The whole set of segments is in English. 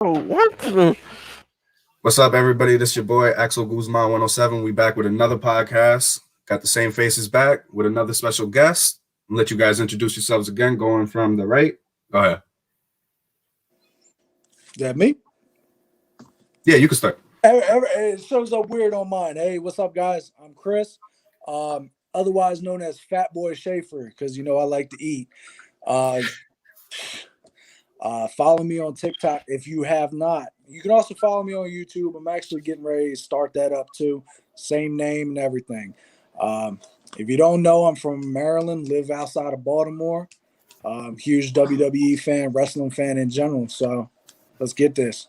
Oh, what? What's up, everybody? This is your boy Axel Guzman 107. We back with another podcast. Got the same faces back with another special guest. I'll let you guys introduce yourselves again, going from the right. Go ahead. That me? Yeah, you can start. It shows up weird on mine. Hey, what's up, guys? I'm Chris, otherwise known as Fat Boy Schaefer, because I like to eat. Follow me on TikTok if you have not. You can also follow me on YouTube. I'm actually getting ready to start that up too. Same name and everything. If you don't know, I'm from Maryland, live outside of Baltimore. Huge WWE fan, wrestling fan in general. So let's get this.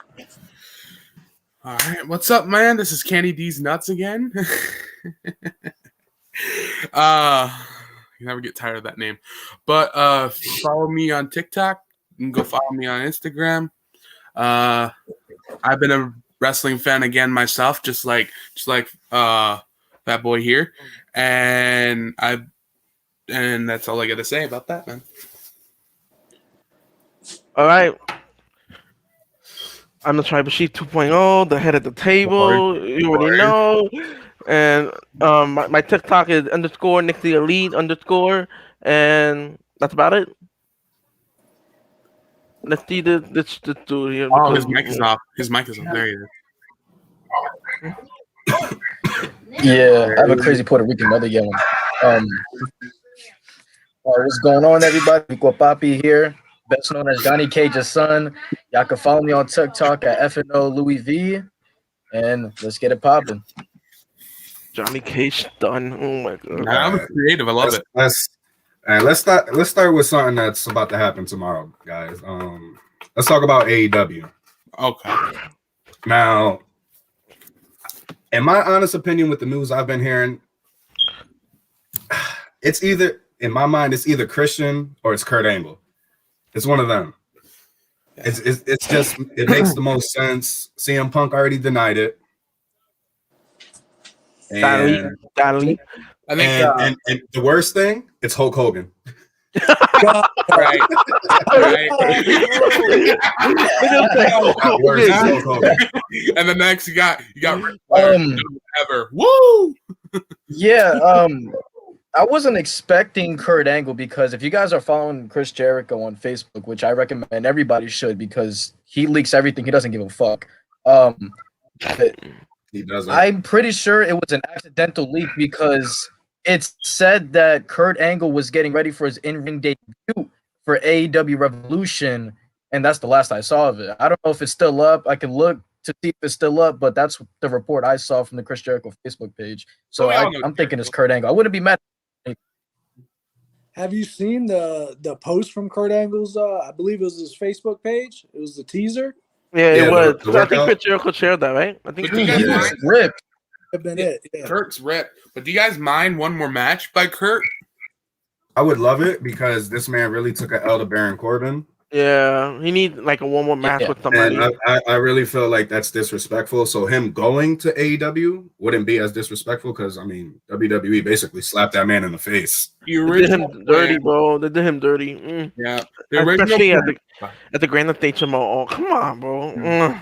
All right, what's up, man? This is Candy D's Nuts again. You never get tired of that name. But follow me on TikTok. You can go follow me on Instagram. I've been a wrestling fan again myself, just like that boy here, and that's all I got to say about that, man. All right. I'm the Tribal Chief 2.0, the head of the table. You already know. And my TikTok is _NickTheElite_, and that's about it. Let's see this dude here. Oh, his mic is off. His mic is off. There he is. Yeah, I have a crazy Puerto Rican mother yelling. What's going on, everybody? Rico Papi here, best known as Johnny Cage's son. Y'all can follow me on TikTok at FNO Louis V, and let's get it popping. Johnny Cage done. Oh my god. Nah, I'm creative. I love it. Let's start with something that's about to happen tomorrow, guys. Let's talk about AEW. Okay. Now, in my honest opinion, with the news I've been hearing, it's either, in my mind, it's either Christian or it's Kurt Angle. It's one of them. It's just, it makes the most sense. CM Punk already denied it. And the worst thing, it's Hulk Hogan. Right. And the next you got Ric Flair, ever. Woo! Yeah, I wasn't expecting Kurt Angle because if you guys are following Chris Jericho on Facebook, which I recommend everybody should because he leaks everything, he doesn't give a fuck. He doesn't. I'm pretty sure it was an accidental leak because it said that Kurt Angle was getting ready for his in-ring debut for AEW Revolution, and that's the last I saw of it. I don't know if it's still up. I can look to see if it's still up, but that's the report I saw from the Chris Jericho Facebook page. So I'm thinking it's Kurt Angle. I wouldn't be mad. Have you seen the post from Kurt Angle's? I believe it was his Facebook page. It was the teaser. Yeah, it was. I think Chris Jericho shared that, right? I think he was ripped. Yeah. Kurt's ripped. But do you guys mind one more match by Kurt? I would love it because this man really took an L to Baron Corbin. Yeah, he needs like a one more match with somebody. And I really feel like that's disrespectful. So him going to AEW wouldn't be as disrespectful because, I mean, WWE basically slapped that man in the face. They did him dirty, bro. They did him dirty. Yeah. Especially at the Grand Station Mall. Oh, come on, bro.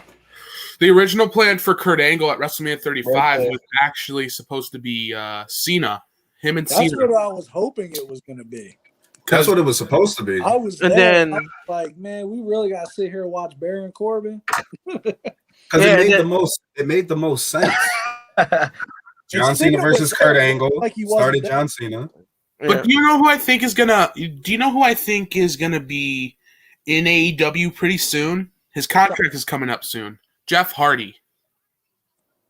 The original plan for Kurt Angle at WrestleMania 35 was actually supposed to be Cena. Him and Cena. That's what I was hoping it was going to be. That's what it was supposed to be. I was like, man, we really got to sit here and watch Baron Corbin. Because it made the most sense. John Cena versus Kurt Angle started John Cena. But do you know who I think is gonna be in AEW pretty soon? His contract is coming up soon. Jeff Hardy.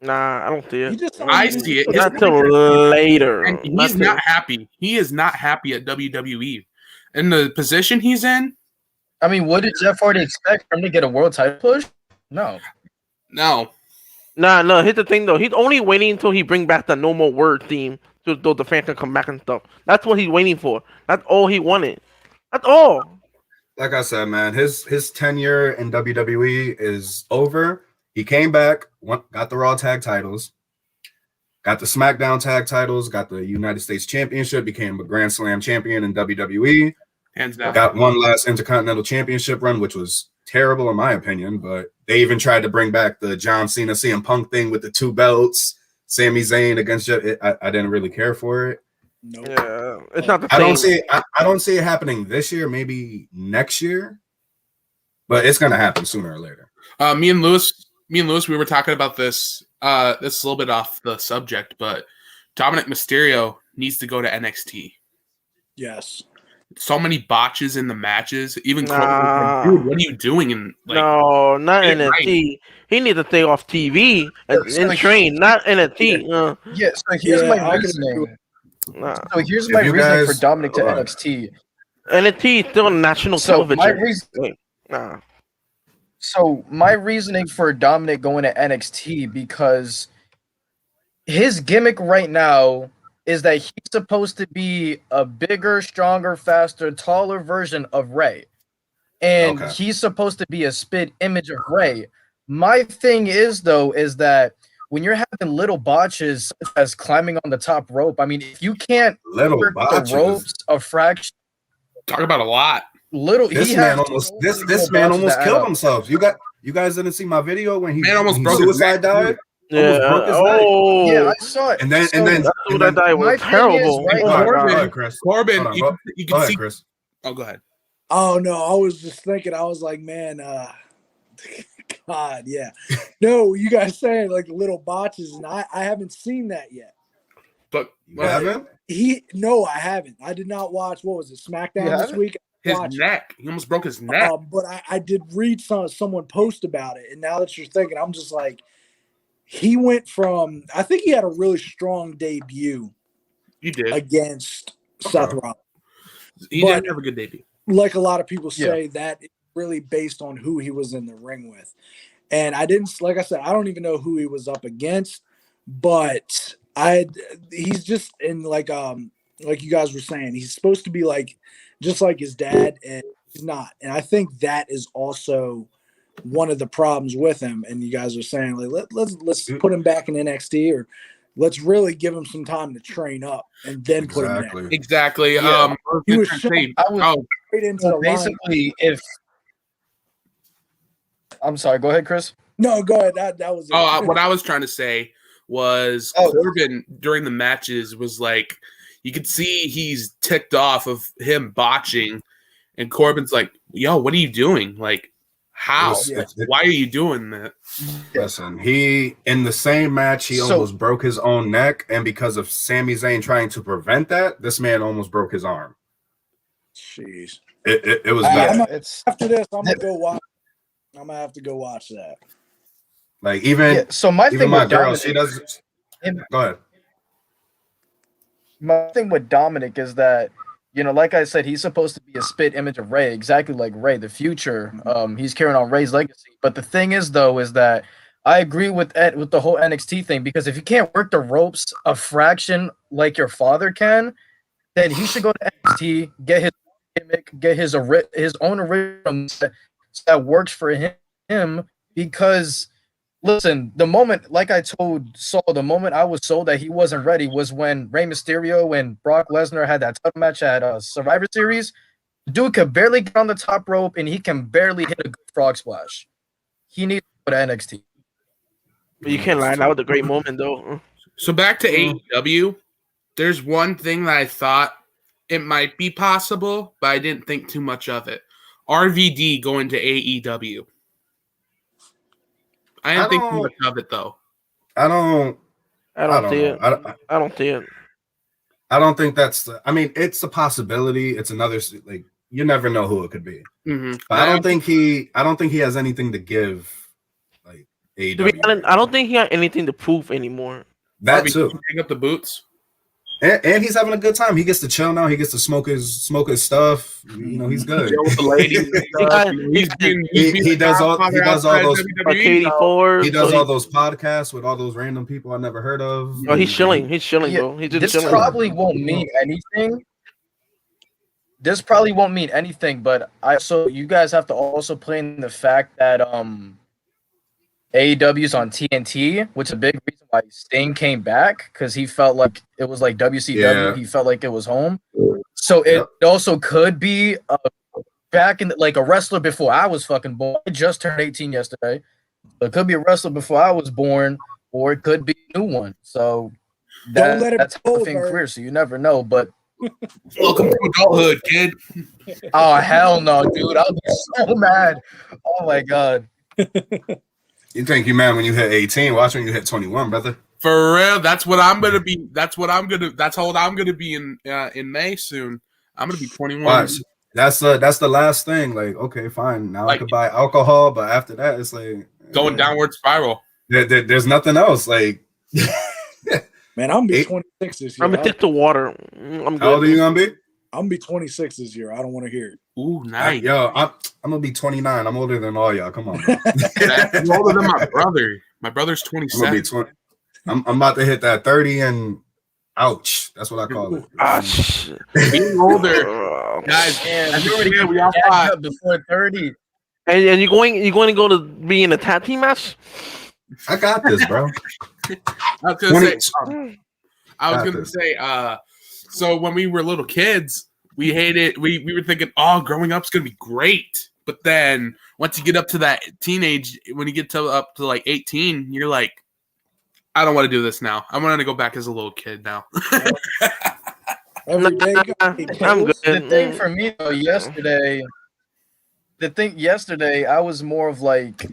Nah, I don't see it. I see it. Not till later. And he's not happy. He is not happy at WWE. In the position he's in. I mean, what did Jeff Hardy expect for him to get a world title push? No. Nah, here's the thing, though. He's only waiting until he bring back the No More Word theme so the fans can come back and stuff. That's what he's waiting for. That's all he wanted. That's all. Like I said, man, his tenure in WWE is over. He came back, got the Raw tag titles, got the SmackDown tag titles, got the United States Championship, became a Grand Slam champion in WWE. Hands down. Got one last Intercontinental Championship run, which was terrible in my opinion. But they even tried to bring back the John Cena CM Punk thing with the 2 belts, Sami Zayn against Jeff. I didn't really care for it. Nope. Yeah, it's not the I same. don't see it happening this year, maybe next year, but it's gonna happen sooner or later. Me and Lewis, we were talking about this. This is a little bit off the subject, but Dominic Mysterio needs to go to NXT. Yes. So many botches in the matches. Even Nah. Corbin was like, dude, what are you doing? In like, No, not get it NXT. He needs to stay off TV and So train, not NXT. Yeah, so here's Yeah, my I can reasoning. Nah. So here's If my you reasoning for guys- Dominic to go ahead. NXT. NXT is still on national So television. my reason, Nah. so my reasoning for Dominic going to NXT because his gimmick right now is that he's supposed to be a bigger, stronger, faster, taller version of Ray. And Okay. he's supposed to be a spit image of Ray. My thing is, though, is that when you're having little botches such as climbing on the top rope, I mean, if you can't Little work botches. the ropes a fraction, talk about a lot. little This he man has almost so this many this little man botches almost that add killed up. himself. You guys didn't see my video when he Man almost when he broke his suicide neck. died. Yeah. Almost broke his neck. Oh. Yeah, I saw it. And then So, and then That and dude that then died my was thing terrible. is, right, Oh my Go god. ahead, Chris. Corbin, Hold on, you go can ahead, see. Chris. Oh, go ahead. Oh no, I was just thinking. I was like, man, God, yeah. No, you guys saying like little botches, and I haven't seen that yet. But You haven't? No, I haven't. I did not watch. What was it, SmackDown You this haven't? week? his Watch. neck, he almost broke his neck. But I did read someone post about it, and now that you're thinking, I'm just like, he went from. I think he had a really strong debut You did. against Okay. Seth Rollins. He but- didn't have a good debut. Like a lot of people Yeah. say, that is really based on who he was in the ring with. And I didn't, like I said, I don't even know who he was up against, but he's just in like you guys were saying, he's supposed to be like just like his dad, and he's not. And I think that is also one of the problems with him. And you guys are saying, like, let's put him back in NXT, or let's really give him some time to train up and then put him in. Exactly. Yeah. He was I was Right into so the line. basically if I'm sorry, go ahead, Chris. No, go ahead. That was it. What I was trying to say was Oh. Corbin during the matches was like, you could see he's ticked off of him botching, and Corbin's like, "Yo, what are you doing? Like, how? It was- Why are you doing that?" Listen, he in the same match he So- almost broke his own neck, and because of Sami Zayn trying to prevent that, this man almost broke his arm. Jeez. It was I'm bad. It's After this, I'm gonna go watch. I'm gonna have to go watch that. Like even yeah, so my even thing my with girl, Dominic, she does. him- Go ahead. my thing with Dominic is that, you know, like I said, he's supposed to be a spit image of Ray, exactly like Ray, the future. He's carrying on Ray's legacy. But the thing is, though, is that I agree with Ed with the whole NXT thing, because if you can't work the ropes a fraction like your father can, then he should go to NXT, get his gimmick, get his own original that works for him. Because listen, the moment, like I told Saul, the moment I was sold that he wasn't ready was when Rey Mysterio and Brock Lesnar had that title match at Survivor Series. Dude could barely get on the top rope, and he can barely hit a good frog splash. He needs to go to NXT. But you can't lie. That was a great moment, though. So back to AEW, there's one thing that I thought it might be possible, but I didn't think too much of it. RVD going to AEW. I didn't think too much of it though. I don't see know. it. I don't see it. I don't think that's. I mean, it's a possibility. It's another, like, you never know who it could be. Mm-hmm. But I don't think he has anything to give. Like AEW. To be honest, I don't think he got anything to prove anymore. That too. Pick up the boots. And he's having a good time. He gets to chill now. He gets to smoke his stuff. You know, he's good. Chill with the ladies. He does all those Katie Ford. he does all those podcasts with all those random people I never heard of. Oh, he's chilling. He's chilling, Yeah, bro. He's just This chilling. probably won't mean anything. This probably won't mean anything, but you guys have to also play in the fact that AEW's on TNT, which is a big reason why Sting came back, because he felt like it was like WCW. Yeah. He felt like it was home. So it also could be a back in like a wrestler before I was fucking born. I just turned 18 yesterday. So it could be a wrestler before I was born, or it could be a new one. So Don't let it that's go, a thing Bird. career, so you never know. But Welcome to adulthood, kid. oh hell no, dude! I'll be so mad. Oh my god. You think you mad when you hit 18? Watch when you hit 21, brother. For real, that's what I'm gonna be. That's how old I'm gonna be in May soon. I'm gonna be 21. Watch. That's the last thing. Like, okay, fine. Now I Like- could buy alcohol, but after that, it's like Going downward spiral. There's nothing else. Like, Man, I'm gonna be Eight- 26 this year. I'm gonna stick to water. I'm how old are good. you gonna be? I'm gonna be 26 this year. I don't want to hear it. Ooh, nice. Yo, I'm gonna be 29. I'm older than all y'all. Come on, bro. I'm older than my brother. My brother's I'm gonna 27. be 20. I'm about to hit that 30 and ouch. That's what I call it. Ah, shit. Being older, Uh, guys. Man, As you you already know, we all jacked fought. up before 30. and you're going to go to be in a tag team match? I got this, bro. I was gonna 20 say. I was Got gonna this. say. So when we were little kids, we hated. We were thinking, oh, growing up's gonna be great. But then once you get up to that teenage, when you get to up to like 18, you're like, I don't want to do this now. I want to go back as a little kid now. Every day, I'm good. The thing for me though, yesterday, I was more of like,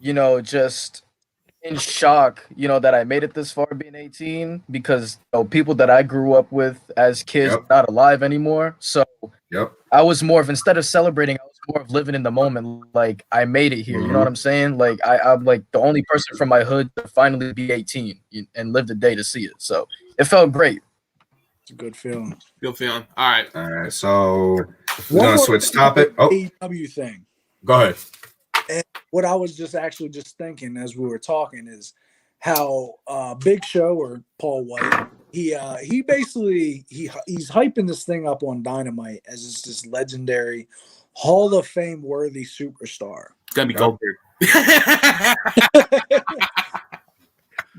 just in shock, that I made it this far being 18 because people that I grew up with as kids Yep. are not alive anymore. So Yep. I was more of, instead of celebrating, I was more of living in the moment. Like I made it here. You know what I'm saying? Like I'm like the only person from my hood to finally be 18 and live the day to see it. So it felt great. it's a good feeling. Good feeling. All right. All right, so we're One gonna more switch topic. Oh, AEW thing. go ahead. What I was just thinking as we were talking is how Big Show or Paul White, he basically he's hyping this thing up on Dynamite as it's this legendary Hall of Fame worthy superstar. It's gonna be Yep. Goldberg.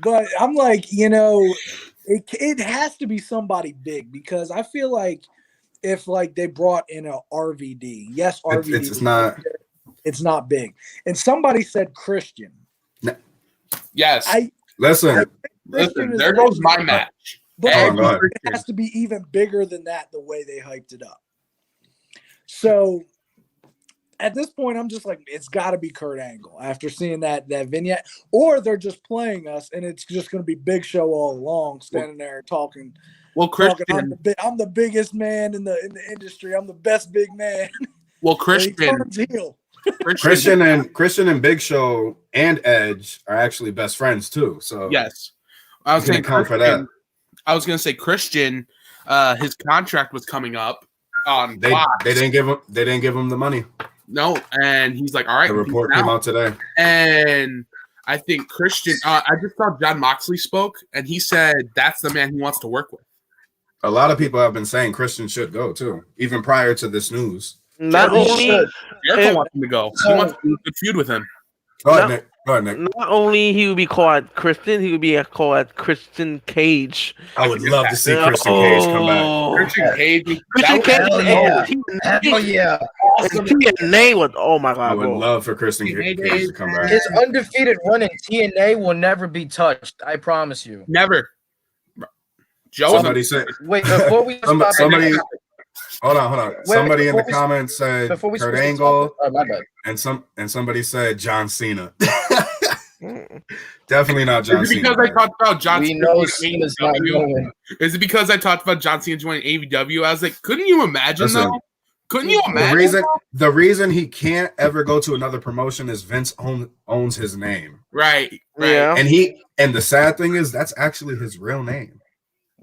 But I'm like, it has to be somebody big because I feel like if like they brought in a RVD, yes, RVD, It's not. it's not big, and somebody said Christian. Yes. Listen, Christian Listen, is there goes my legendary, match. but Hold on, go ahead. it has to be even bigger than that. The way they hyped it up. So at this point, I'm just like, it's got to be Kurt Angle after seeing that vignette, or they're just playing us, and it's just going to be Big Show all along, standing there talking. Well, talking Christian. I'm the biggest man in the industry. I'm the best big man. Well, And he Christian. turns heel. Christian and Big Show and Edge are actually best friends too. So Yes. I was You going can account for that. I was going to say Christian. His contract was coming up on they Fox. didn't give him the money. No, and he's like, all right. The report peace came out. out today. And I think Christian. I just saw John Moxley spoke, and he said that's the man he wants to work with. A lot of people have been saying Christian should go too, even prior to this news. Not Jericho only should. Jericho If- wants him to go. He wants to do a feud with him. Go ahead, No. Nick. Go ahead, Nick. not only he would be called Christian, he would be called Christian Cage. I would love to see Christian Cage come back. Oh. Christian Cage. Christian Cage. Hell yeah. Hell yeah. Awesome. TNA was oh my god, I would bro. love for Christian Cage to come back. His undefeated run in TNA will never be touched. I promise you. Never. Joe. Somebody said, Wait, before we stop, somebody, hold on. Somebody in the before we- comments said before we Kurt switch the Angle, topic- oh, my bad. and somebody said John Cena. Definitely not John Is it Cena. because I talked about John We Cena know joining Cena's not AEW? going. Is it because I talked about John Cena joining AEW? I was like, couldn't you imagine Listen, though? Couldn't you The imagine? reason he can't ever go to another promotion is Vince owns his name, Right. Right. Yeah. and the sad thing is that's actually his real name.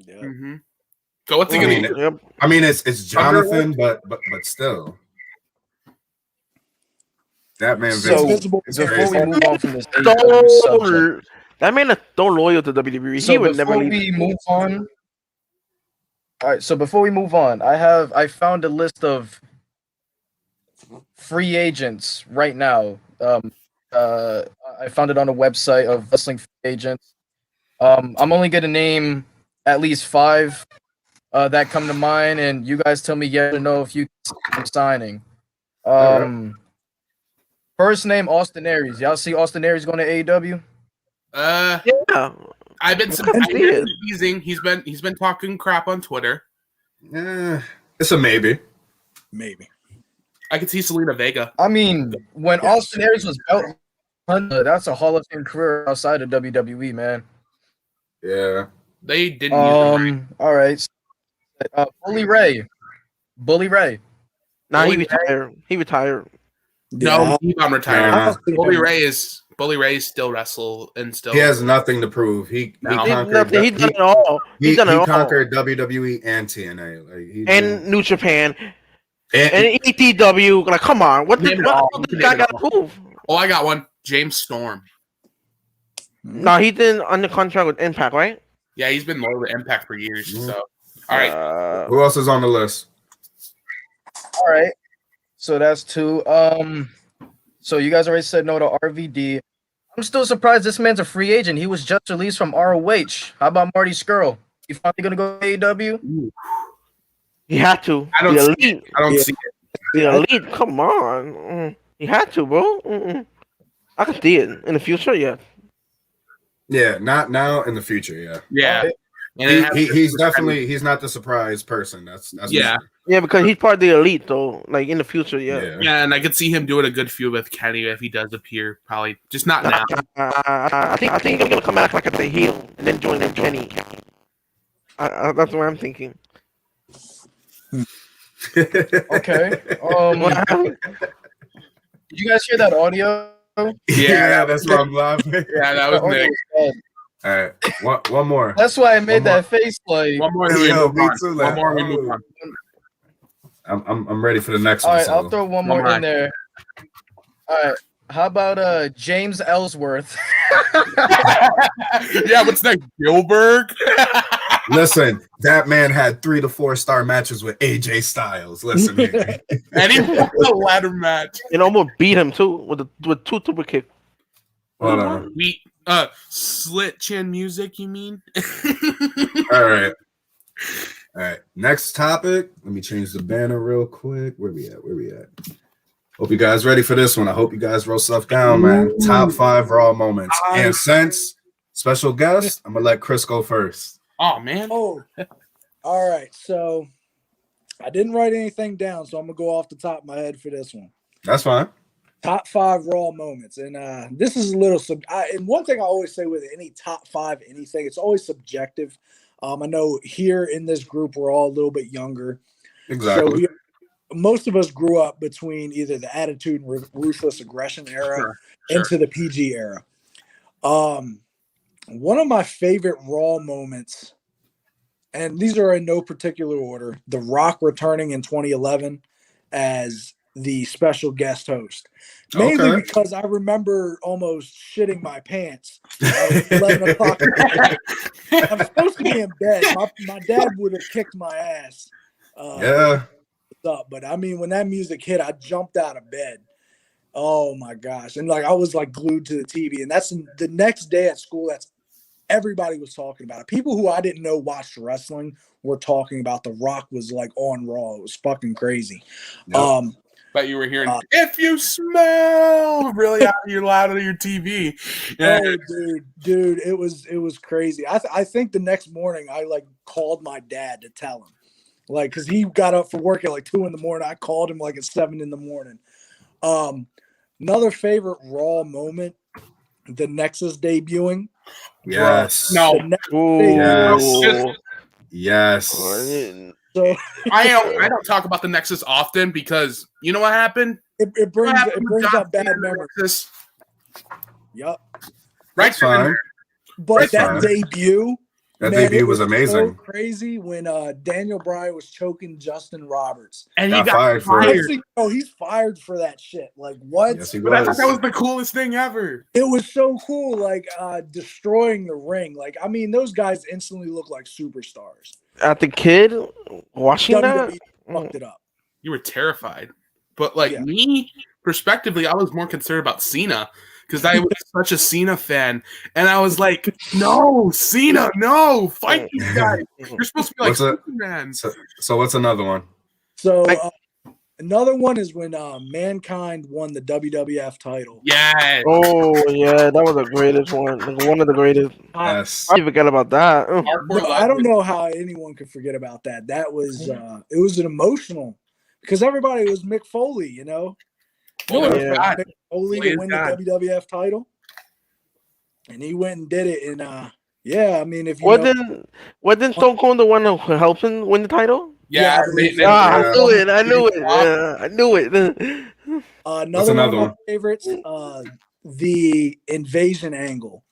Yeah. Mm-hmm. So what's he I gonna mean, do? Yep. I mean, it's Jonathan, but still, that man. So, Vince is before crazy. we move on from this AEW subject, That man is so loyal to WWE. so He would never before leave. we move on, all right. So before we move on, I found a list of free agents right now. I found it on a website of wrestling free agents. I'm only gonna name at least 5 that come to mind, and you guys tell me yes or no if you consider signing. First name Austin Aries. Y'all see Austin Aries going to AEW? Yeah. I've been teasing. He's been talking crap on Twitter. It's a maybe. Maybe. I could see Selena Vega. I mean, when Austin Aries was belt hunter, that's a Hall of Fame career outside of WWE, man. Yeah. They didn't use him right. All right. Bully Ray. Nah, he Bully retired. He retired. No, I'm retired. I don't see Bully him. Ray is still wrestle and still. He has nothing to prove. He conquered. He's done it all. He done it all. conquered WWE and TNA. Like, and New Japan. And ETW. Like, come on. What this guy got to prove? Oh, I got one. James Storm. No, he's in under contract with Impact, right? Yeah, he's been loyal to Impact for years. So, all right. Who else is on the list? All right. So that's 2. So you guys already said no to RVD. I'm still surprised this man's a free agent. He was just released from ROH. How about Marty Skrull? You finally gonna go to AEW? He had to. I don't see it. The elite. Come on. He had to, bro. I can see it in the future. Yeah. Yeah, not now. In the future, yeah. Yeah. And he's not the surprise person. That's yeah. Yeah, because he's part of the elite, though. Like in the future, yeah. Yeah, and I could see him doing a good feud with Kenny if he does appear. Probably just not now. I think he's gonna come out like a heel and then join Kenny. That's what I'm thinking. Okay. Did you guys hear that audio? Yeah, that's why I'm laughing. Yeah, that was Nick. All right, one more. That's why I made that face. Like one more. One more. We move on. I'm ready for the next one. All right, I'll throw one more in there. All right, how about James Ellsworth? Yeah, what's next? Gilbert. Listen, that man had 3 to 4 star matches with AJ Styles. Listen here. And he won a ladder match. And almost beat him too with 2 super kicks. Hold on. Slit chin music, you mean? All right. Next topic. Let me change the banner real quick. Where we at? Hope you guys ready for this one. I hope you guys wrote stuff down, man. Top 5 Raw moments. And since special guest, I'm gonna let Chris go first. Oh man. Oh. All right. So I didn't write anything down, so I'm gonna go off the top of my head for this one. That's fine. Top 5 Raw moments, and this is a little and one thing I always say with any top 5 anything, it's always subjective. I know here in this group we're all a little bit younger, exactly. So most of us grew up between either the Attitude and Ruthless Aggression era into the PG era. One of my favorite Raw moments, and these are in no particular order: The Rock returning in 2011 as the special guest host. Mainly because I remember almost shitting my pants at 11 o'clock. I'm supposed to be in bed. My dad would have kicked my ass. But I mean, when that music hit, I jumped out of bed. Oh my gosh. And like, I was like glued to the TV. And that's the next day at school. That's everybody was talking about it. People who I didn't know watched wrestling were talking about The Rock was like on Raw. It was fucking crazy. Yep. But you were hearing, if you smell really out of your TV. Yeah. Oh, dude, it was crazy. I think the next morning I like called my dad to tell him, like, because he got up for work at like 2 a.m. I called him like at 7 a.m. Another favorite Raw moment, the Nexus debuting. Yes. Yes. So I don't talk about the Nexus often because you know what happened? It brings up bad memories. Yep. Right. Fine. But that debut. That debut was amazing. So crazy when Daniel Bryan was choking Justin Roberts. And he got fired. He's fired for that shit. Like, what? Yes, he was. But I thought that was the coolest thing ever. It was so cool, like destroying the ring. Like, I mean, those guys instantly look like superstars. At the kid watching that, fucked it up. You were terrified. But like me, perspectively, I was more concerned about Cena. Because I was such a Cena fan, and I was like, "No, Cena, no, fight these guys! You're supposed to be like Superman." So what's another one? So Another one is when Mankind won the WWF title. Yes. Oh yeah, that was the greatest one. Like, one of the greatest. Yes. I forget about that. Hardcore No, I don't legend. know how anyone could forget about that. That was it was an emotional because everybody was Mick Foley, you know. Oh, No one yeah. expected Mick Foley Foley to is win God. the WWF title, and he went and did it. And yeah, I mean, if you know, Wasn't Stone Cold the one who helped him win the title? Yeah, I believe they- so. Ah, Yeah. I knew it. I knew it. I knew it. What's another one of another my one? favorites, the invasion angle.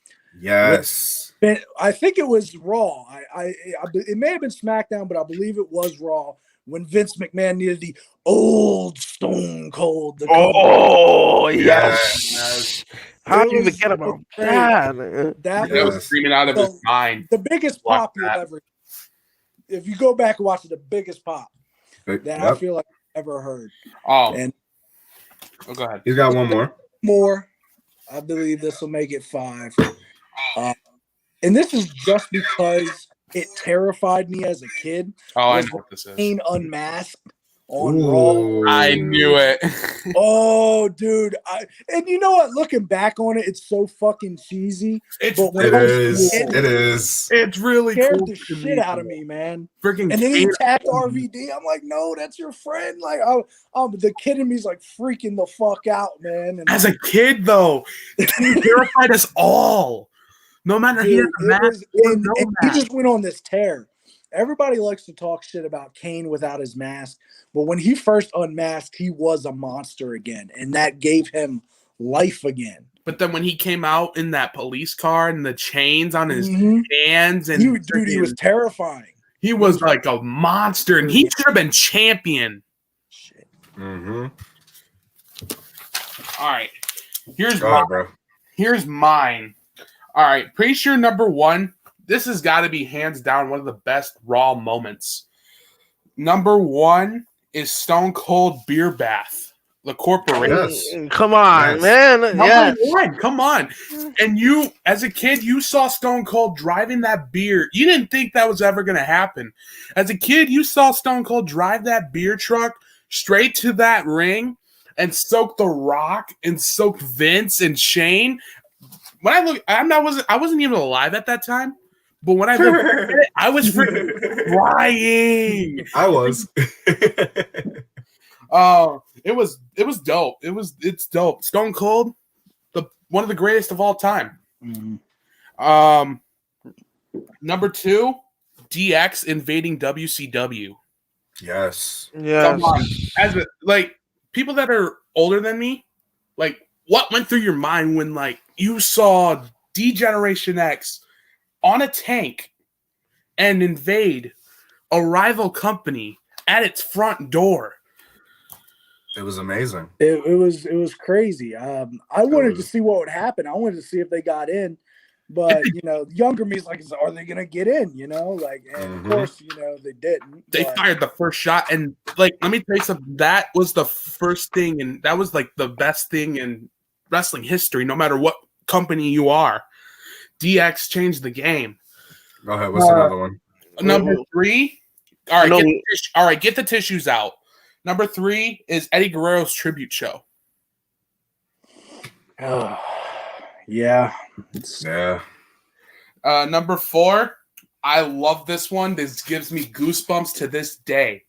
Yes. I think it was Raw. It may have been SmackDown, but I believe it was Raw when Vince McMahon needed the old Stone Cold to come. Oh Yes. yes. How do you forget it about was great. that? That he was was screaming out of his mind. the biggest Watch pop you'll that. ever. If you go back and watch it, the biggest pop that I Yep. feel like I've ever heard. Oh, And go ahead. He's got one more. more, I believe this will make it 5. And this is just because it terrified me as a kid. Oh, I Was know what this is. Kane unmasked on Raw. Ooh. I knew it. Oh, dude! And you know what? Looking back on it, it's so fucking cheesy. It's But when It I was is. a kid, It is. it's really scared cool the to shit me. out of me, man. Freaking And then he Kane. attacked RVD. I'm like, no, that's your friend. Like, the kid in me's like freaking the fuck out, man. And As a kid, though, Kane terrified us all. No matter he had dude, a mask or and no he mask. just went on this tear. Everybody likes to talk shit about Kane without his mask, but when he first unmasked, he was a monster again, and that gave him life again. But then when he came out in that police car and the chains on his Mhm. hands, and He was terrifying. he was like a monster, and he should have been champion. Shit. Mm-hmm. All right, here's Go mine. ahead, bro. Here's mine. All right, pretty sure number 1. This has got to be hands down one of the best Raw moments. Number 1 is Stone Cold Beer Bath, the corporation. Yes. Come on, Yes. man. Number Yes. 1, come on. And you, as a kid, you saw Stone Cold driving that beer. You didn't think that was ever going to happen. As a kid, you saw Stone Cold drive that beer truck straight to that ring and soak The Rock and soak Vince and Shane. When I look, I wasn't even alive at that time. But when I looked at it, I was freaking crying. I was. Oh, it was dope. It's dope. Stone Cold, one of the greatest of all time. Mhm. Number 2, DX invading WCW. Yes. Yes. Come on, people that are older than me, like what went through your mind when like you saw D-Generation X on a tank and invade a rival company at its front door? It was amazing. It was crazy. I wanted to see what would happen. I wanted to see if they got in, but you know, younger me's like, are they gonna get in? You know, like, and of course, you know, they didn't. They but- fired the first shot, and like, let me tell you something. That was the first thing, and that was like the best thing in wrestling history. No matter what company you are, DX changed the game. Go ahead. What's another one? Number 3. All right, No. get the tissues out. Number 3 is Eddie Guerrero's tribute show. Yeah. Yeah. Number 4, I love this one. This gives me goosebumps to this day.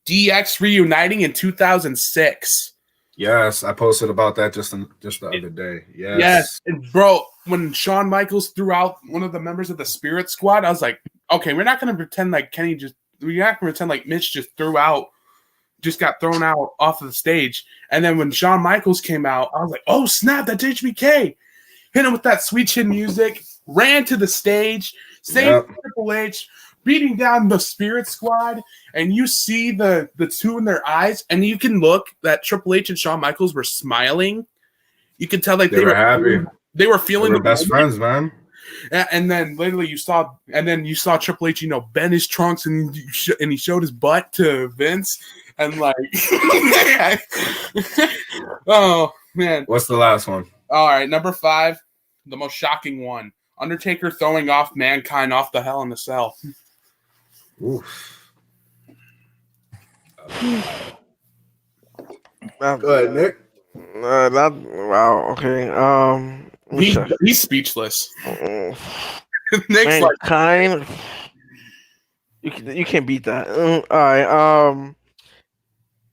DX reuniting in 2006. Yes. I posted about that just the other day. Yes. Yes, and bro, when Shawn Michaels threw out one of the members of the Spirit Squad, I was like, okay, we're not going to pretend like we're not going to pretend like Mitch just got thrown out off of the stage. And then when Shawn Michaels came out, I was like, oh snap, that's HBK. Hit him with that sweet chin music, ran to the stage, saved Triple H, beating down the Spirit Squad, and you see the two in their eyes, and you can look that Triple H and Shawn Michaels were smiling. You could tell like They were happy. They were feeling They were the best moment. friends, man. And then literally you saw Triple H, bend his trunks and he showed his butt to Vince, and like, oh man. What's the last one? All right, number 5, the most shocking one: Undertaker throwing off Mankind off the Hell in a Cell. Oof. That, Go ahead, Nick. wow. Okay. Let me check. He's speechless. Mm, Nick's like, Mankind. You can't beat that. All right.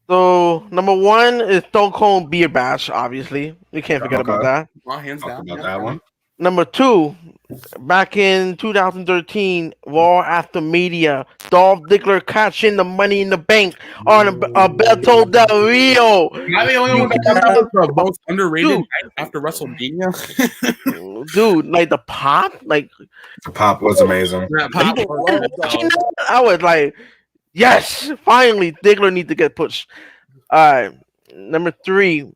So number one is Stone Cold Beer Bash. Obviously, we can't forget about Okay. that. well, hands Talk down. about yeah. that one. Number two, back in 2013, Raw After Media, Dolph Ziggler cashing the Money in the Bank on Alberto Del Rio. Am I the only one that thought that was the most underrated Dude. night after WrestleMania? Dude, like the pop, like The pop was amazing. That pop People was- love Dolph. I was like, yes, finally, Ziggler needs to get pushed. All right, number three,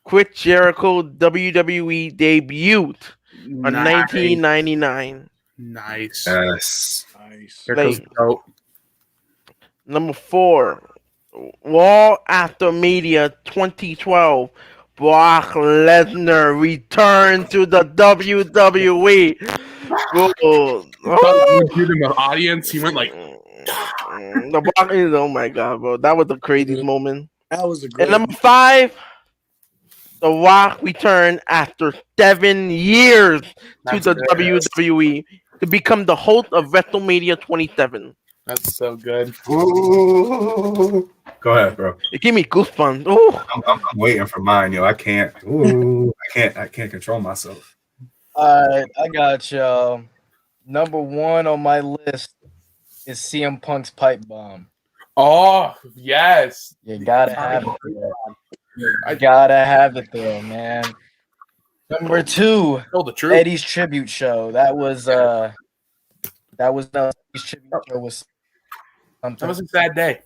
Chris Jericho WWE debuted on 1999. Nice. Yes. Nice. Here goes Like, the goat. number four, Raw After Media 2012. Brock Lesnar returned to the WWE. Oh, The dude in the audience, he went like, the Brock is, oh my god, bro, that was the craziest moment. That was a great. And number five, The Rock returned after 7 years to That's the good. WWE to become the host of WrestleMania 27. that's so good. Ooh. Go ahead, bro. It gave me goosebumps. Oh, I'm waiting for mine, yo. I can't. Ooh, I can't control myself. All right, I got you. Number one on my list is CM Punk's pipe bomb. Oh, yes. You gotta have it there. I gotta have it there, man. Number two, Tell the truth. Eddie's tribute show. That was Eddie's tribute show was That was something. a sad day.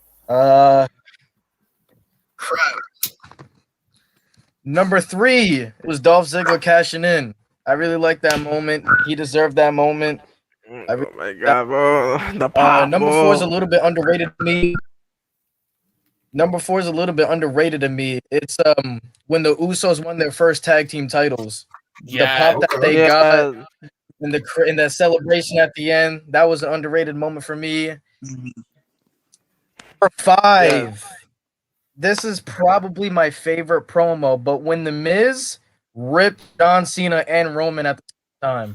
Number three, it was Dolph Ziggler cashing in. I really like that moment. He deserved that moment. oh my god, bro. The pop, Number bro. four is a little bit underrated to me. It's when the Usos won their first tag team titles. Yeah. The pop that they Yeah, got in the celebration at the end, that was an underrated moment for me. Mhm. Number five, this is probably my favorite promo, but when The Miz ripped John Cena and Roman at the same time.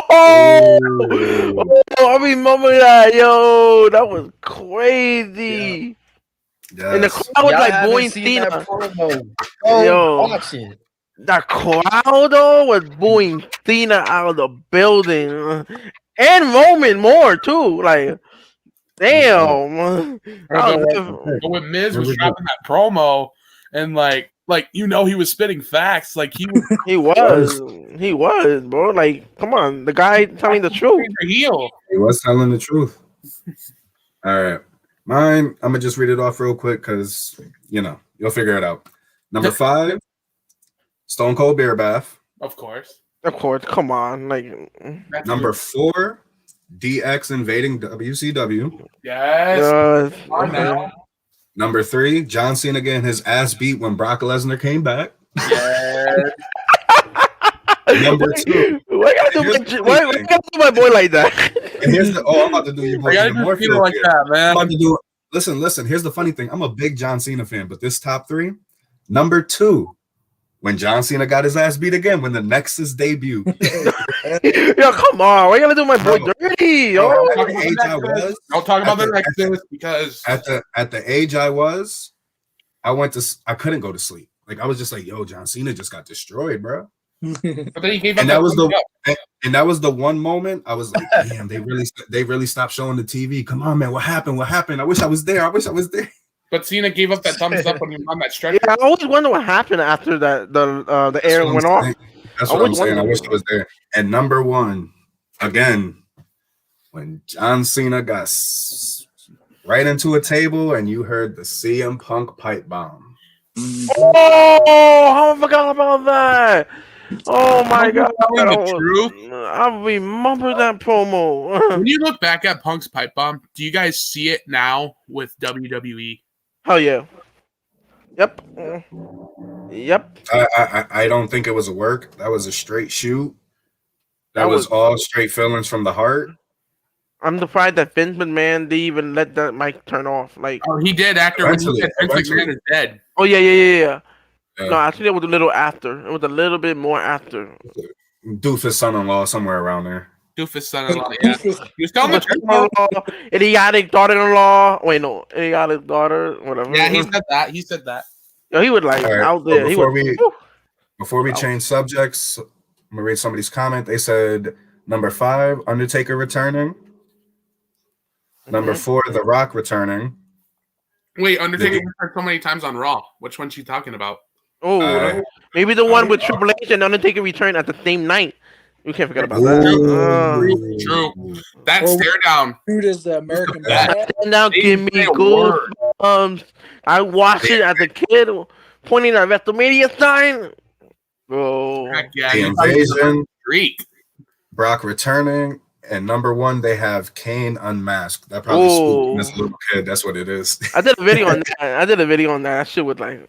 Oh, I remember that, yo. That was crazy. And the Yes. crowd was Y'all like haven't booing seen that Cena. promo. Oh, Yo. watch it. The crowd though was booing Cena out of the building, and Roman more too. Like, damn. But when Miz was dropping that promo and like he was spitting facts, like he was He was, bro. Like, come on, the guy telling the truth. a heel. He was telling the truth. All right. Mine, I'm going to just read it off real quick because, you'll figure it out. Number 5, Stone Cold Beer Bath. Of course. Of course, come on. Like, That's Number 4, DX invading WCW. yes. On now. Number 3, John Cena getting his ass beat when Brock Lesnar came back. Yes. Number 2. why you gotta do my boy like that? And here's the I'm about to do your boy I gotta even more just feel like filthier. that, I'm man. about to do listen, here's the funny thing. I'm a big John Cena fan, but this top 3, number 2, when John Cena got his ass beat again, when the Nexus debuted. Yo, come on. Why you gotta do my boy Bro. dirty? Bro, Yo? at the age I was, Don't talk about at the the- Nexus because at the age I was, I couldn't go to sleep. Like I was just like, yo, John Cena just got destroyed, bro. but then he gave And up that was thumbs the up. and that was the one moment I was like, damn, they really stopped showing the TV. Come on, man, what happened? I wish I was there. But Cena gave up that thumbs up when he was on that stretcher. Yeah, I always wonder what happened after that. The air what went I'm off. saying. That's I what I'm was saying. I wondering. wish I was there. And number 1, again, when John Cena got right into a table and you heard the CM Punk pipe bomb. Oh, how I forgot about that. Oh my god. Telling the truth. I remember that promo. When you look back at Punk's pipe bomb, do you guys see it now with WWE? Hell yeah. Yep. Yep. I don't think it was a work. That was a straight shoot. That was all straight feelings from the heart. I'm surprised that Vince McMahon they even let that mic turn off. Like, Oh, he did after when he Eventually, said Vince eventually. McMahon is dead. oh yeah. Yeah. No, actually, it was a little after. It was a little bit more after. Doofus son-in-law somewhere around there. Doofus son-in-law. Yeah, he was telling the truth. Son-in-law, idiotic daughter-in-law. Wait, no, idiotic daughter, whatever. Yeah, he said that. He said that. Yo, he was like All right, out so there. He was. Before we Wow. change subjects, I'm gonna read somebody's comment. They said number 5, Undertaker returning. Number 4, The Rock returning. Wait, Undertaker returned so many times on Raw. Which one's she talking about? Oh, maybe the one with Triple H and Undertaker return at the same night. We can't forget about Ooh. True. That Well, stare down. Dude is the American Yeah. Badass. And now They give me say a word. goosebumps. I watched it as a kid, pointing at WrestleMania sign. Bro, Heck yeah, The you thought he was a Invasion, Greek. Brock returning, and number 1 they have Kane unmasked. That probably spooked this little kid. That's what it is. I did a video on that. That shit was like.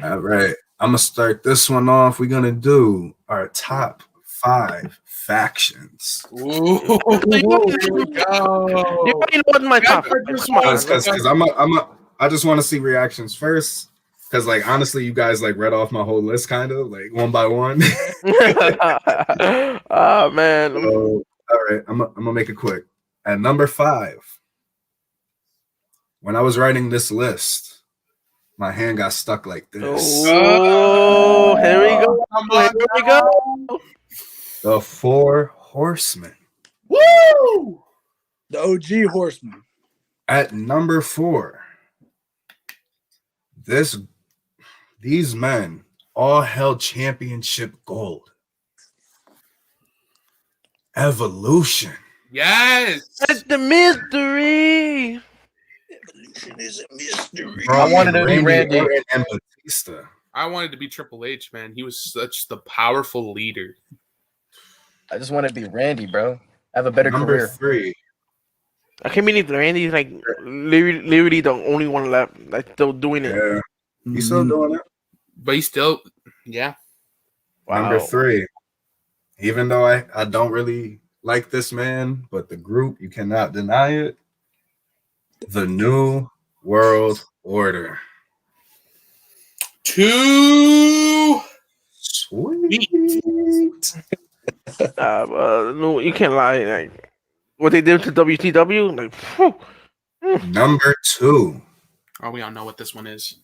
All right, I'm gonna start this one off. We're gonna do our top 5 factions. Ooh, here we You go. already know what's my top. Just Come on. Because I just want to see reactions first. Because like honestly, you guys like read off my whole list kind of like one by one. Oh man. So, all right, I'm gonna make it quick. At number 5, when I was writing this list, my hand got stuck like this. Oh, here we go. Come on, Here we go. The 4 Horsemen. Woo! The OG Horseman. At number 4, these men all held championship gold. Evolution. Yes. That's the mystery. Evolution is a mystery. I wanted to be Randy. Orton and Batista. I wanted to be Triple H, man. He was such the powerful leader. I just want to be Randy, bro. Have a better Number career. 3. I can't believe Randy's like literally the only one left that's still doing it. Yeah, he's still doing it. But he still, yeah. Wow. Number 3. Even though I don't really like this man, but the group, you cannot deny it. The New World Order. 2. Sweet. No, you can't lie. Like what they did to WCW, like. Whew. Number 2. Oh, we all know what this one is.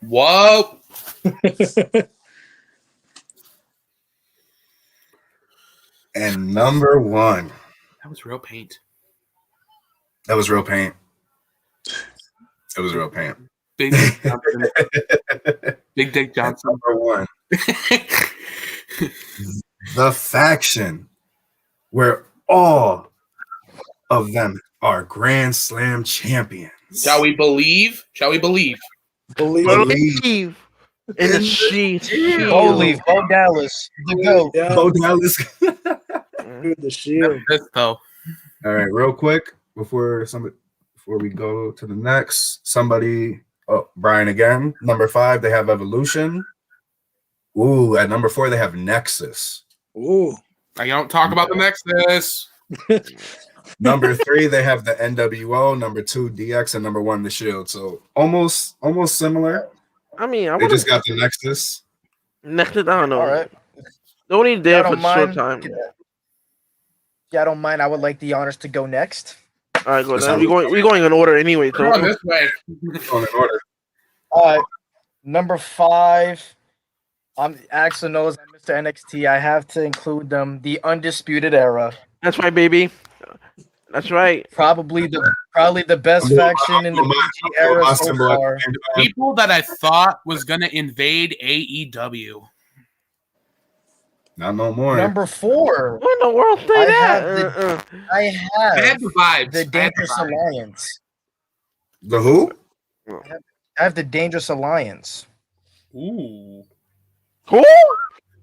Whoa. And number 1. That was real paint. That was real paint. It was real paint. Big Dick Johnson. Big Dick Johnson. Number 1. The faction where all of them are Grand Slam champions. Shall we believe? Believe Believe in the sheet. Bo leave. Bo Dallas. The GOAT. Yeah, Bo Dallas. dude, the shield. This though. All right, real quick before we go to the next, Brian again. Number 5, they have Evolution. Ooh, at number 4, they have Nexus. Ooh. I don't talk about the Nexus. Number 3, they have the NWO. Number 2, DX, and number 1, the Shield. So almost similar. I mean, I They would just got the Nexus. next. I don't know. All right. They're only there I for don't a short mind. time. Yeah, I don't mind. I would like the honors to go next. All right, go. We're going in order anyway. Come on So this way. On an order. All right. Number 5. Axel knows I'm Mr. NXT. I have to include them. The Undisputed Era. that's right, baby. That's right. Probably the best faction in the PG era so far. People that I thought was gonna invade AEW. Not no more. Number 4. What in the world say I that? have I I had have the vibes. the Dangerous Alliance. The who? I have the Dangerous Alliance. Ooh. Who?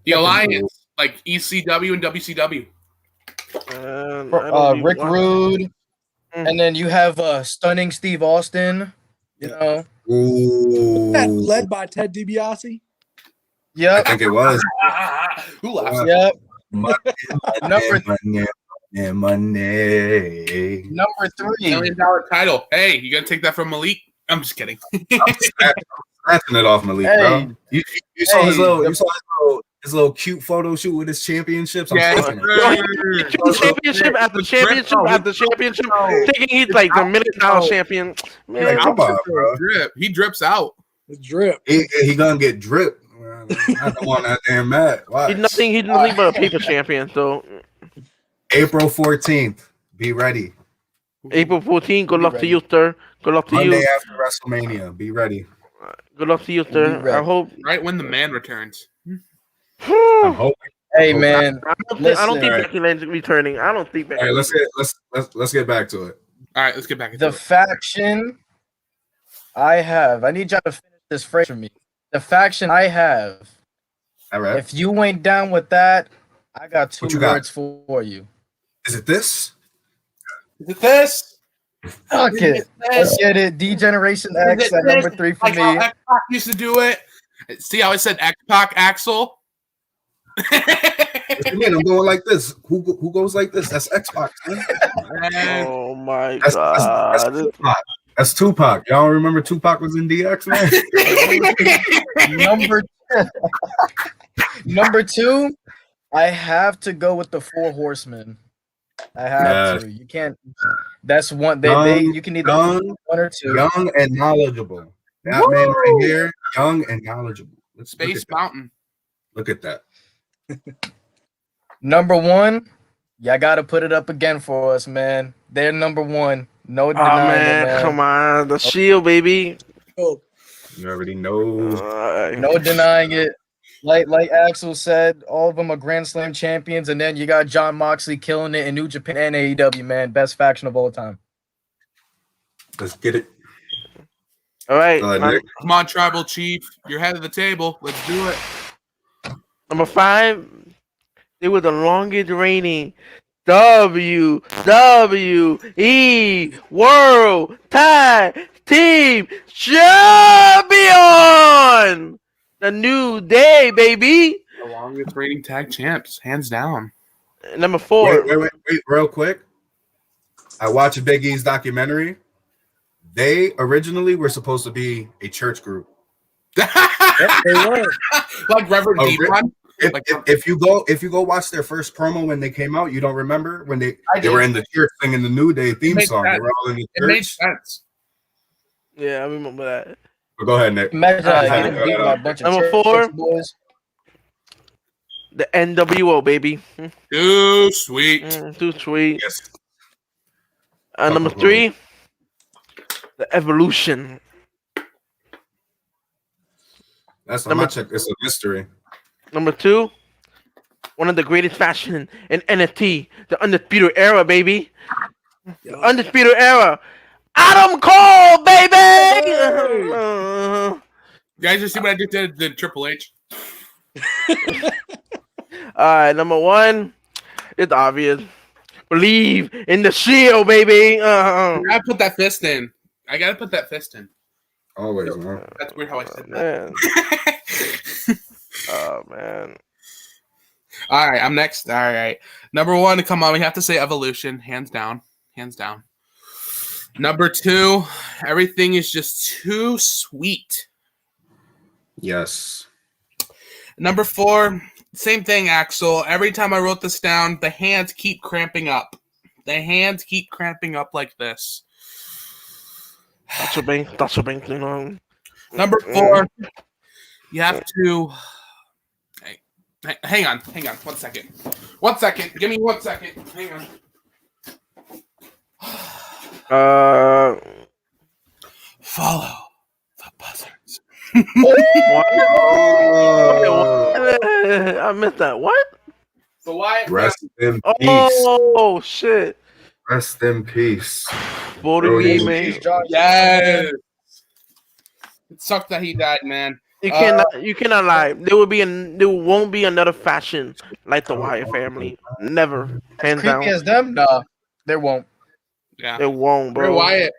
The Alliance, like ECW and WCW. Rick Rude. And then you have Stunning Steve Austin. You know. Ooh. Led by Ted DiBiase. I Yep. think it was. Who laughs? Yep. My Number name. and money. Number $1 three. million title. Hey, you gotta take that from Malik? I'm just kidding. I'm scratching it off Malik, Hey. bro. You saw his Hey, little, the- you saw his little cute photo shoot with his championships. I'm Yeah, scratching it. Championship after championship after championship, thinking he's like the $1 million champion. Like, Man, come on, bro. Drip. He drips out. It's drip. He gonna get dripped. I don't want that damn mat. Watch. he's nothing but a paper champion. So April 14th. Be ready. April 14th, good luck to ready. you, sir. Good luck to Monday you. after WrestleMania. Be ready. Good luck to you, sir. ready. I hope. Right when the man returns. I'm I hoping. Hey man, don't think Listen. Becky Lynch is returning. I don't think Becky. All right, let's get back to it. All right, let's get back into the it. faction I have. I need y'all to finish this phrase for me. The faction I have. All right. If you ain't down with that, I got two What you got? words for you. Is it this? Is it this? Fuck it. Let's get it. D-Generation X at number 3 for Like me. how X-Pac used to do it. See how I said X-Pac, Axel? What you mean? I'm going like this. Who goes like this? That's Xbox. Man. Oh my That's god! Tupac. That's Tupac. Y'all remember Tupac was in DX, man? Number 2, I have to go with the Four Horsemen. I have to. You can't. That's one. You can either young, one or two. young and knowledgeable. That man right here, young and knowledgeable. Let's look Space at that. Mountain. Look at that. Number 1, y'all got to put it up again for us, man. They're number 1. No Oh denying man, it, man. come on, the Shield, baby. Oh, You already know. No denying it. Like Axel said, all of them are Grand Slam champions, and then you got John Moxley killing it in New Japan and AEW, man. Best faction of all time. Let's get it. All right, Nick. Come on, Tribal Chief. You're head of the table. Let's do it. number 5. They were the longest reigning WWE World Tag Team Champion. The New Day, baby. The longest reigning tag champs, hands down. Number 4. Wait, real quick. I watched Big E's documentary. They originally were supposed to be a church group. they were. Like Reverend Oh, Devon. If you go watch their first promo when they came out, you don't remember when they did. were in the church singing the New Day theme Makes song. They sense. were all in the It made church. sense. Yeah, I remember that. But go ahead, Nick. Imagine getting yeah, beat by a bunch of Number church 4. boys. The NWO, baby. Too sweet. Too sweet. Yes. Number 3. The Evolution. That's on my check. It's a mystery. Number 2. One of the greatest fashion in NFT. The Undisputed Era, baby. The Undisputed Era. Adam Cole, baby. You guys just see what I just did to Triple H? All right, number 1. It's obvious. Believe in the Shield, baby. I gotta put that fist in. Always, man. That's weird how I said that. Man. Oh man. All right, I'm next. All right. Number 1, come on, we have to say Evolution. Hands down. Number 2, everything is just too sweet. Yes. Number 4, same thing, Axel. Every time I wrote this down, the hands keep cramping up. Like this. That's your bank thing on. Number 4, you have to. Hey, hang on. 1 second. Give me 1 second. Hang on. Follow the buzzards. I missed that. What? So why? Rest in peace. Oh shit. Rest in peace. 40 man. Yes. It sucked that he died, man. You cannot lie. There won't be another fashion like the Wyatt family. Never. Hands down. Creepy as them? Nah, there won't. Yeah. It won't, Bray bro. Wyatt,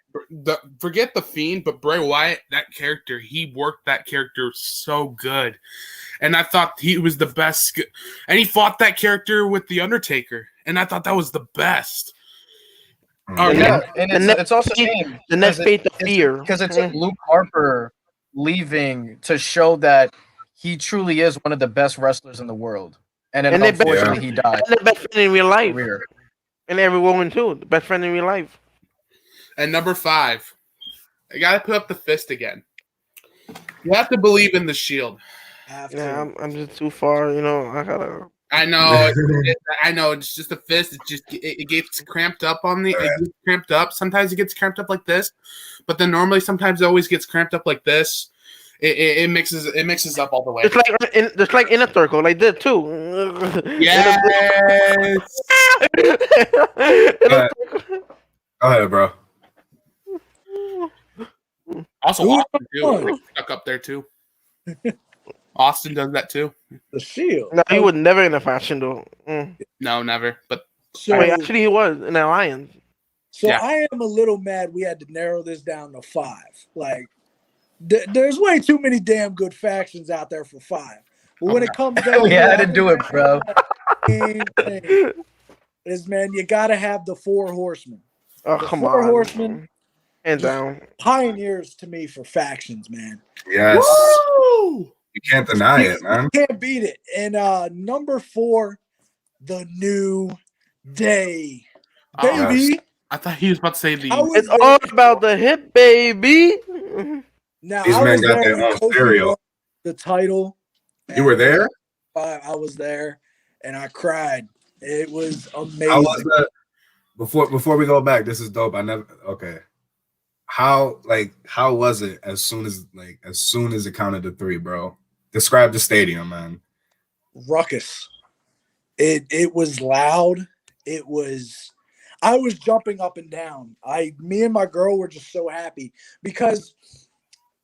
forget the Fiend, but Bray Wyatt, that character, he worked that character so good. And I thought he was the best. And he fought that character with The Undertaker. and I thought that was the best. Mhm. Yeah, and The next it's also fate- the next fate of fear. because it took Luke Harper leaving to show that he truly is one of the best wrestlers in the world. And then And they unfortunately he died. And the best friend in real life. Career. And every woman too. The best friend in real life. And number 5, I gotta put up the fist again. You have to believe in the Shield. Have to. Yeah, I'm just too far. You know, I gotta. I know, I know. It's just a fist. It gets cramped up on the. It gets cramped up. Sometimes it gets cramped up like this, but then normally sometimes it always gets cramped up like this. It mixes up all the way. Just like in a circle, like this too. Yes. Go ahead, bro. Also, Who Austin too. won? Like, stuck up there too. Austin does that too. The Shield. No, he was never in a fashion though. No, never. But So, Wait, actually, he was in Alliance. so yeah. I am a little mad we had to narrow this down to 5. Like, there's way too many damn good factions out there for 5. But when it comes down We had to do it, bro. main thing is, man, you got to have the 4 horsemen. Oh, The come 4 on. horsemen, Hands down. pioneers to me for factions, man. Yes. Woo! You can't deny it, man. Can't beat it. And number 4, the New Day. Oh, Baby. I thought he was about to say the. I was It's there- all about the hip, baby. Now, These I men was got there their when own Kofi cereal. won the title. You were there? I was there, and I cried. It was amazing. How was that? Before we go back, this is dope. Okay. How was it as soon as it counted to 3, bro? Describe the stadium, man. Ruckus. It was loud. I was jumping up and down. Me and my girl were just so happy because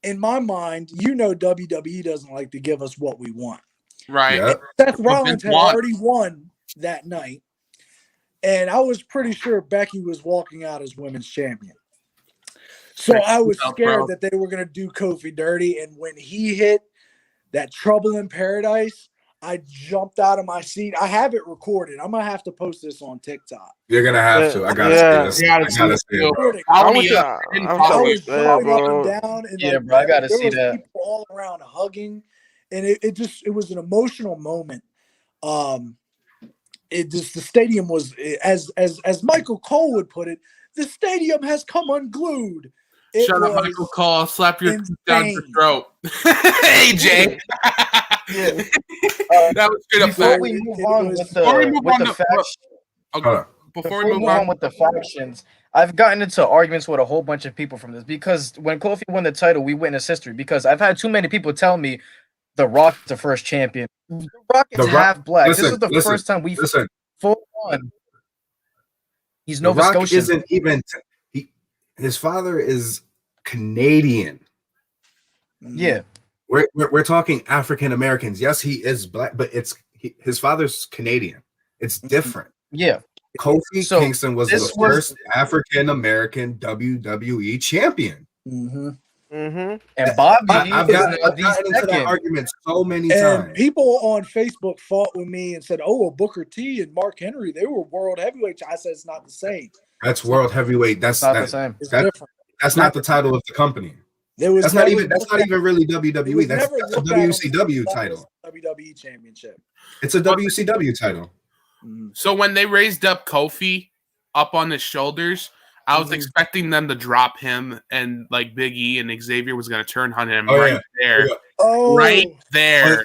in my mind, WWE doesn't like to give us what we want. Right. Yeah. Seth Rollins had won. already won that night, and I was pretty sure Becky was walking out as women's champion. So I was scared that they were going to do Kofi dirty, and when he hit that Trouble in Paradise, I jumped out of my seat. I have it recorded. I'm going to have to post this on TikTok. You're gonna have to. I gotta Yeah. see this. Yeah, I gotta see it, bro. Follow I me wish up. I- And I follow I me. was Yeah, jumping up bro. and down, and Yeah, bro, I gotta there see was that. people all around hugging, and it was an emotional moment. The stadium was, as Michael Cole would put it, the stadium has come unglued. It Shut up, was Michael Cole. I'll slap your insane. down your throat. Hey, Jay. Yeah. That was straight up Before fact. we It move was- on with Before we the move with on the to- factions, Hold on. Before we move on, with the factions, I've gotten into arguments with a whole bunch of people from this because when Kofi won the title, we witnessed history. Because I've had too many people tell me The Rock is the first champion. The Rock is The Rock- half black. This listen, is the listen, first time we've Listen, full on. He's The Nova Rock Scotian. isn't even. His father is Canadian. Yeah, We're talking African Americans. Yes, he is black, but his father's Canadian. It's different. yeah. Kofi So, Kingston was the this was- first African American WWE champion. Mm-hmm. Mm-hmm. And Bobby I've is gotten now the into that second. argument so many And times. people on Facebook fought with me and said, "Oh, well, Booker T and Mark Henry, they were world heavyweights." I said it's not the same. That's world heavyweight. It's not the same. It's That- different. That's not the title of the company. There was That's not never- even really it WWE. was That's never a looked at on WCW the title. WWE championship. It's a WCW title. Mhm. so when they raised up Kofi up on his shoulders, I was Mhm. expecting them to drop him, and like Big E and Xavier was going to turn on him Oh, right yeah. there, Oh, right there.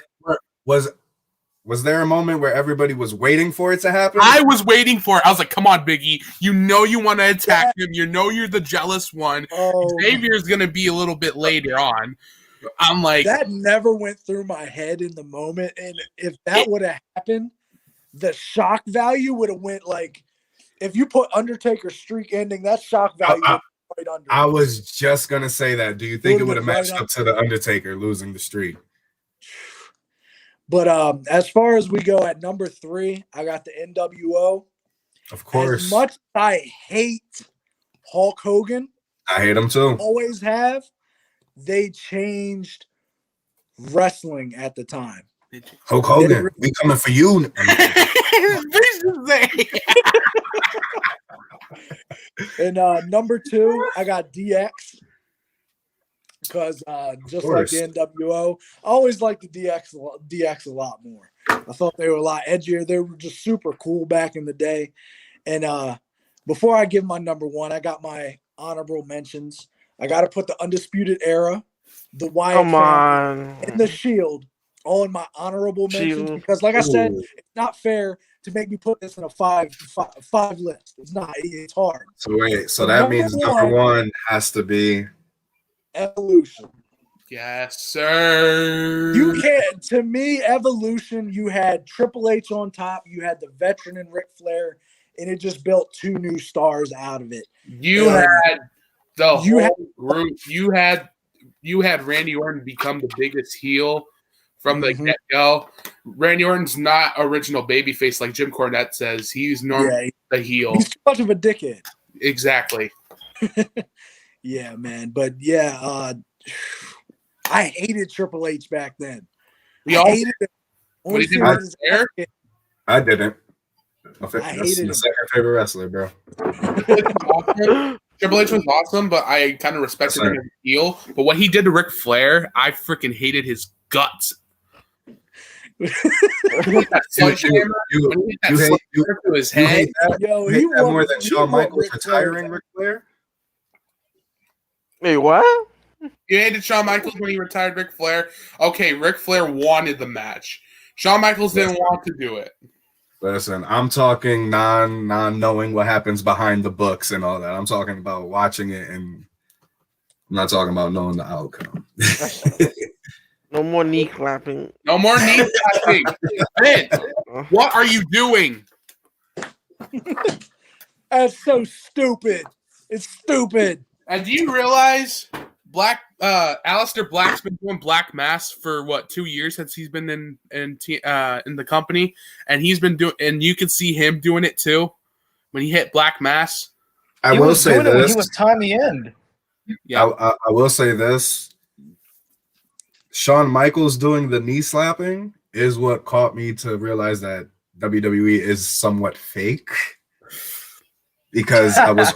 Was there a moment where everybody was waiting for it to happen? I was waiting for it. I was like, "Come on, Big E! You know you want to attack him. You know you're the jealous one. oh, Xavier's going to be a little bit later on." I'm like, that never went through my head in the moment. And if that would have happened, the shock value would have went like, if you put Undertaker streak ending, that shock value would be right under. I was just gonna say that. Do you think it would have Right matched up. up to the Undertaker losing the streak? But as far as we go at number 3, I got the NWO. Of course. As much as I hate Hulk Hogan, I hate him too. always have, they changed wrestling at the time. Hulk Hogan, we coming for you. His face is day. And number 2, I got DX. Because just like the NWO, I always liked the DX a lot more. I thought they were a lot edgier. They were just super cool back in the day. And before I give my number 1, I got my honorable mentions. I got to put the Undisputed Era, the Wyatt family, and the Shield all in my honorable mentions because, like I said, it's not fair to make me put this in a five list. It's not. It's hard. So wait. So that means number 1 has to be Evolution. Yes, sir. You can't. To me, Evolution. You had Triple H on top. You had the veteran and Ric Flair, and it just built 2 new stars out of it. You had the whole group. You had Randy Orton become the biggest heel from the get-go. Randy Orton's not original babyface like Jim Cornette says. He's normally the heel. He's too much of a dickhead. Exactly. Yeah, man. But yeah, I hated Triple H back then. I hated it. I didn't. That's my second favorite wrestler, bro. Triple H was awesome, but I kind of respected him as a heel. But what he did to Ric Flair, I freaking hated his guts. You hate that more than Shawn Michaels retiring Ric Flair? Wait, what? You hated Shawn Michaels when he retired Ric Flair? Okay, Ric Flair wanted the match. Shawn Michaels didn't want to do it. Listen, I'm talking non knowing what happens behind the books and all that. I'm talking about watching it, and I'm not talking about knowing the outcome. No more knee clapping. No more knee clapping. Vince, what are you doing? That's so stupid. It's stupid. And do you realize Aleister Black's been doing Black Mass for 2 years since he's been in the company, and he's been doing, and you can see him doing it too when he hit Black Mass. I will say this: he was Tommy End. Yeah, I will say this: Shawn Michaels doing the knee slapping is what caught me to realize that WWE is somewhat fake. Because I was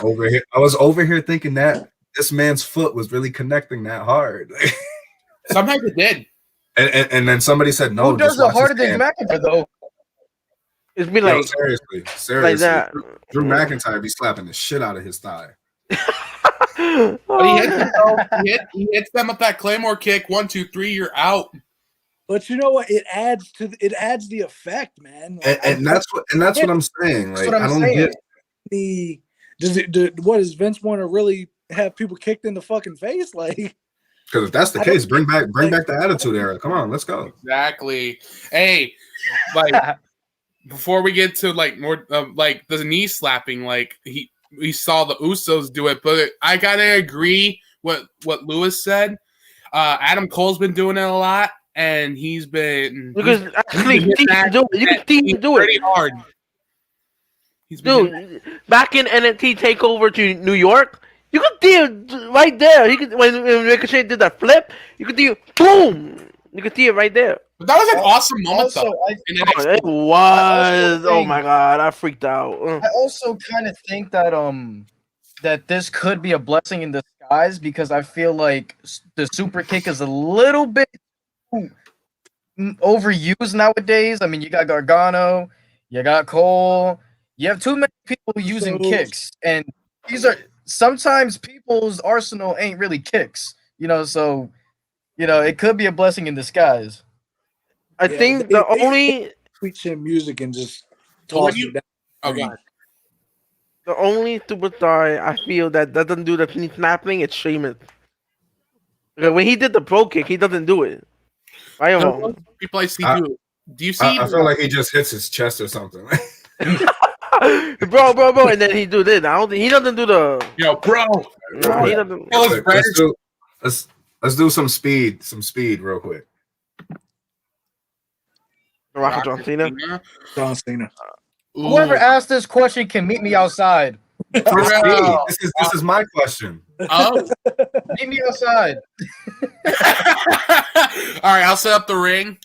over here thinking that this man's foot was really connecting that hard. Sometimes it did. And then somebody said, no. Who does it harder than McIntyre, though? It's been like, seriously. Like that. Drew McIntyre be slapping the shit out of his thigh. But he hits them with that Claymore kick. 1, 2, 3, you're out. But you know what? It adds the effect, man. Like, and that's what I'm saying. Like, I don't get does Vince want to really have people kicked in the fucking face? Like, because if that's the case, bring back the Attitude Era. Come on, let's go. Exactly. Hey, like before we get to like more like the knee slapping, like we saw the Usos do it, but I gotta agree with what Lewis said. Adam Cole's been doing it a lot, and he's been because actually you can do it pretty hard. Dude, back in NXT Takeover to New York, you could see it right there. You could when Ricochet did that flip, you could see it, boom. You could see it right there. But that was an awesome moment, though. It was. Oh my god, I freaked out. I also kind of think that that this could be a blessing in disguise because I feel like the super kick is a little bit overused nowadays. I mean, you got Gargano, you got Cole. You have too many people using kicks, and these are sometimes people's arsenal ain't really kicks, so it could be a blessing in disguise. I think the only tweet in music and just toss it down. Okay. The only superstar I feel that doesn't do the knee snapping is Sheamus. When he did the pro kick, he doesn't do it. People I see do. Do you see? I feel like he just hits his chest or something. bro, and then he do this. I don't think he doesn't do the bro. No, he doesn't. Let's do some speed real quick. Rock John Cena. John Cena. Whoever asked this question can meet me outside. This is my question. Oh, Meet me outside. right, I'll set up the ring.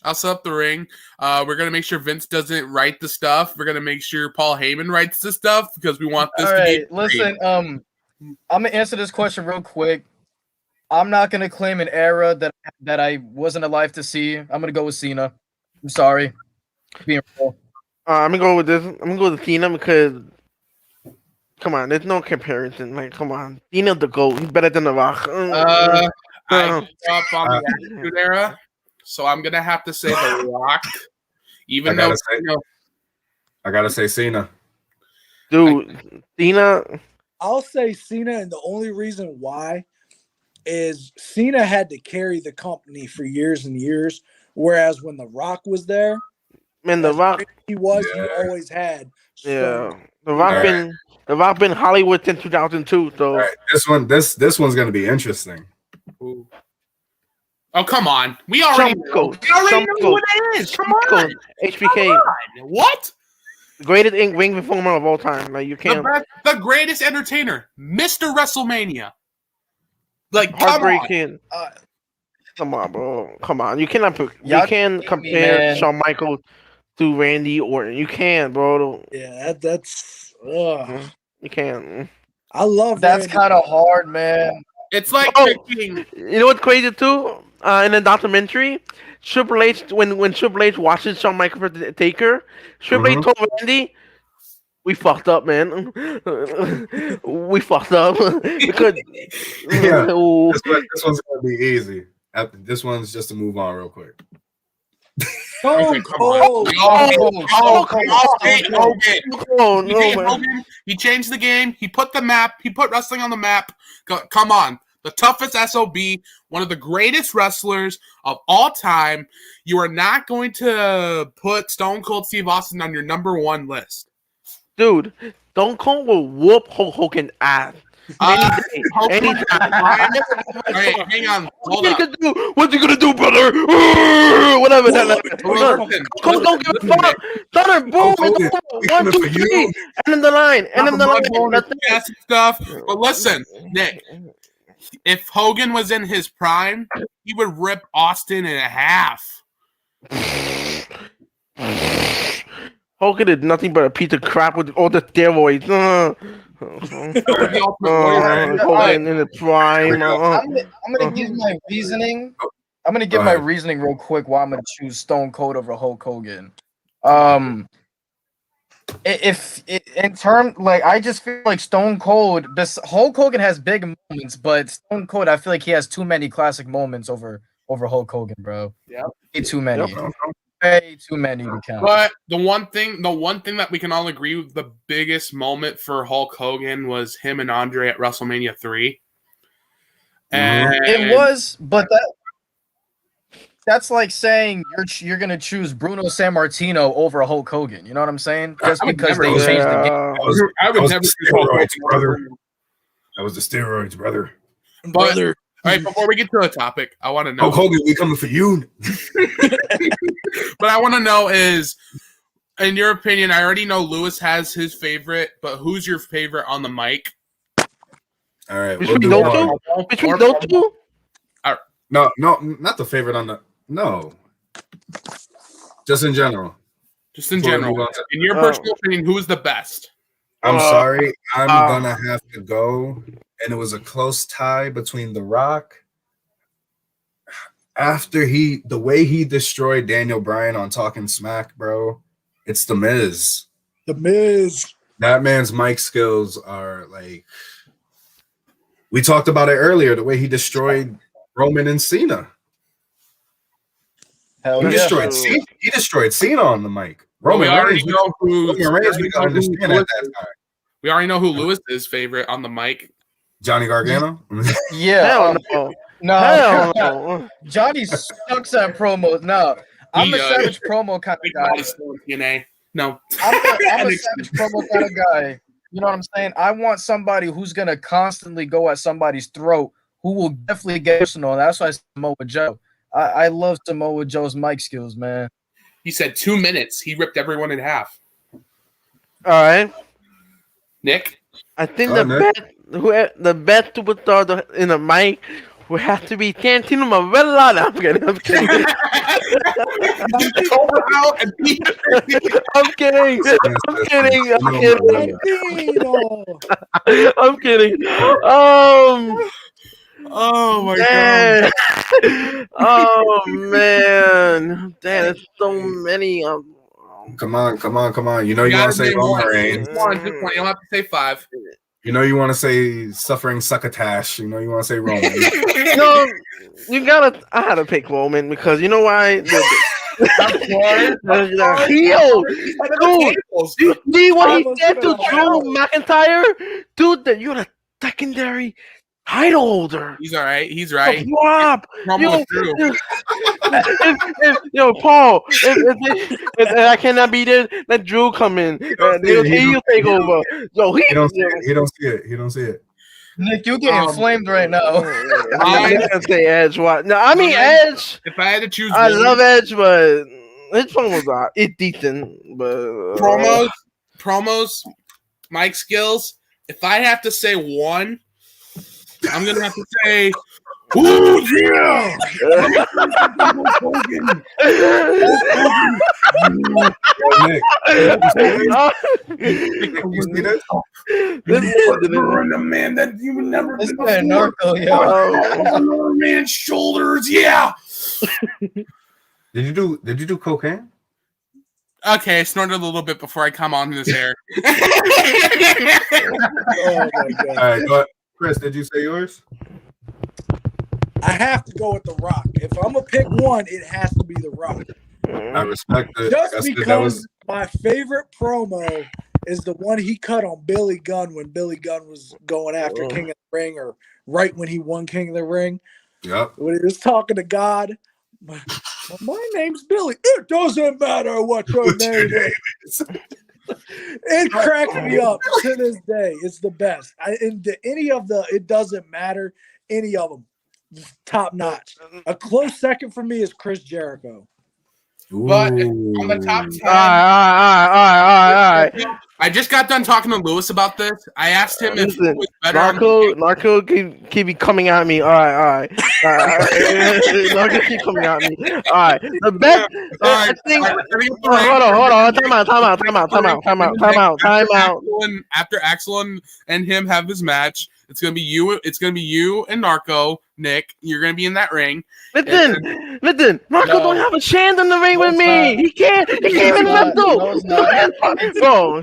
We're gonna make sure Vince doesn't write the stuff. We're gonna make sure Paul Heyman writes the stuff because we want this All to right, be. listen. I'm gonna answer this question real quick. I'm not gonna claim an era that I wasn't alive to see. I'm gonna go with Cena. I'm sorry. Being real. I'm gonna go with this. I'm gonna go with Cena because, come on, there's no comparison. Like, come on, Cena's the GOAT. He's better than The Rock. I grew up on the Attitude Era, so I'm gonna have to say The Rock. Even though I gotta say Cena. Dude, Cena. I'll say Cena, and the only reason why is Cena had to carry the company for years and years, whereas when The Rock was there, Man, The Rock. he always had. Yeah, The Rock been Hollywood since 2002. So All right, this one's gonna be interesting. Ooh. Oh, come on. We already know who it is. Come on. HBK. What? The greatest ring performer of all time. Like, you can't. The greatest entertainer. Mr. WrestleMania. Like, come on. Heartbreaking. Come on, bro. Come on. You cannot. You can compare Shawn Michaels to Randy Orton. You can, bro. Yeah, that's. You can't. I love That's Randy. kind of hard, man. It's like you know what's crazy too? In the documentary, Triple H when Triple H watches Shawn Michaels for the Taker, Triple H told Randy, "We fucked up, man. We fucked up because Yeah, this one's gonna be easy. This one's just to move on real quick. Stone Cold. He changed the game. He put wrestling on the map. Come on. The toughest SOB, one of the greatest wrestlers of all time. You are not going to put Stone Cold Steve Austin on your number one list. Dude, Stone Cold will whoop Hulk Hogan ass. Anytime. Hey, hang on. Hold on. What you gonna do, brother? Whatever. Cold don't give a fuck. Thunder, boom, it's over. 1, 2, 3, and then the line, stuff. But listen, Nick, if Hogan was in his prime, he would rip Austin in half. Hogan did nothing but a piece of crap with all the steroids. Hogan in the prime. I'm gonna give my reasoning. I'm gonna give my reasoning real quick why I'm gonna choose Stone Cold over Hulk Hogan. I just feel like Stone Cold. Hulk Hogan has big moments, but Stone Cold, I feel like he has too many classic moments over Hulk Hogan, bro. Yeah, way too many. Way too many to count. But the one thing that we can all agree with, the biggest moment for Hulk Hogan was him and Andre at WrestleMania 3. And it was, but that's like saying you're gonna choose Bruno Sammartino over Hulk Hogan. You know what I'm saying? Just because they changed the game. I would never choose Hulk Hogan, brother. That was the steroids, brother. Brother. All right, before we get to the topic, I want to know. Hulk Hogan, we coming for you. But I want to know is, in your opinion, I already know Lewis has his favorite, but who's your favorite on the mic? All right. Between those two? No, not the favorite on the. No. Just in general. Just in general. In your personal opinion, who's the best? I'm sorry. I'm going to have to go. And it was a close tie between The Rock. After the way he destroyed Daniel Bryan on Talking Smack, bro, it's The Miz. The Miz. That man's mic skills are like. We talked about it earlier, the way he destroyed Roman and Cena. Hell He destroyed Cena on the mic. Roman Reigns, we got to understand at that time. We already know who Lewis's favorite on the mic. Johnny Gargano? Yeah. No. Johnny sucks at promos. No. I'm a Savage promo kind of guy. No. I'm a Savage promo kind of guy. You know what I'm saying? I want somebody who's going to constantly go at somebody's throat, who will definitely get personal. That's why I said Samoa Joe. I love Samoa Joe's mic skills, man. He said 2 minutes. He ripped everyone in half. All right. Nick? I think the best superstar in the mic would have to be Santino Marella. No, I'm kidding. I'm kidding. Cobra out and I'm kidding. I'm kidding. I'm kidding. Santino. I'm kidding. oh my god. Man. Oh man. Damn, there's so many. Come on. You know you want gotta to say name Roman one. Reigns. Just one. You don't have to say 5. You know you want to say suffering succotash. You know you want to say Roman. No, you gotta. I had to pick Roman because you know why? The heel, dude. You see what he said to Drew McIntyre, dude? That you're the secondary title holder. He's all right. He's right. Swap. Promo with Drew. Paul, if I cannot be there, let Drew come in. He'll take over. So He don't see it. Nick, you getting flamed right now. I'm gonna say Edge. What? No, I mean Edge. If I had to choose, I love Edge, but his promos it's decent. But promos, mic skills. If I have to say one, I'm gonna have to say, "Ooh yeah!" Nick, you see this? The man that you would never. This man Narco, man's shoulders, yeah. Did you do cocaine? Okay, I snorted a little bit before I come on this air. Oh my god! All right, go ahead. Chris, did you say yours? I have to go with The Rock. If I'm gonna pick one, it has to be The Rock. I respect it. Just I said because that was my favorite promo is the one he cut on Billy Gunn when Billy Gunn was going after King of the Ring, or right when he won King of the Ring. Yep. When he was talking to God. My name's Billy. It doesn't matter what your name is. It cracks me up to this day. It's the best. It doesn't matter. Any of them, top notch. A close second for me is Chris Jericho. But on the top 10, all right. I just got done talking to Lewis about this. I asked him if it was better. Narco keep coming at me. All right. Narco keep coming at me. All right. The best. I think. Hold on. Time out. After Axel and him have his match, it's gonna be you. It's gonna be you and Narco. Nick, you're gonna be in that ring. Listen. Narco don't have a chance in the ring with me. He can't even wrestle. Bro,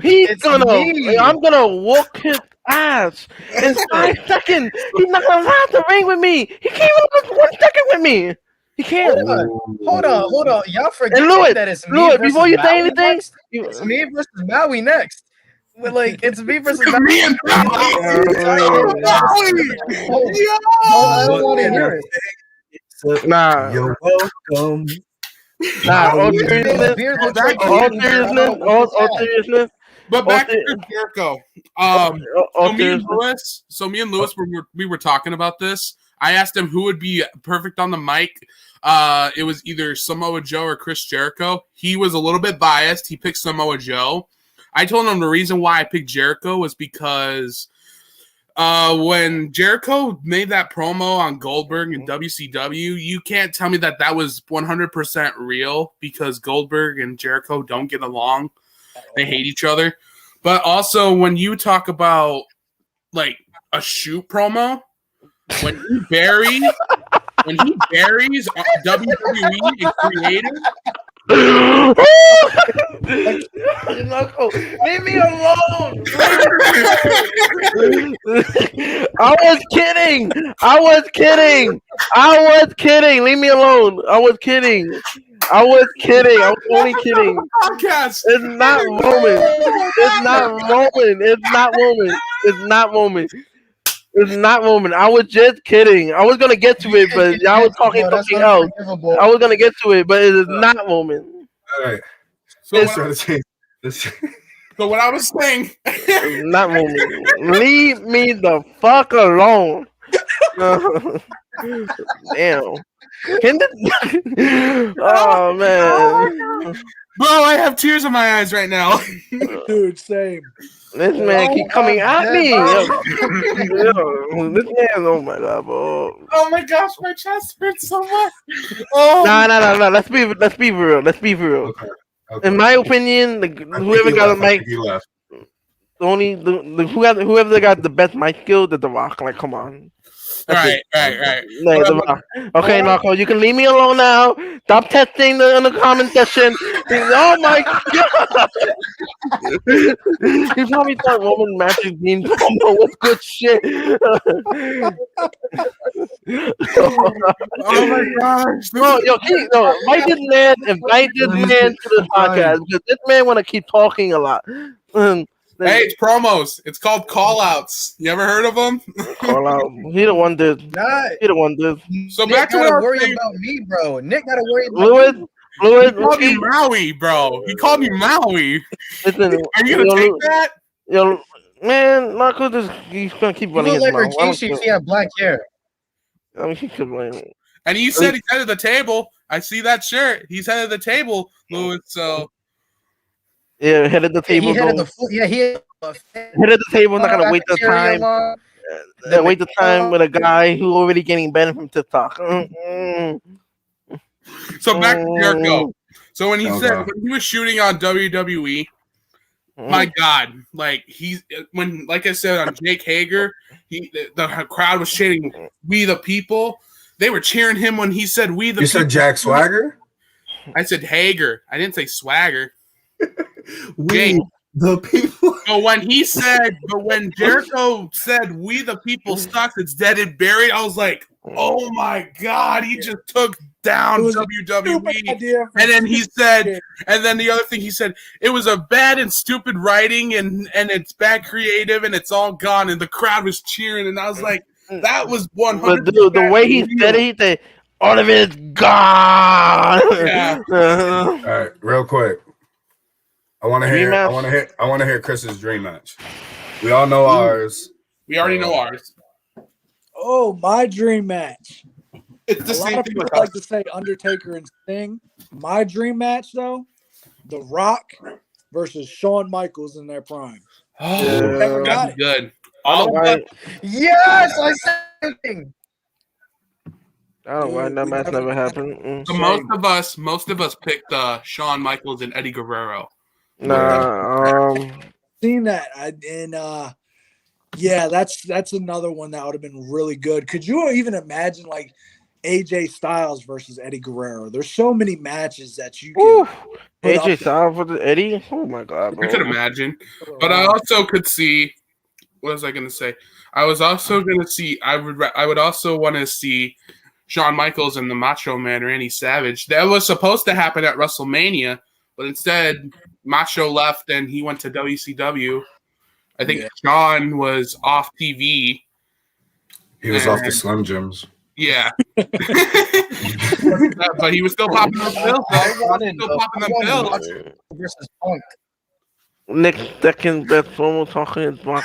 I'm gonna whoop his ass in 5 seconds. He's not gonna have to ring with me. He can't even go 1 second with me. He can't. Hold on. Y'all forget that it's me. Lewis, before you say anything, it's me versus Maui next. It's me versus Maui. Me and I don't want to hear it. Nah. You're welcome. All seriousness. But back to Jericho. So me and Lewis, we were talking about this. I asked him who would be perfect on the mic. It was either Samoa Joe or Chris Jericho. He was a little bit biased. He picked Samoa Joe. I told him the reason why I picked Jericho was because when Jericho made that promo on Goldberg and WCW, you can't tell me that was 100% real, because Goldberg and Jericho don't get along. They hate each other. But also, when you talk about like a shoot promo, when he buries WWE and creative. Leave me alone. I was kidding. Leave me alone. I was kidding. I was only kidding. Podcast. It's not Roman. I was just kidding. I was gonna get to it, but y'all was talking something else. I was gonna get to it, but it is not Roman. All right. So what I was saying, it's not Roman. Leave me the fuck alone. Damn. Oh man. Bro, I have tears in my eyes right now. Dude, same. This man keep coming at me. Yo, this man, oh my god, bro. Oh my gosh, my chest hurts so much. Oh, Nah. Let's be real. Let's be real. Okay. In my opinion, whoever got a mic, He left. whoever got the best mic skill, The Rock. Like, come on. right. Like, The Rock. Okay, Marco, you can leave me alone now. Stop testing in the comment section. Oh my god! You probably thought Roman Magic Dean promo was good shit. Oh my gosh. Bro, invite this man to the podcast because this man want to keep talking a lot. Hey, it's promos. It's called call outs. You ever heard of them? Call out. He the one did. He the one did. So Nick back to gotta what worry about me, bro. Nick gotta worry about Lewis, He called me Maui, bro. He called me Maui. listen, Are you gonna take that? Yo, man, Marco he's gonna keep you. running You his look like mouth. Rikishi if he had black hair. I mean, he could win. And you said he's head of the table. I see that shirt. He's head of the table, Louis. So Yeah, head of the table. He headed the head Head of the table. Not gonna wait the time. Wait the time with a guy who already getting banned from TikTok. So back to Jericho. So when he was shooting on WWE, my God, like I said on Jake Hager, the crowd was chanting "We the People." They were cheering him when he said "We the." You people. said Jack Swagger? I said Hager. I didn't say Swagger. We the people. So when Jericho said "We the People" sucks, it's dead and buried. I was like, oh my God, he just took down WWE. And then he said, and then the other thing he said, it was a bad and stupid writing and it's bad creative and it's all gone. And the crowd was cheering. And I was like, that was 100%. But dude, the way he said it, he said, all of it is gone. Yeah. All right, real quick. I want to hear Chris's dream match. We all know ours. We already know ours. Oh, my dream match. It's the A lot same of thing people with like us. to say Undertaker and Sting. My dream match, though, The Rock versus Shawn Michaels in their prime. Oh, that'd be good. Yes, I said something. I don't know why that match never happened. So most of us picked Shawn Michaels and Eddie Guerrero. Nah, Seen that, yeah, that's another one that would have been really good. Could you even imagine like AJ Styles versus Eddie Guerrero? There's so many matches that you can. AJ Styles versus Eddie. Oh my god, bro. I could imagine, but I also could see. What was I going to say? I was also going to see. I would also want to see Shawn Michaels and the Macho Man Randy Savage. That was supposed to happen at WrestleMania, but instead Macho left and he went to WCW. I think Shawn was off TV. He was off the Slim Jims. Yeah. But he was still popping them pills. Versus Punk. Next second best promo talking is Brock.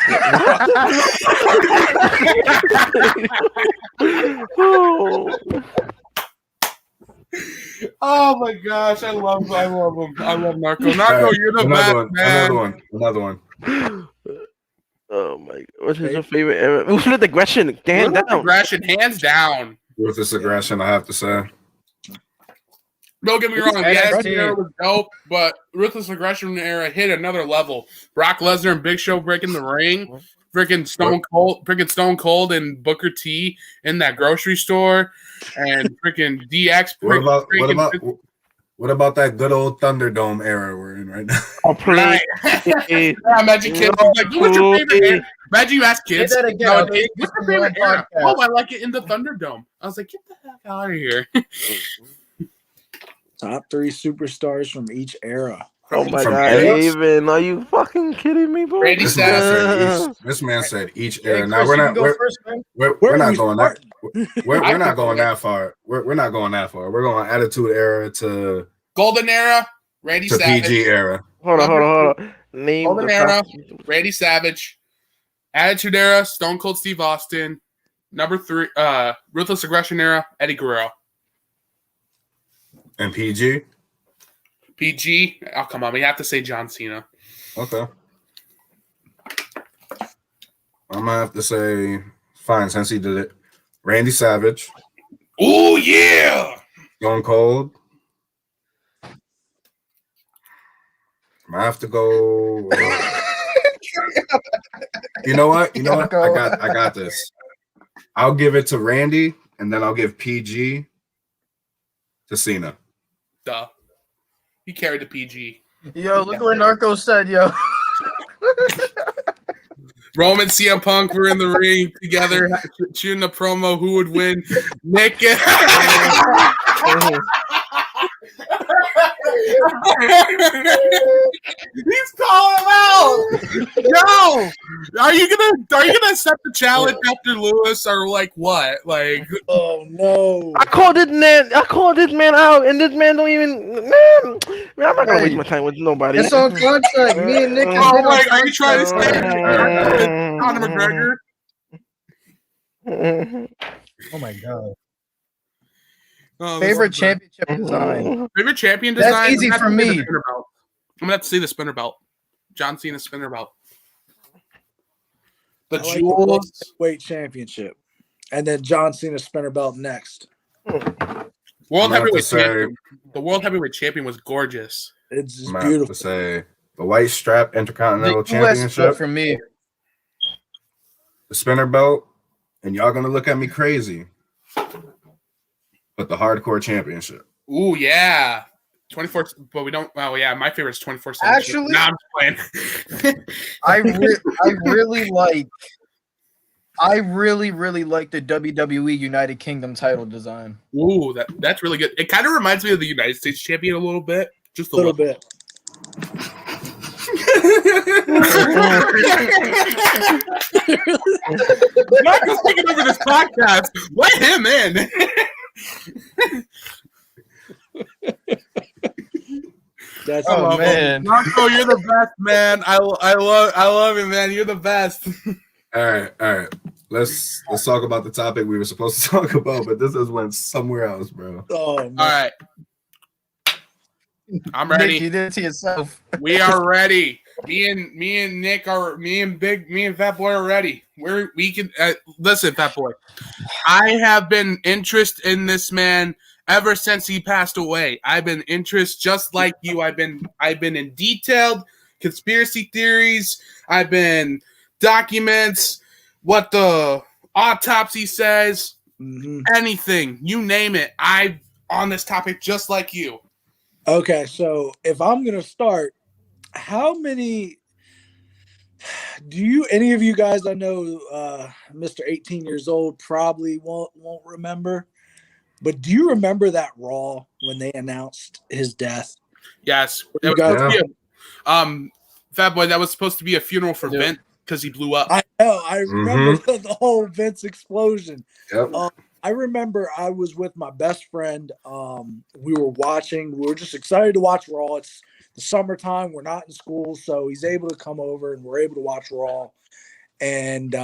Oh my gosh, I love him. I love Narco. Narco, you're the best, man. Another one. Oh my god. What's your favorite era? Ruthless Aggression. Hands down. Aggression, hands down. Ruthless Aggression, I have to say. Don't get me wrong, the Attitude Era was dope, but Ruthless Aggression era hit another level. Brock Lesnar and Big Show breaking the ring, freaking Stone Cold and Booker T in that grocery store, and freaking DX. What about that good old Thunderdome era we're in right now? I'll play. Imagine kids like, what's your favorite era? Imagine you ask kids nowadays, what's your favorite era? Oh, I like it in the Thunderdome. I was like, get the heck out of here. Top 3 superstars from each era. Oh my god, Haven, are you fucking kidding me, bro? This man said each era. Now we're not going that far. We're not going that far. We're going Attitude Era to Golden Era, Randy to Savage. PG era. Hold on. Name Golden Era, Randy Savage. Attitude Era, Stone Cold Steve Austin. Number 3, Ruthless Aggression Era, Eddie Guerrero. And PG? PG. Oh, come on. We have to say John Cena. Okay. I'm gonna have to say, fine, since he did it. Randy Savage. Oh, yeah. Stone Cold. I have to go. You know what? I got this. I'll give it to Randy, and then I'll give PG to Cena. Duh. He carried the PG. Yo, look what Narco said, yo. Roman CM Punk were in the ring together, shooting a promo. Who would win? Nick. He's calling him out. Yo, are you gonna accept the challenge after Lewis or like what? Like, Oh no! I called this man out, and this man don't even. Man, I'm not gonna waste my time with nobody. It's on contract. Me and Nick. oh my, are you trying to say Conor McGregor? Oh my god. Oh, Favorite championship design. Favorite champion design? That's easy for me. I'm gonna have to say the spinner belt. John Cena spinner belt. The I like jewels. the weight championship, and then John Cena spinner belt next. World I'm gonna have to heavyweight say- champion. The world heavyweight champion was gorgeous. It's just I'm gonna have beautiful. to say the white strap Intercontinental The US Championship, for me. the spinner belt, and y'all gonna look at me crazy, but the hardcore championship. Ooh, yeah. 24, but we don't. Oh, yeah. My favorite is 24/7. Actually- nah, I'm just playing. I really like the WWE United Kingdom title design. Ooh, that's really good. It kind of reminds me of the United States champion a little bit. Just a little bit. Marco's taking over this podcast. Let him in. That's Oh man. Marco, you're the best, man. I love it, man. You're the best. All right. Let's talk about the topic we were supposed to talk about, but this has went somewhere else, bro. Oh man. All right. I'm ready. Nick, you did it to yourself. We are ready. Me and Nick are me and Fat Boy are ready. We can listen, Fat Boy. I have been interested in this man ever since he passed away. I've been interested just like you. I've been in detailed conspiracy theories. I've been documents, what the autopsy says, anything, you name it. I'm on this topic just like you. Okay, so if I'm gonna start, how many do any of you guys I know Mr. 18 years old probably won't remember, but do you remember that Raw when they announced his death? Yes. You guys- Fat Boy, that was supposed to be a funeral for Vince because he blew up. I know, I remember the whole Vince explosion. Yep. I remember I was with my best friend. We were just excited to watch Raw. It's the summertime. We're not in school, so he's able to come over and we're able to watch Raw. And,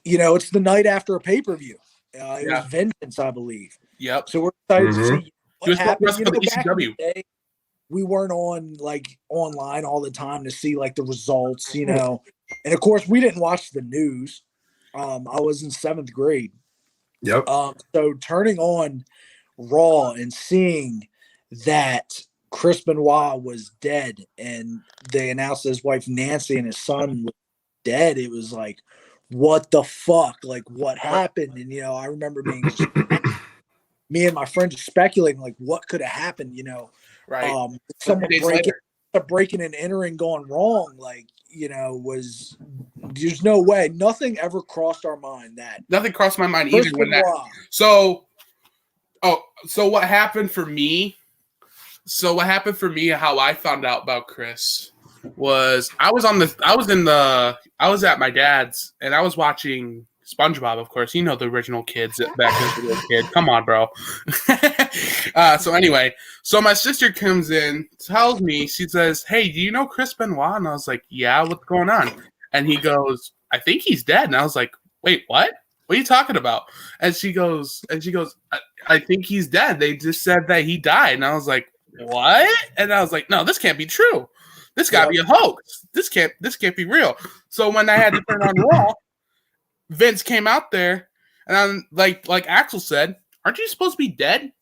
it's the night after a pay-per-view. It was Vengeance, I believe. Yep. So we're excited to see He what was happened. wrestling for the Back in ECW. the day, we weren't online all the time to see the results, And of course, we didn't watch the news. I was in 7th grade. Yep. So turning on Raw and seeing that Chris Benoit was dead and they announced his wife Nancy and his son was dead, it was like, what the fuck? Like, what happened? And, I remember being me and my friend just speculating, like, what could have happened, Right. Someone Days later. breaking and entering going wrong, was there's no way. Nothing ever crossed our mind that Nothing crossed my mind either when that. So what happened for me? So what happened for me? How I found out about Chris was I was at my dad's and I was watching SpongeBob. Of course, the original kids back as a little kid. Come on, bro. So anyway, my sister comes in, tells me, she says, "Hey, do you know Chris Benoit?" And I was like, "Yeah, what's going on?" And he goes, "I think he's dead." And I was like, "Wait, what? What are you talking about?" And she goes, I think he's dead. They just said that he died. And I was like, what? And I was like, no, this can't be true. This got to be a hoax. This can't be real. So when I had to turn on Raw, Vince came out there, and I'm like Axel said, aren't you supposed to be dead?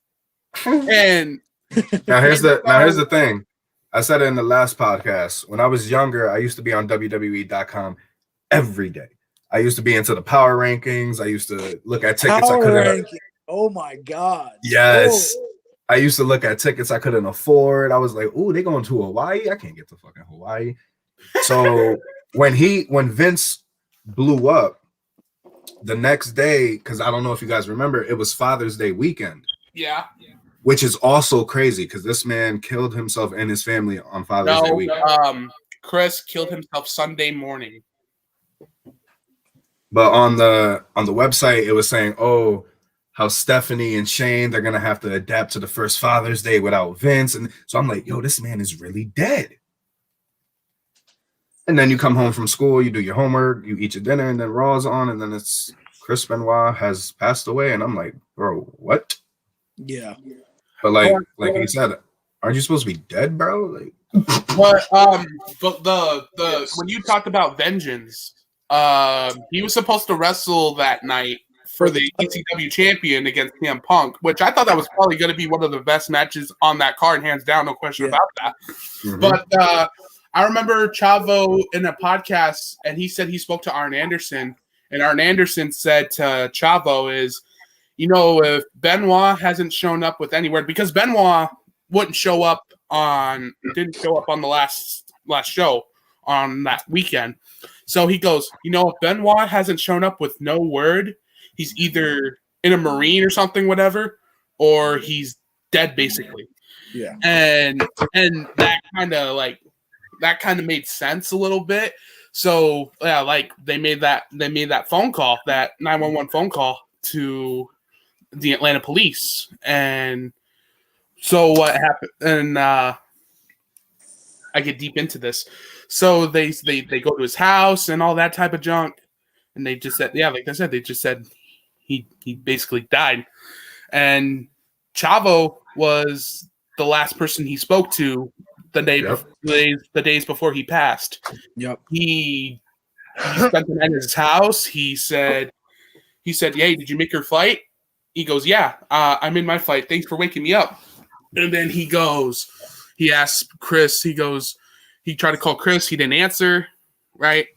And now here's the thing. I said it in the last podcast. When I was younger, I used to be on WWE.com every day. I used to be into the power rankings. I used to look at tickets I couldn't. Oh my God. Yes. Oh. I used to look at tickets I couldn't afford. I was like, "Ooh, they going to Hawaii? I can't get to fucking Hawaii." So when Vince blew up the next day, because I don't know if you guys remember, it was Father's Day weekend. Yeah. Which is also crazy because this man killed himself and his family on Father's Day weekend. Chris killed himself Sunday morning. But on the website, it was saying, "Oh, how Stephanie and Shane, they're gonna have to adapt to the first Father's Day without Vince." And so I'm like, "Yo, this man is really dead." And then you come home from school, you do your homework, you eat your dinner, and then Raw's on, and then it's Chris Benoit has passed away, and I'm like, "Bro, what?" Yeah. But like he said, aren't you supposed to be dead, bro? Like, but the when you talked about vengeance, he was supposed to wrestle that night for the ECW champion against CM Punk, which I thought that was probably going to be one of the best matches on that card, hands down, no question about that. Mm-hmm. But I remember Chavo in a podcast, and he said he spoke to Arn Anderson, and Arn Anderson said to Chavo is, if Benoit hasn't shown up with any word, because Benoit didn't show up on the last show on that weekend. So he goes, if Benoit hasn't shown up with no word, he's either in a Marine or something, whatever, or he's dead, basically. Yeah. And that kind of made sense a little bit. So yeah, they made that phone call, that 911 phone call to the Atlanta police. And so what happened? And I get deep into this. So they go to his house and all that type of junk, and they just said, like I said, they just said he basically died. And Chavo was the last person he spoke to the days before he passed. Yep. He spent the night at his house. He said, "Hey, did you make your flight?" He goes, "Yeah, I'm in my flight. Thanks for waking me up." And then he asks Chris, he tried to call Chris. He didn't answer, right?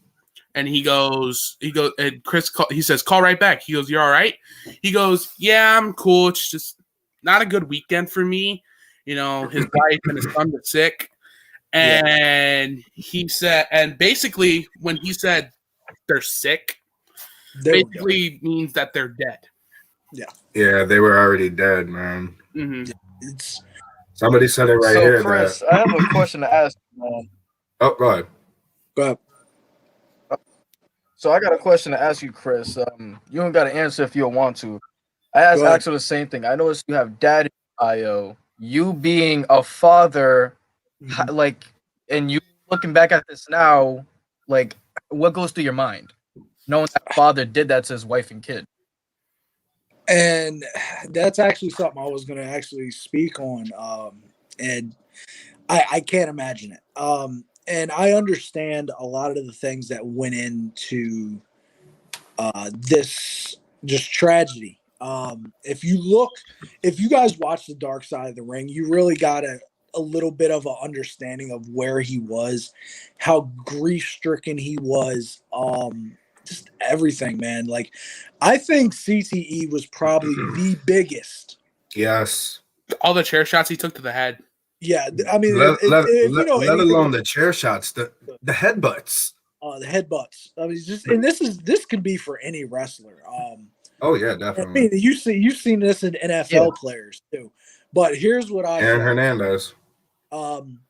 And and Chris, he says, "Call right back." He goes, "You're all right?" He goes, "Yeah, I'm cool. It's just not a good weekend for me. His wife and his son were sick." And he said, and basically when he said they're sick, basically means that they're dead. Yeah. Yeah, they were already dead, man. Mm-hmm. Somebody said it right here. Chris, I have a question to ask you, man. Oh, go ahead. Go ahead. So I got a question to ask you, Chris. You don't got to answer if you don't want to. I asked Axel the same thing. I noticed you have dad in bio. You being a father, and you looking back at this now, what goes through your mind, knowing that father did that to his wife and kid? And that's actually something I was going to actually speak on. And I can't imagine it. And I understand a lot of the things that went into this just tragedy. If you guys watch The Dark Side of the Ring, you really got a little bit of an understanding of where he was, how grief-stricken he was, just everything, man. I think CTE was probably the biggest. Yes. All the chair shots he took to the head. Yeah, I mean, let alone the chair shots, the headbutts. The headbutts. I mean, and this can be for any wrestler. Oh yeah, definitely. I mean, you've seen this in NFL players too. But here's what Aaron Hernandez. And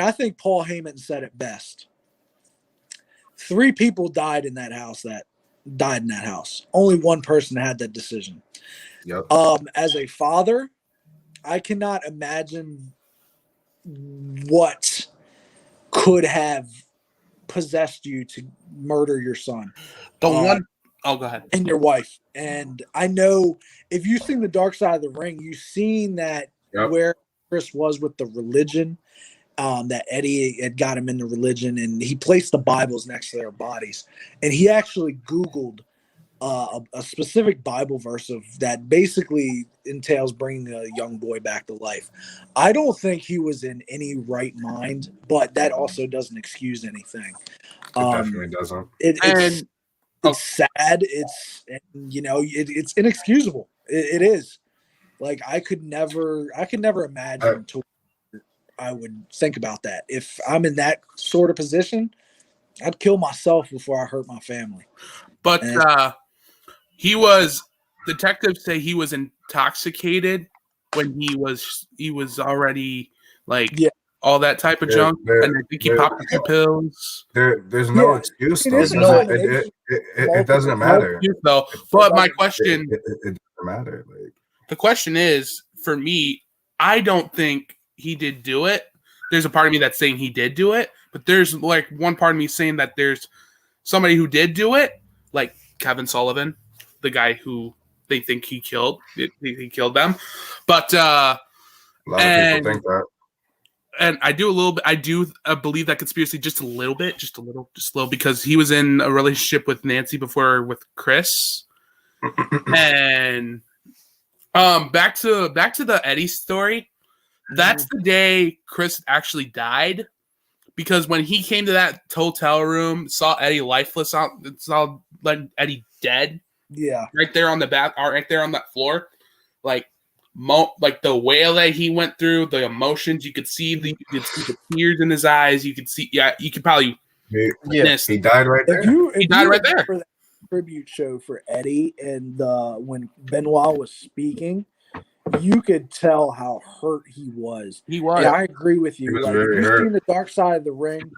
I think Paul Heyman said it best. 3 people died in that house. Only one person had that decision. Yep. As a father, I cannot imagine what could have possessed you to murder your son. Oh, go ahead. And your wife. And I know if you've seen The Dark Side of the Ring, you've seen that where Chris was with the religion, that Eddie had got him into religion, and he placed the Bibles next to their bodies. And he actually Googled a specific Bible verse of that basically entails bringing a young boy back to life. I don't think he was in any right mind, but that also doesn't excuse anything. It definitely doesn't. It's sad. It's inexcusable. It is. Like I could never imagine I would think about that. If I'm in that sort of position, I'd kill myself before I hurt my family. But detectives say he was intoxicated when he was already all that type of junk, and I think he popped a few pills. There's no excuse. It doesn't matter. Though. But my question, it doesn't matter. The question is, for me, I don't think he did do it. There's a part of me that's saying he did do it, but there's one part of me saying that there's somebody who did do it, like Kevin Sullivan, the guy who they think he killed. He killed them, but a lot of people think that. And I do a little bit. I do believe that conspiracy just a little, because he was in a relationship with Nancy before with Chris, and back to the Eddie story. That's the day Chris actually died, because when he came to that hotel room, saw Eddie lifeless, saw Eddie dead. Yeah, right there on the right there on that floor, like the wail that he went through, the emotions you could see the tears in his eyes. You could see, you could probably witness. He died right there. He died right there. For that tribute show for Eddie, and when Benoit was speaking, you could tell how hurt he was. He was. And I agree with you. He was very if you've hurt. seen the Dark Side of the Ring,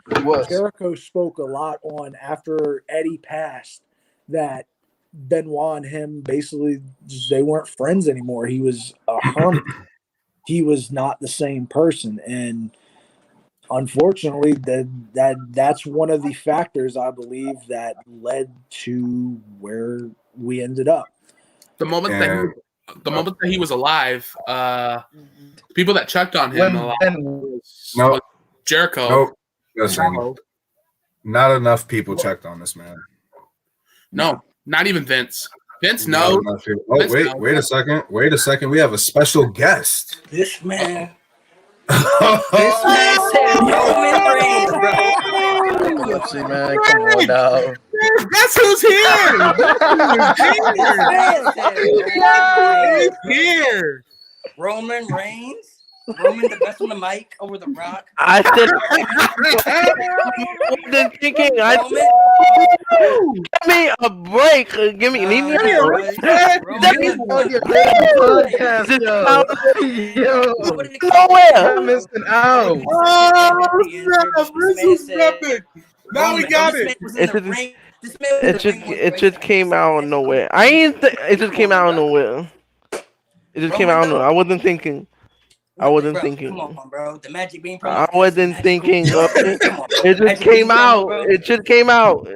Jericho spoke a lot on after Eddie passed that Benoit and him basically they weren't friends anymore. He was a hermit. He was not the same person, and unfortunately, that's one of the factors I believe that led to where we ended up. The moment that he was alive, people that checked on him was Jericho. Nope. Listen, not enough people checked on this man. No, not even Vince. Vince knows. Wait a second. We have a special guest. This man. This man said Roman Reigns, bro. UFC, man, come on now. That's who's here. He's here. Roman Reigns. Roman the best on the mic over the Rock. I said, thinking, give me a break. Leave me alone. Nowhere. I'm missing out. Now we got it. It just came out of nowhere. It just came out of nowhere. It just came out of nowhere. I wasn't thinking. Come on, bro. The magic bean. I wasn't thinking. It just came out. It just came out.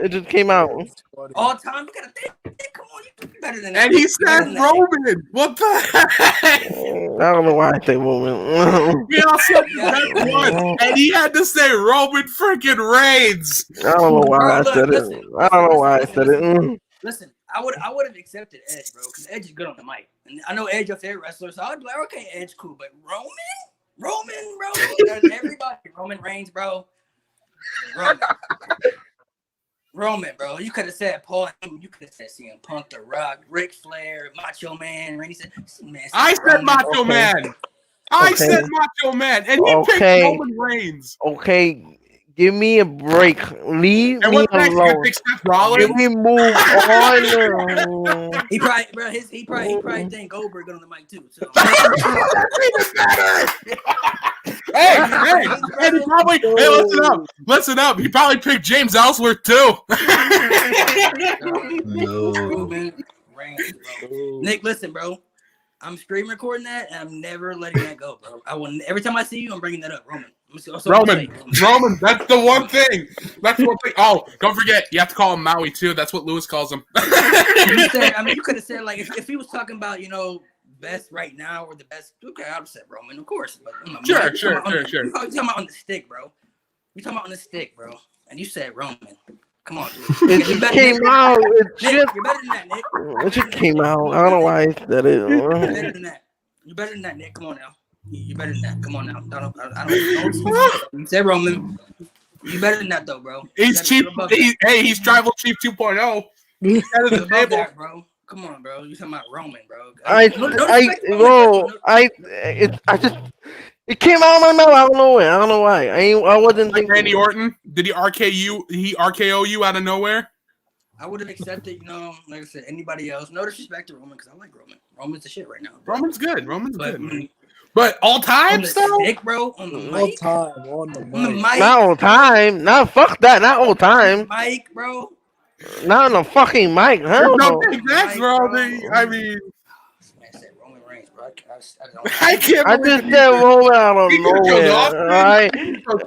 All time, you gotta think. Come on, you better than that. And he said Roman. What the heck? I don't know why I say Roman. We all said that one, and he had to say Roman freaking Reigns. I don't know why I said it. I don't know why I said it. Listen, I would have accepted Edge, bro, because Edge is good on the mic. And I know Edge your favorite wrestler, so I'd be like, okay, Edge, cool. But Roman, bro. There's everybody. Roman Reigns, bro. Roman, bro. You could have said Paul Heyman. You could have said CM Punk, The Rock, Ric Flair, Macho Man. Randy said, I said Macho Man. I said Macho Man. And he picked Roman Reigns. Okay. Give me a break. Leave and me alone. Give me move on. He probably think Goldberg got on the mic too. So. Hey, listen up. He probably picked James Ellsworth too. Nick, listen, bro. I'm screen recording that, and I'm never letting that go, bro. Every time I see you, I'm bringing that up, Roman. Roman, that's the one thing. That's one thing. Oh, don't forget, you have to call him Maui too. That's what Lewis calls him. You could have said, like, if he was talking about, best right now or the best. Okay, I'll say Roman, of course. But Sure. You talking about on the stick, bro. You talking about on the stick, bro. And you said Roman. Come on, dude. It just came out. You're better than that, Nick. It just came out. I don't know why I said it. You're better than that. You're better than that, Nick. Come on now. You're better than that. Come on now. I don't you said Roman. You better than that though, bro. He's cheap. He's tribal chief 2.0. He's out of the above table. that, bro. Come on, bro. You talking about Roman, bro? It came out of my mouth out of nowhere. I don't know why. I wasn't Like thinking. Randy Orton, did he RKO you out of nowhere? I would have accepted, like I said, anybody else. No disrespect to Roman, because I like Roman. Roman's the shit right now. Bro. Roman's good. But all time, still? Stick, bro, on the All mic. time on the mic. Not all time. Not fuck that. Not all time. Mic, bro. Not on the fucking mic. There's no Huh? big necks, bro. I mean, Man said Roman Reigns, bro. I can't I believe just said Roman out of He could've chose nowhere. Austin. All right.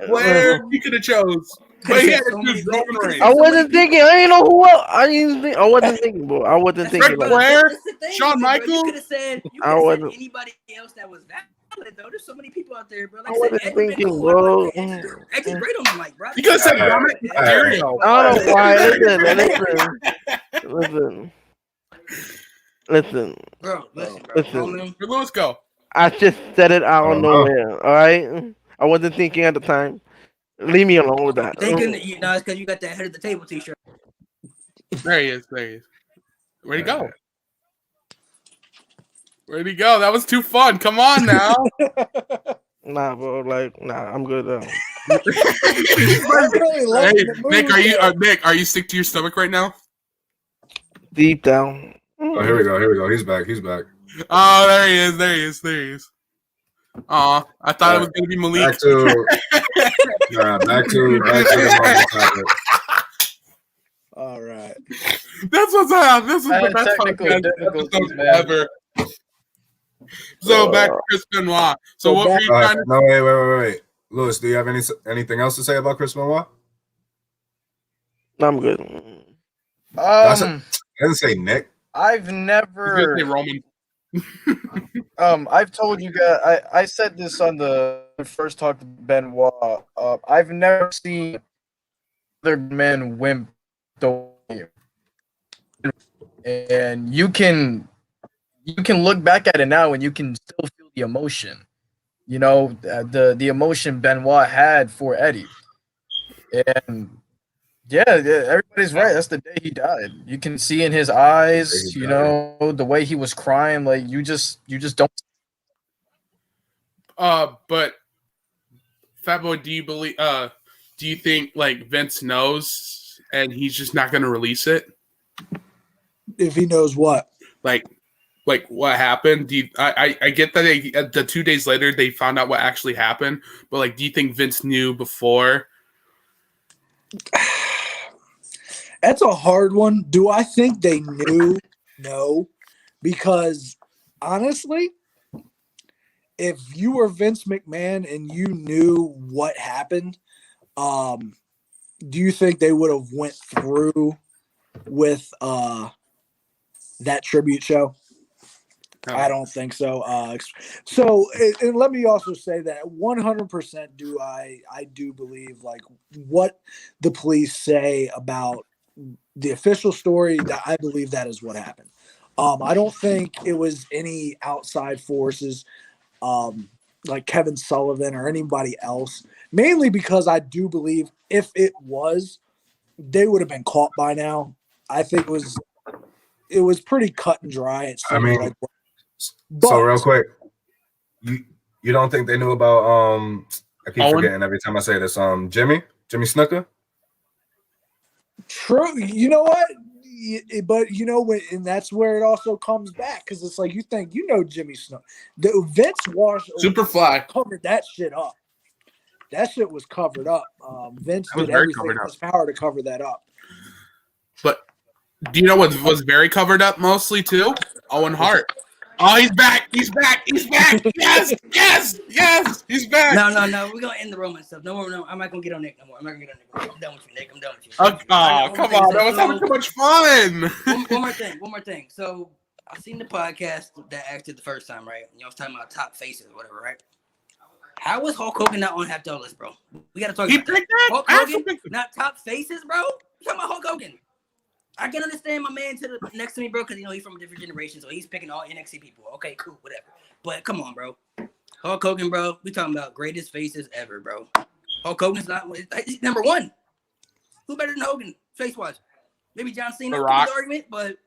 Flair, he could have chose. But yeah, it's Roman Reigns. I wasn't thinking. I didn't know who else. I wasn't thinking, bro. I wasn't thinking. Ric Like, Flair, Shawn Shawn Michaels. You could have said anybody else that was valid, though. There's so many people out there, bro. Like I wasn't said, Edge been thinking, cool. bro. Edge is great on the mic, bro. You could have said Dominic Mysterio. I don't know why. Listen. Bro, listen, bro. Listen. Roman, Let's go. I just said it out of Oh, nowhere. All right. I wasn't thinking at the time. Leave me alone with that. thinking that it's because you got that head of the table T-shirt. There he is. Where'd he go? That was too fun. Come on now. Nah, bro. I'm good. I really like Hey, the Nick, move. are you sick to your stomach right now? Deep down. Oh, here we go. He's back. Oh, there he is. Aw, I thought it was gonna be Malik. Back to the topic. All right. This is the best technical podcast difficulties, episode man. ever. So back to Chris Benoit. So what were you trying to? No, wait. Louis, do you have anything else to say about Chris Benoit? I'm good. I didn't say Nick. I've I was never. gonna say Roman. I've told you guys. I said this on the first talk to Benoit. I've never seen other men wimp the way. And you can look back at it now and you can still feel the emotion. The emotion Benoit had for Eddie. And yeah, everybody's right. That's the day he died. You can see in his eyes, the way he was crying. Like you just don't. But Fatboy, do you think like Vince knows and he's just not gonna release it? If he knows what. Like what happened? I get that the 2 days later they found out what actually happened, but like, do you think Vince knew before? That's a hard one. Do I think they knew? No. Because honestly, if you were Vince McMahon and you knew what happened, do you think they would have went through with that tribute show? No. I don't think so. And let me also say that 100% I do believe like what the police say about the official story, that I believe that is what happened. I don't think it was any outside forces like Kevin Sullivan or anybody else, mainly because I do believe if it was, they would have been caught by now. I think it was pretty cut and dry. It seemed like. So real quick, you don't think they knew about I keep forgetting every time I say this, Jimmy Snuka? True. You know what? But and that's where it also comes back, because it's like you think Jimmy Snuka. The Vince Superfly covered that shit up. That shit was covered up. Vince was did very everything covered in up. his power to cover that up. But do you know what was very covered up mostly too? Owen Hart. Oh, he's back! He's back! Yes! He's back! No. We're gonna end the Roman stuff. No, I'm not gonna get on Nick no more. I'm done with you, Nick. I'm done with you. Oh, come on! That was having too much fun. One more thing. So I seen the podcast that acted the first time, right? You know, I was talking about top faces or whatever, right? How was Hulk Hogan not on half dollar list, bro? We gotta talk He about that. picked that. Hulk I also Hogan, picked him. not top faces, bro. You talking about Hulk Hogan? I can understand my man to the next to me, bro, because you know he's from a different generation, so he's picking all NXT people. Okay, cool, whatever. But come on, bro. Hulk Hogan, bro. We talking about greatest faces ever, bro. Hulk Hogan's not he's number one. Who better than Hogan, face-wise? Maybe John Cena, The Rock. argument, but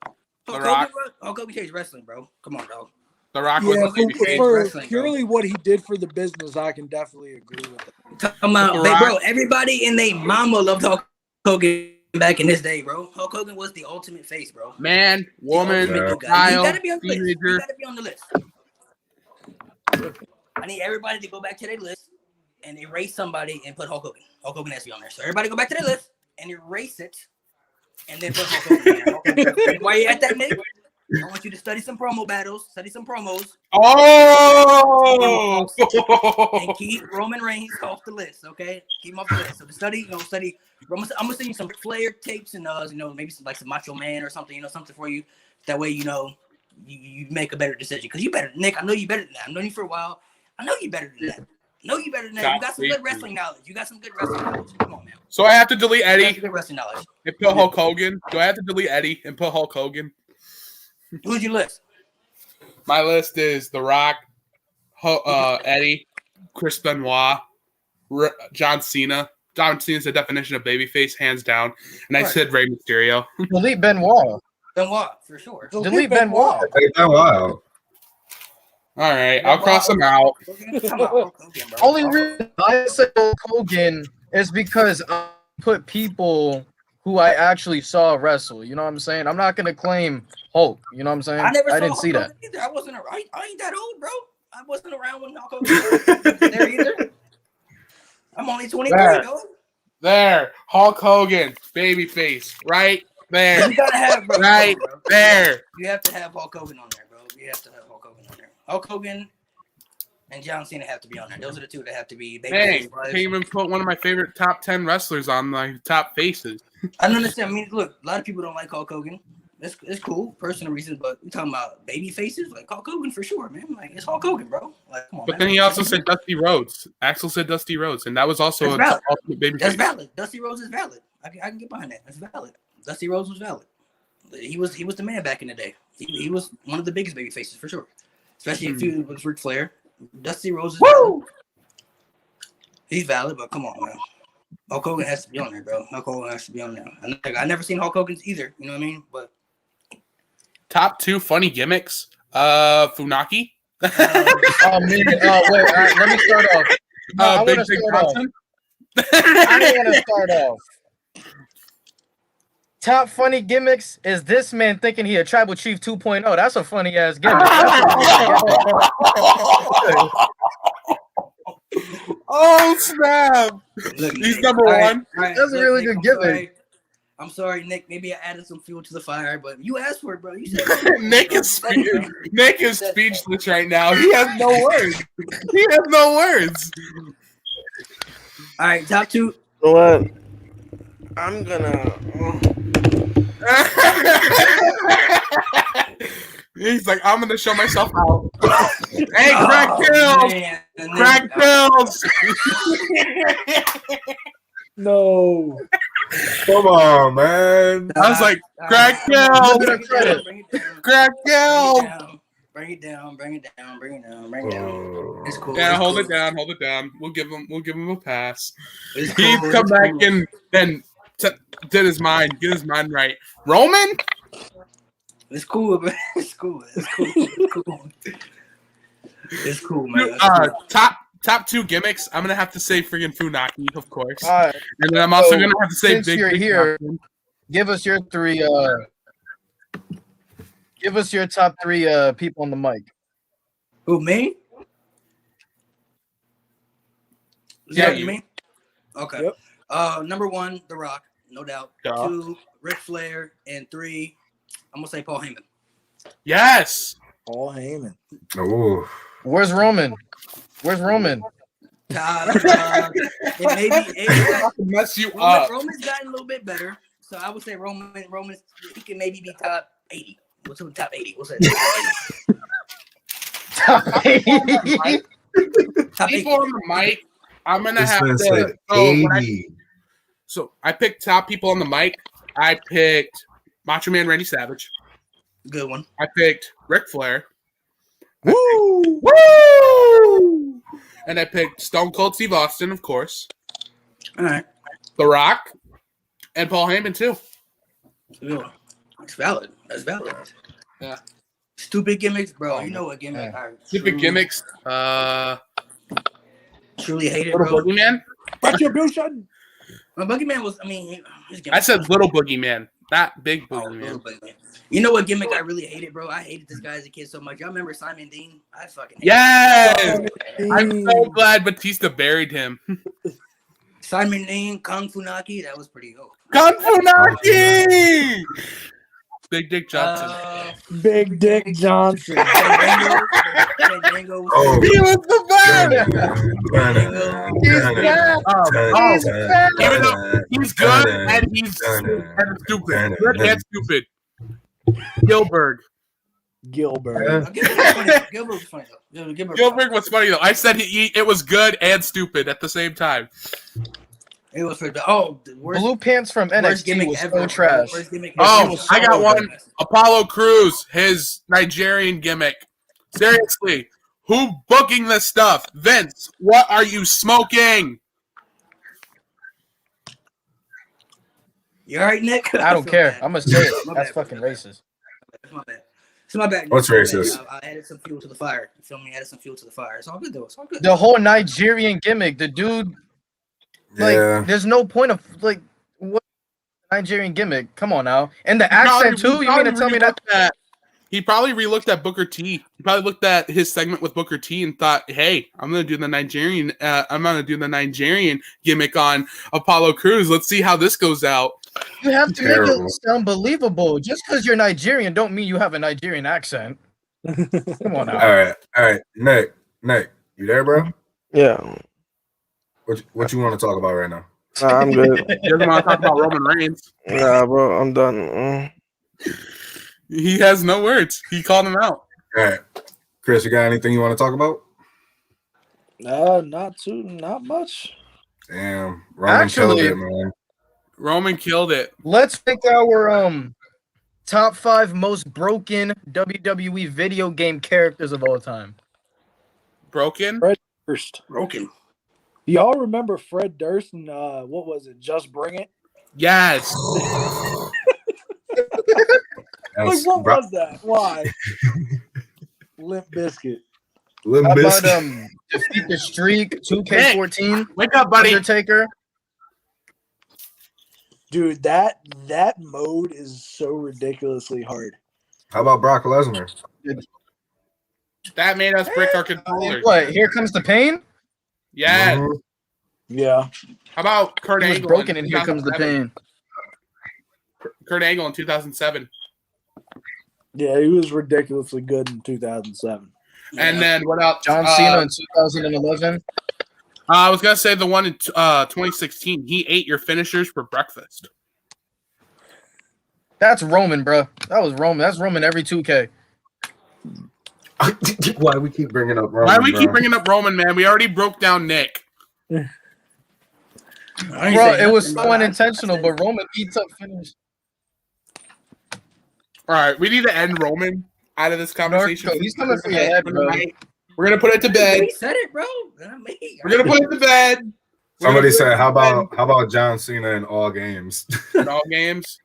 Hulk The Rock. Hogan, bro. Hulk Hogan changed wrestling, bro. Come on, dog. The Rock Yeah, was the babyface. for wrestling, bro. purely what he did for the business, I can definitely agree with that. Talking about, The hey, Rock. bro, everybody and they mama loved Hulk Hogan back in this day, bro. Hulk Hogan was the ultimate face, bro. Man, woman, The ultimate good guy. child, You gotta be on the list. You teenager. gotta be on the list. I need everybody to go back to their list and erase somebody and put Hulk Hogan. Hulk Hogan has to be on there. So everybody go back to their list and erase it and then put Hulk Hogan in there. Okay. While you're at that, Nick, I want you to study some promo battles, study some promos, Oh! and keep Roman Reigns off the list, okay? Keep him off the list. So to study Roman. I'm gonna send you some Flair tapes and maybe some Macho Man or something, something for you. That way, you make a better decision. Because you better, Nick. I know you better than that. I've known you for a while. I know you better than that. You got some good wrestling knowledge. Come on, man. So I have to delete You got Eddie some good wrestling knowledge. and put Hulk Hogan. Do I have to delete Eddie and put Hulk Hogan? Who's your list? My list is The Rock, Eddie, Chris Benoit, John Cena. John Cena's the definition of babyface, hands down. And I Right. said Rey Mysterio. Delete Benoit. Benoit, for sure. Delete Benoit. Hey, that wow. All right, I'll cross them out. Come on, Hulk Hogan, bro. Only reason I said Hulk Hogan is because I put people who I actually saw wrestle. You know what I'm saying? I'm not gonna claim Hulk. You know what I'm saying? I never saw didn't Hulk see that. Hogan either. I wasn't around. I ain't that old, bro. I wasn't around when Hulk Hogan was there either. I'm only 23, There. though. There, Hulk Hogan, babyface, right there, You gotta have, bro. right Come on, bro. there. You have to have Hulk Hogan on there, bro. You have to have Hulk Hogan on there. Hulk Hogan and John Cena have to be on there. Those are the two that have to be. Dang, can't even put one of my favorite top 10 wrestlers on my top faces. I don't understand. I mean, look, a lot of people don't like Hulk Hogan. It's cool, personal reasons, but we talking about baby faces, like Hulk Hogan for sure, man. Like it's Hulk Hogan, bro. Like, come on, But man. then he also said Dusty Rhodes. Axel said Dusty Rhodes, and that was also That's an valid. ultimate babyface. That's valid. Dusty Rhodes is valid. I can get behind that. That's valid. Dusty Rhodes was valid. He was the man back in the day. He was one of the biggest baby faces for sure. Especially if he was Ric Flair. Dusty Rhodes is valid. He's valid, but come on, man. Hulk Hogan has to be on there, bro. Hulk Hogan has to be on there. I never seen Hulk Hogan's either. You know what I mean? But Top 2 funny gimmicks. Funaki. Oh man, wait, let me start off. No, I Big want to Big start off. Johnson. I want to start off. Top funny gimmicks is this man thinking he a tribal chief 2.0. That's a funny ass gimmick. Oh snap! look, He's Nick, number all right, one. all right, That's a look, really Nick, good gimmick. I'm sorry, Nick. Maybe I added some fuel to the fire, but you asked for it, bro. You said Nick is speechless right now. He has no words. He has no words. All right, top 2. You know what? I'm gonna. He's like, I'm gonna show myself out. Hey, crack pills! Man, Crack pills! No. Come on, man. I was like, crack All pills! right, bring it down, Crack pills! bring it down, bring it down. It's cool. Yeah, it's hold cool. it down, hold it down. We'll give him a pass. It's He's cool, come it's back cool. and then get his mind right. Roman? It's cool, man. It's cool. It's cool, man. It's cool. Top 2 gimmicks. I'm gonna have to say friggin' Funaki, of course, All right, and then I'm also So, gonna have to say since Big you're Big here- Johnson. give us your three. Give us your top 3 people on the mic. Who, me? Is Yeah, that you. me? Okay. Yep. Number 1, The Rock, no doubt. Duh. 2, Ric Flair, and 3, I'm gonna say Paul Heyman. Yes. Paul Heyman. Oh, Where's Roman? Where's Roman? It may be I can mess you up. Roman's gotten a little bit better, so I would say Roman. He can maybe be top 80. What's up with top 80? What's that? Top 80. Top 80. People on the mic. I'm gonna This have man said to. So, 80. so I picked top people on the mic. I picked Macho Man Randy Savage. Good one. I picked Ric Flair. Woo! Woo! And I picked Stone Cold Steve Austin, of course. All right. The Rock. And Paul Heyman, too. Good one. That's valid. That's valid. Yeah. Stupid gimmicks, bro. You know what gimmick Yeah. I Stupid gimmicks. truly hate it, Little bro. Boogeyman. Retribution. My Boogeyman was, I mean, his gimmick I said was- Little Boogeyman, not Big Oh, Little Boogeyman. Boogeyman. You know what gimmick I really hated, bro? I hated this guy as a kid so much. Y'all remember Simon Dean? I fucking hated Yes! I'm so Dean. glad Batista buried him. Simon Dean, Kung Funaki. That was pretty cool. Kung Funaki! Big Dick Johnson. Big Dick Johnson. Fandango was Oh. He was the best! Even though he's good and he's stupid. Good and stupid. Gilbert. Gilbert. Gilbert was funny though. Gilbert was funny though. I said it was good and stupid at the same time. It was for the the worst, Blue Pants from worst NXT gimmick was ever. so trash. Worst gimmick Oh, ever. I got one. Apollo Crews, his Nigerian gimmick. Seriously, who booking this stuff? Vince, what are you smoking? You all right, Nick? I don't feel care. bad. I'm gonna say it. My That's bad, fucking bro. racist. That's my bad. It's my bad. What's It's my bad. racist? I added some fuel to the fire. You feel me? I added some fuel to the fire. It's all good though. It's all good. The whole Nigerian gimmick, the dude, like, Yeah. there's no point of like what Nigerian gimmick. Come on now, and the accent too. You mean to tell me that? He probably relooked at Booker T. He probably looked at his segment with Booker T and thought, "Hey, I'm gonna do the Nigerian. I'm gonna do the Nigerian gimmick on Apollo Crews. Let's see how this goes out." You have to make Terrible. it sound believable. Just because you're Nigerian, don't mean you have a Nigerian accent. Come on now. All right. Nick, you there, bro? Yeah, What you want to talk about right now? nah, I'm good. He doesn't want to talk about Roman Reigns. Nah, bro, I'm done. He has no words. He called him out. All right, Chris, you got anything you want to talk about? Not much. Damn, Roman killed Actually- it, man. Roman killed it. Let's pick our top 5 most broken WWE video game characters of all time. Broken. First, Broken. y'all remember Fred Durst and what was it? Just Bring It. Yes. That Like, was what was that? Why? Limp Bizkit. Limp How about Bizkit. Defeat the Streak, 2K14, Wake up, buddy. Undertaker. Dude, that mode is so ridiculously hard. How about Brock Lesnar? That made us break our controllers. What? Here Comes the Pain? Yeah. Mhm. Yeah. How about Kurt It was Angle? broken, in and Here Comes the 2007? Pain. Kurt Angle in 2007. Yeah, he was ridiculously good in 2007. And then what else? John Cena in 2011. I was gonna say the one in 2016. He ate your finishers for breakfast. That's Roman, bro. That was Roman. That's Roman every 2K. Why we keep bringing up Roman? Why do we bro? keep bringing up Roman, man? We already broke down Nick. I ain't Bro, say it was nothing, so bro. unintentional, I but Roman eats up finish. All right, we need to end Roman out of this conversation. Narco, he's coming for your head, bro. We're gonna put it to bed. He said it, bro. Not me. We're gonna put it to bed. Somebody said, "How about John Cena in all games?" in all games?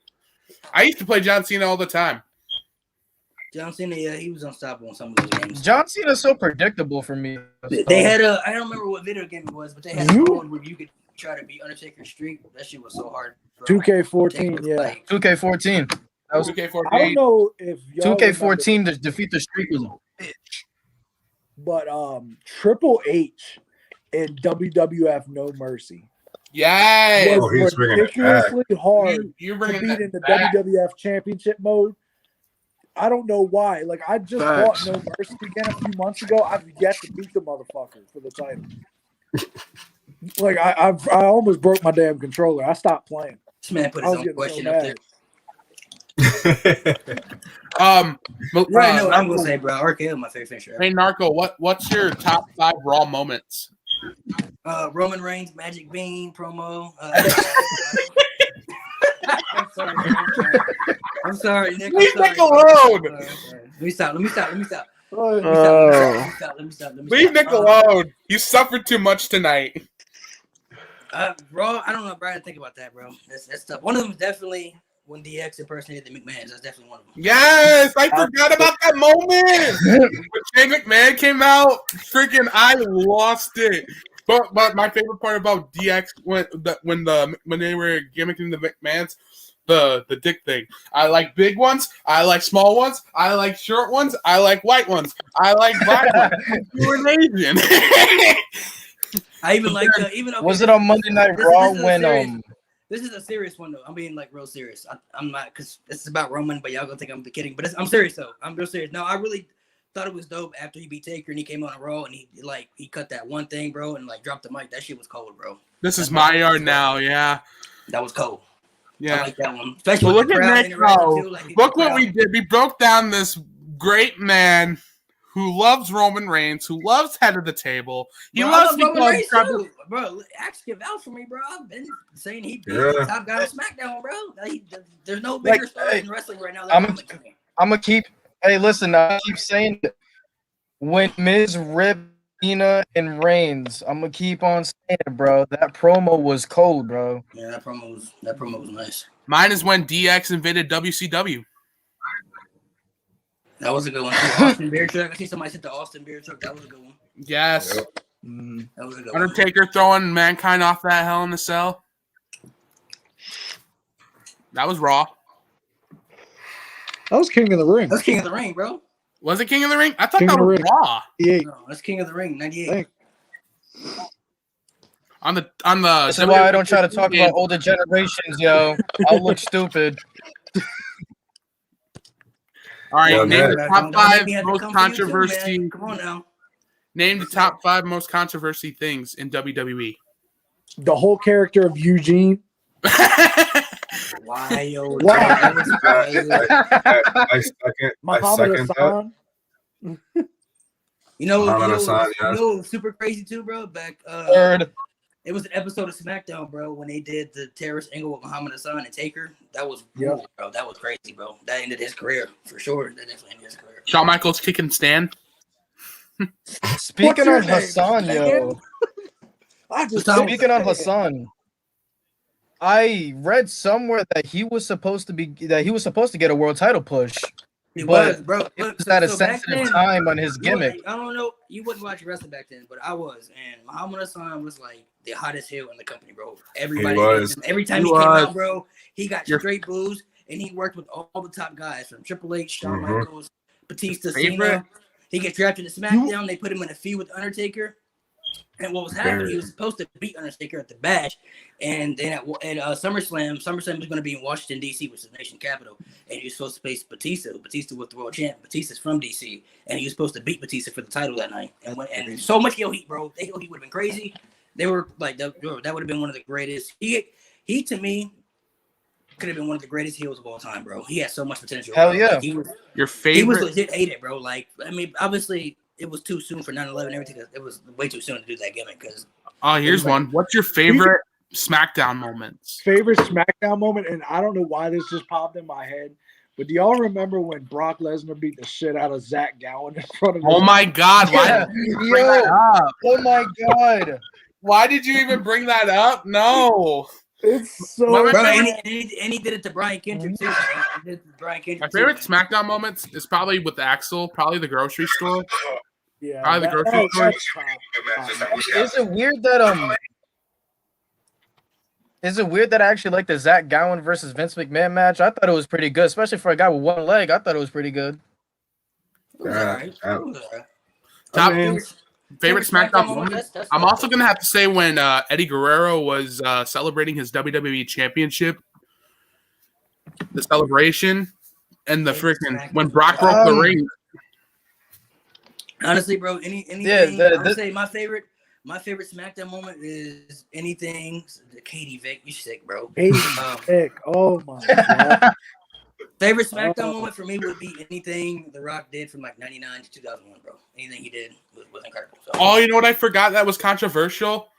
I used to play John Cena all the time. John Cena, yeah, he was unstoppable in some of those games. John Cena's so predictable for me. They had I don't remember what video game it was, but they had You- one where you could try to beat Undertaker's streak. That shit was so hard. bro. 2K14, Undertaker was yeah. like- 2K14. That was 2K14. I don't know if y'all 2K14 to defeat the streak was a bitch. remember, but Triple H in WWF No Mercy Yes. Oh, he's was bringing it back. ridiculously hard You're to bringing beat that in the back. WWF Championship mode. I don't know why. Like, I just Facts. bought No Mercy again a few months ago. I've yet to beat the motherfucker for the title. Like, I almost broke my damn controller. I stopped playing. This man put I his was own getting so question up there. mad. You already know what I'm gonna say, bro. RKO, my favorite finisher. Hey, Narco, what's your top 5 Raw moments? Roman Reigns, Magic Bean promo. I'm sorry, Nick. Leave Nick alone. Let me stop. Leave Nick alone. You suffered too much tonight. Bro, I don't know, bro. I think about that, bro. That's tough. One of them is definitely when DX impersonated the McMahons. That's definitely one of them. Yes, I forgot about that moment. When Shane McMahon came out, freaking, I lost it. But my favorite part about DX when they were gimmicking the McMahons, the dick thing. I like big ones. I like small ones. I like short ones. I like white ones. I like black ones. You're an Asian. I even like even. Okay, was it on Monday Night Raw when This is a serious one though. I'm being like real serious. I'm not because this is about Roman, but y'all gonna think I'm kidding. But I'm serious though. I'm real serious. No, I really thought it was dope after he beat Taker and he came on a Raw and he cut that one thing, bro, and like dropped the mic. That shit was cold, bro. This is my yard now. Yeah, that was cold. Yeah, I like that one. Especially well, with look the at crowd Nick. interacting too, like, Look what we did. We broke down this great man who loves Roman Reigns, who loves head of the table. He bro, loves Roman Reigns too, bro. Actually, give out for me, bro. I've been saying he beat the top guy on SmackDown, bro. There's no bigger star in wrestling right now. I'm gonna keep. Hey, listen, I keep saying it. When Miz ripped Cena and Reigns, I'm gonna keep on saying it, bro. That promo was cold, bro. Yeah, that promo was nice. Mine is when DX invaded WCW. That was a good one. Austin Beer Truck. I see somebody said the Austin Beer Truck. That was a good one. Yes. That was a good Undertaker throwing Mankind off that Hell in a Cell. That was Raw. That was King of the Ring. That's King of the Ring, bro. Was it King of the Ring? I thought King that of the was Ring. Raw. No, that's King of the Ring, 98. On the This is why I don't try to talk about older generations, yo. I'll look stupid. All right, Yeah, name man. the top Don't 5 make me have to most come for you too, controversy. man. Come on now. Name the top 5 most controversy things in WWE. The whole character of Eugene. Why, yo? Wow. I second Muhammad that. Hassan. You know, Muhammad Hassan, you know what was super crazy too, bro? Back Third. it was an episode of SmackDown, bro, when they did the terrorist angle with Muhammad Hassan and Taker. That was cool, bro. That was crazy, bro. That ended his career for sure. That definitely ended his career. Shawn Michaels kick and stand. Speaking of Hassan, yo. Speaking of Hassan. Hassan, I read somewhere that he was supposed to get a world title push. He But was, bro. It Look, was at a so back sensitive then, time on his gimmick. I don't know. You wasn't watching wrestling back then, but I was. And Muhammad Hassan was like the hottest heel in the company, bro. Everybody, every time he came out, bro, he got straight boos, and he worked with all the top guys from Triple H, Shawn Michaels, Batista, Cena. He gets drafted to SmackDown. They put him in a feud with Undertaker. And what was happening, he was supposed to beat Undertaker at the Bash. And then at SummerSlam was going to be in Washington, D.C., which is the nation capital. And he was supposed to face Batista. Batista was the world champ. Batista's from D.C. And he was supposed to beat Batista for the title that night. And so much heel heat, bro. That heel heat would have been crazy. They were like, that would have been one of the greatest. He to me, could have been one of the greatest heels of all time, bro. He had so much potential. Hell bro. yeah. Like, Your favorite? He was legit hated, bro. Like, I mean, obviously, it was too soon for 9/11 and everything. It was way too soon to do that gimmick. Because here's one. What's your favorite SmackDown moments? Favorite SmackDown moment, and I don't know why this just popped in my head, but do y'all remember when Brock Lesnar beat the shit out of Zach Gowen in front of? Oh my God! Why did you bring that up? Oh my God! Why did you even bring that up? No. It's so. bro, and he did it to Brian Kendrick too. He did it to Brian Kendrick My too, favorite man. SmackDown moments is probably with Axel, probably the grocery store. Yeah, Probably the grocery store. Is it weird that Is it weird that I actually like the Zach Gowen versus Vince McMahon match? I thought it was pretty good, especially for a guy with one leg. I thought it was pretty good. It was alright. It was alright. Top Favorite favorite SmackDown SmackDown moment. moment? That's I'm also gonna have to say when Eddie Guerrero was celebrating his WWE Championship, the celebration, and the freaking when Brock broke the ring. Honestly, bro, anything. Yeah, I would say my favorite SmackDown moment is anything. Katie Vick, you sick, bro. Katie Vick. Oh my God. Favorite SmackDown moment for me would be anything The Rock did from like 99 to 2001, bro. Anything he did was incredible. So. Oh, you know what I forgot that was controversial?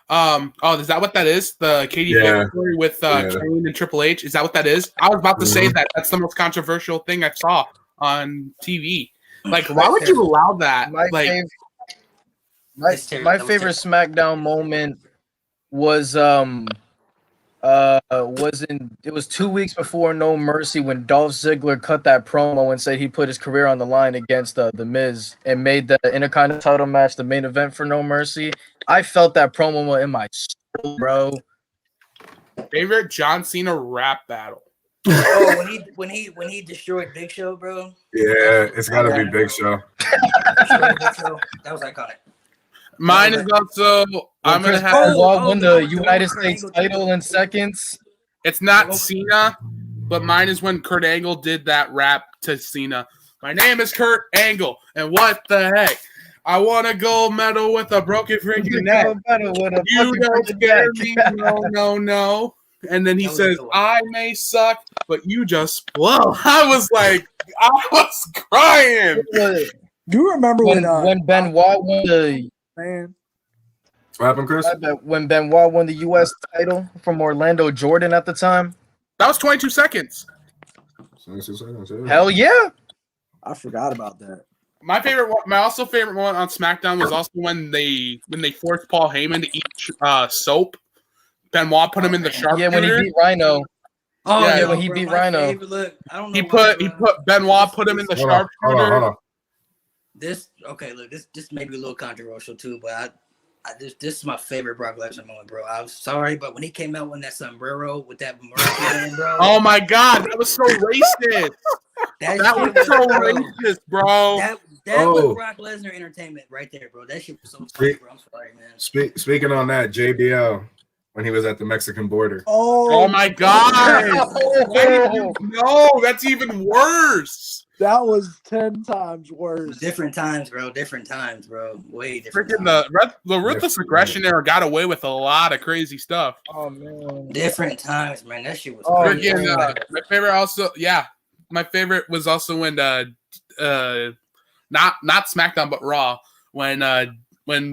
Is that what that is? The Katie Taylor story with Kane and Triple H? Is that what that is? I was about to say that. That's the most controversial thing I saw on TV. Like, why would you allow that? My favorite SmackDown moment was it was 2 weeks before No Mercy when Dolph Ziggler cut that promo and said he put his career on the line against the Miz and made the Intercontinental title match the main event for No Mercy. I felt that promo in my soul, bro. Favorite John Cena rap battle. Oh, when he destroyed Big Show, bro. Yeah, it's gotta be Big Show. That was iconic. Mine is also I'm gonna have Benoit win the United States title in seconds. It's not Cena, but mine is when Kurt Angle did that rap to Cena. My name is Kurt Angle, and what the heck? I want a gold medal with a broken freaking neck. You don't scare me, no. And then he says, I may suck, but you just blow. I was crying. Do you remember when Benoit won the man? What happened, Chris? When Benoit won the U.S. title from Orlando Jordan at the time? That was 22 seconds. 22 seconds, yeah. Hell yeah. I forgot about that. My favorite one on SmackDown was also when they forced Paul Heyman to eat soap. Benoit put him in the sharpshooter. Yeah, when he beat Rhino. Oh yeah, when he beat Rhino. Look, I don't know. He put Benoit put him in the sharpshooter. Hold on. This may be a little controversial too, but this is my favorite Brock Lesnar moment, bro. I'm sorry, but when he came out with that sombrero with that Moroccan, bro. Oh my God, that was so racist. that was so racist, bro. That was Brock Lesnar entertainment right there, bro. That shit was so sick, bro. I'm sorry, man. Speaking on that, JBL when he was at the Mexican border. Oh my God. No, that's even worse. That was 10 times worse. Different times, bro. Way different. Freaking the ruthless aggression era got away with a lot of crazy stuff. Oh man. Different times, man. That shit was freaking, my favorite also, my favorite was also when not SmackDown but Raw when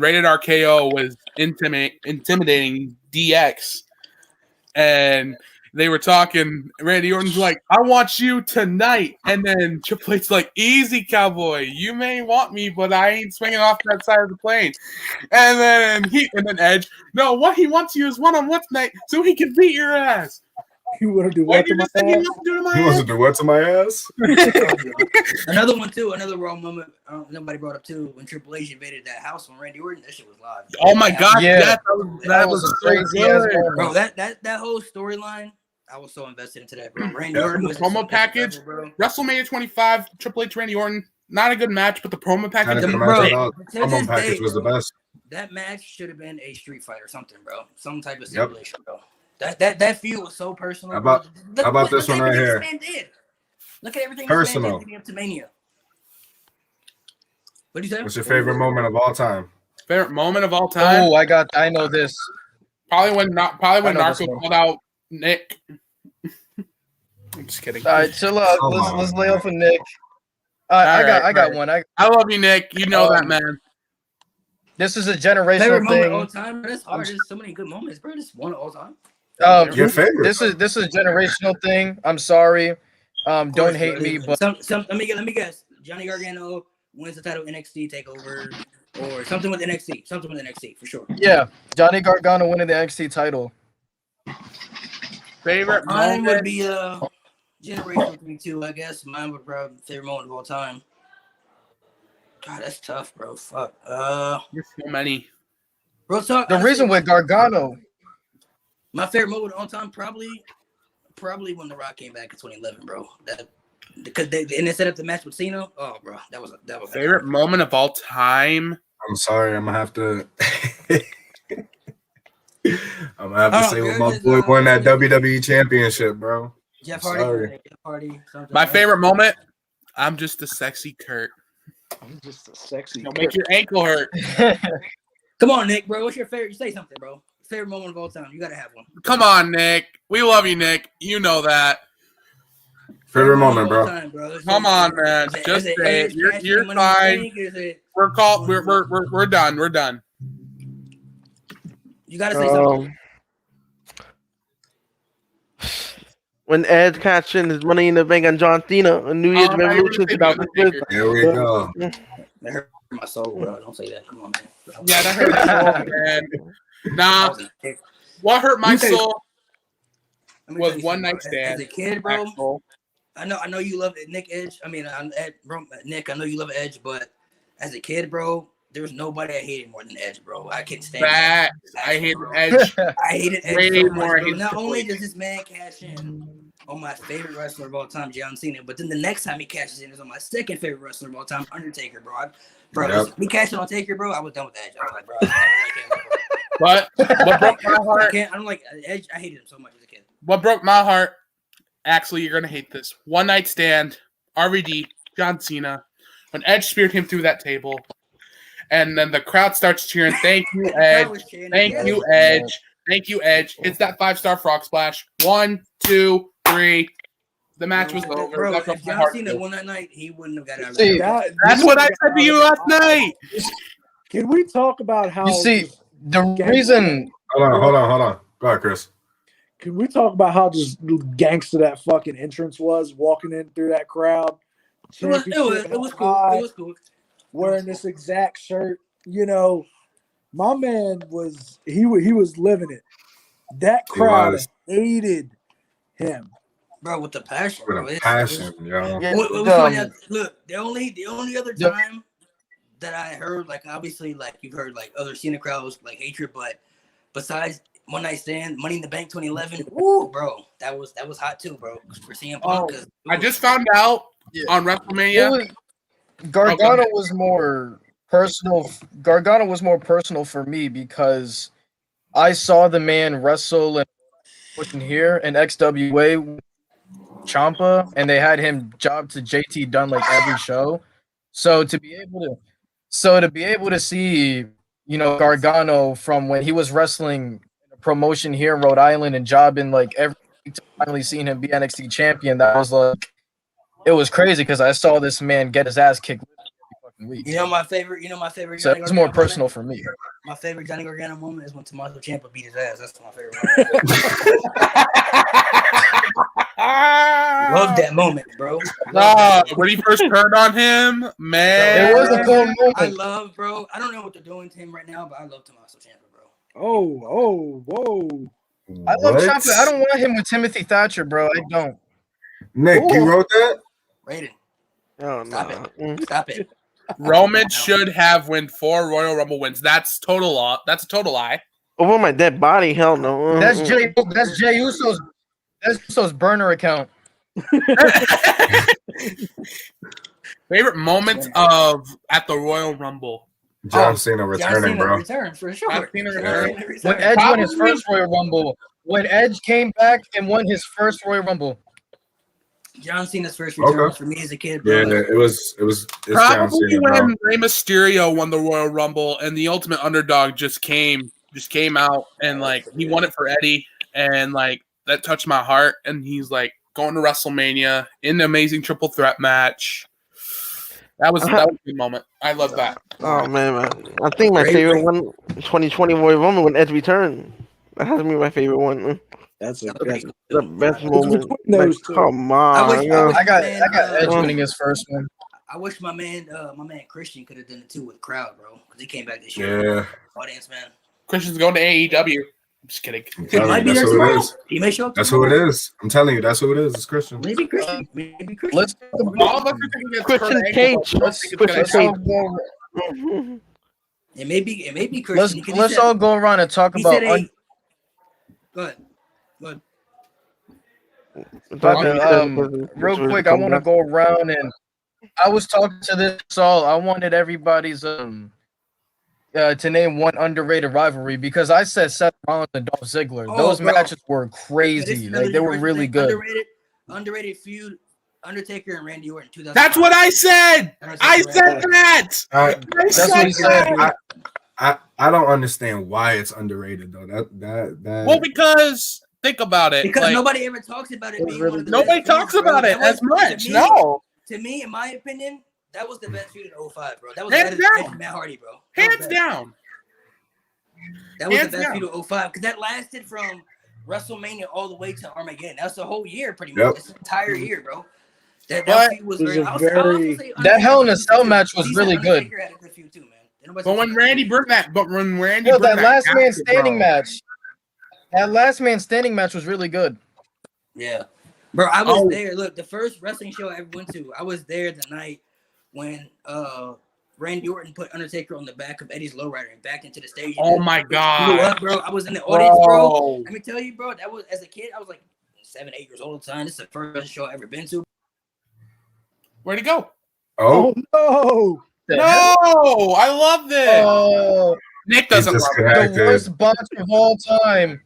Rated RKO was intimidating DX and they were talking. Randy Orton's like, I want you tonight. And then Triple H's like, easy, cowboy. You may want me, but I ain't swinging off that side of the plane. And then Edge, no, what he wants you is one-on-one tonight so he can beat your ass. You want to do what to my ass? He wants to do what to my ass? Another one, too. Another Raw moment nobody brought up, too. When Triple H invaded that house on Randy Orton, that shit was live. Oh, my God. Yeah. That was crazy. Bro, that whole storyline, I was so invested into that, bro. Randy Orton was the promo package, level, WrestleMania 25, Triple H, Randy Orton. Not a good match, but the promo package. The promo package was the best. That match should have been a street fight or something, bro. Some type of simulation, bro. That feud was so personal. How about this one right here? Look at everything personal. This man did up to Mania. What do you say? What's your favorite moment of all time? Favorite moment of all time? Oh, I know this. Probably when Narco called out Nick. I'm just kidding. All right, chill out. Let's lay off of Nick. I got one. I love you, Nick. You know that, man. This is a generational favorite thing. Moment of all time. That's hard. There's so many good moments, bro. This one of all time. Your favorite? This is a generational thing. I'm sorry. Don't hate me, but let me guess. Johnny Gargano wins the title NXT takeover, or something with NXT. Something with NXT for sure. Yeah, Johnny Gargano winning the NXT title. Favorite Mine moment would be generational thing too. I guess mine would probably favorite moment of all time. God, that's tough, bro. Fuck. There's so many. Bro, talk. The reason with Gargano. My favorite moment of all time probably when The Rock came back in 2011, bro. Because they set up the match with Cena. Oh, bro, that was favorite moment of all time. I'm sorry, I'm gonna have to. Say when my boy won that WWE Championship, bro. Jeff Hardy. My favorite moment. I'm just a sexy Kurt. I'm just a sexy. Don't make your ankle hurt. Come on, Nick, bro. What's your favorite? Say something, bro. Favorite moment of all time. You gotta have one. Come on, Nick. We love you, Nick. You know that. Favorite moment, bro. Time, bro. Come on, man. Just say it. You're fine. We're done. We're done. You gotta say something. When Edge cashed in his Money in the Bank on John Cena on New Year's Revolution 2006. Here we go. That hurt my soul, bro. Don't say that. Come on, man. Yeah, that hurt my soul, man. Nah. What hurt my soul was one night stand. As a kid, bro. I know you love Nick Edge. I mean, Nick. I know you love Edge, but as a kid, bro, there was nobody I hated more than Edge, bro. I couldn't stand that. I hated Edge. I hated Edge way so much, more. bro. Not only does this man cash in on my favorite wrestler of all time, John Cena, but then the next time he cashes in is on my second favorite wrestler of all time, Undertaker, bro. We cashed in on Taker, bro. I was done with Edge. I was like, bro, I don't like him, bro. But what broke my heart? I don't like Edge. I hated him so much as a kid. What broke my heart? Actually, you're gonna hate this. One night stand, RVD, John Cena, when Edge speared him through that table, and then the crowd starts cheering, "Thank you, Edge! Thank you, Edge! Thank you, Edge!" Hits that 5-star frog splash. 1, 2, 3. The match was over. Bro, That if John Cena won that night, he wouldn't have got out of See, there. That's what I said to you last night. Can we talk about how You see, the reason. Hold on. Go ahead, Chris. Can we talk about how just gangster that fucking entrance was, walking in through that crowd? It was cool. It was cool. Wearing this exact shirt, you know, my man was he was living it. That crowd hated him, bro, with the passion. With a passion, yo. Look, the only other time that I heard, like, obviously, like, you've heard like other Cena crowds like hatred, but besides One Night Stand, Money in the Bank 2011, woo, bro, that was hot too, bro. For CM Punk, I just found out on WrestleMania. Gargano was more personal. Gargano was more personal for me because I saw the man wrestle and pushing here in XWA Ciampa, and they had him job to JT Dunn like every show. So to be able to see, you know, Gargano from when he was wrestling in a promotion here in Rhode Island and jobbing like every week to finally seeing him be NXT champion, that was like, it was crazy because I saw this man get his ass kicked every fucking week. You know my favorite. So it's more personal for me. My favorite Johnny Gargano moment is when Tommaso Ciampa beat his ass. That's my favorite moment. Love that moment, bro. When he first turned on him, man. It was a cool moment. I love, bro. I don't know what they're doing to him right now, but I love Tommaso Ciampa, bro. Whoa. I love Ciampa. I don't want him with Timothy Thatcher, bro. I don't. Nick, you wrote that? Raiden. Oh, no. Stop it. Roman should have won 4 Royal Rumble wins. That's a total lie. Over my dead body, hell no. That's Jay Uso's burner account. Favorite moments of at the Royal Rumble. John Cena returning, bro. Return for sure. John Cena return. When Edge won his first Royal Rumble. When Edge came back and won his first Royal Rumble. John Cena's first return for me as a kid, bro. Yeah, it was John Probably Cena, when bro. Rey Mysterio won the Royal Rumble and the Ultimate Underdog just came out and like he won it for Eddie and like that touched my heart and he's like going to WrestleMania in the amazing triple threat match. That was a good moment. I love that. Oh man. I think my favorite one, 2020 Royal Rumble when Edge returned. That has to be my favorite one. That's the best moment. Those two. Come on. I got Edge winning his first one. I wish my man Christian could have done it too with the crowd, bro, because he came back this year. Yeah. Audience, man. Christian's going to AEW. I'm just kidding. He might be there tomorrow. He may show up. That's who it is. I'm telling you, that's who it is. It's Christian. Maybe Christian. Let's all of us are thinking it's Christian Kurt Cage. Angle, but I think it's gonna Christian It may be Christian. Let's all go around and talk about. Go ahead. Real quick, I want to go around and I was talking to this all. I wanted everybody's to name one underrated rivalry because I said Seth Rollins and Dolph Ziggler. Those matches were crazy. Like they were really good. Underrated feud. Undertaker and Randy Orton. 2000. That's what I said. I said that. That's what he said. I don't understand why it's underrated though. That well, because think about it. Because like, nobody ever talks about it. It was Being really one of the good. nobody best talks feuds, bro. about it That as was- much. to me- No, To me, in my opinion, that was the best feud in 05, bro. That was Hands better than down. Matt Hardy, bro. That was hands better. down. That was Hands the best down. feud of 05 because that lasted from WrestleMania all the way to Armageddon. That's the whole year, pretty Yep. much. It's an entire year, bro. That But- feud was It was very. a I was also very- say That Hell in a Undertaker Cell had a match good was feud. really good. Undertaker had a good feud too, man. But when Randy burned that, Yo, that last man casket, standing bro. match. That last man standing match was really good. Yeah, bro, I was Oh. there. Look, the first wrestling show I ever went to, I was there the night when Randy Orton put Undertaker on the back of Eddie's lowrider and backed into the stage. Oh my Blew god, up, bro. I was in the audience, bro. bro. Let me tell you, bro. That was as a kid. I was like 7, 8 years old at the time. This is the first show I ever been to. Where'd he go? Oh, no. No, I love this. Oh, Nick doesn't He's love it. the disconnected. worst botch of all time.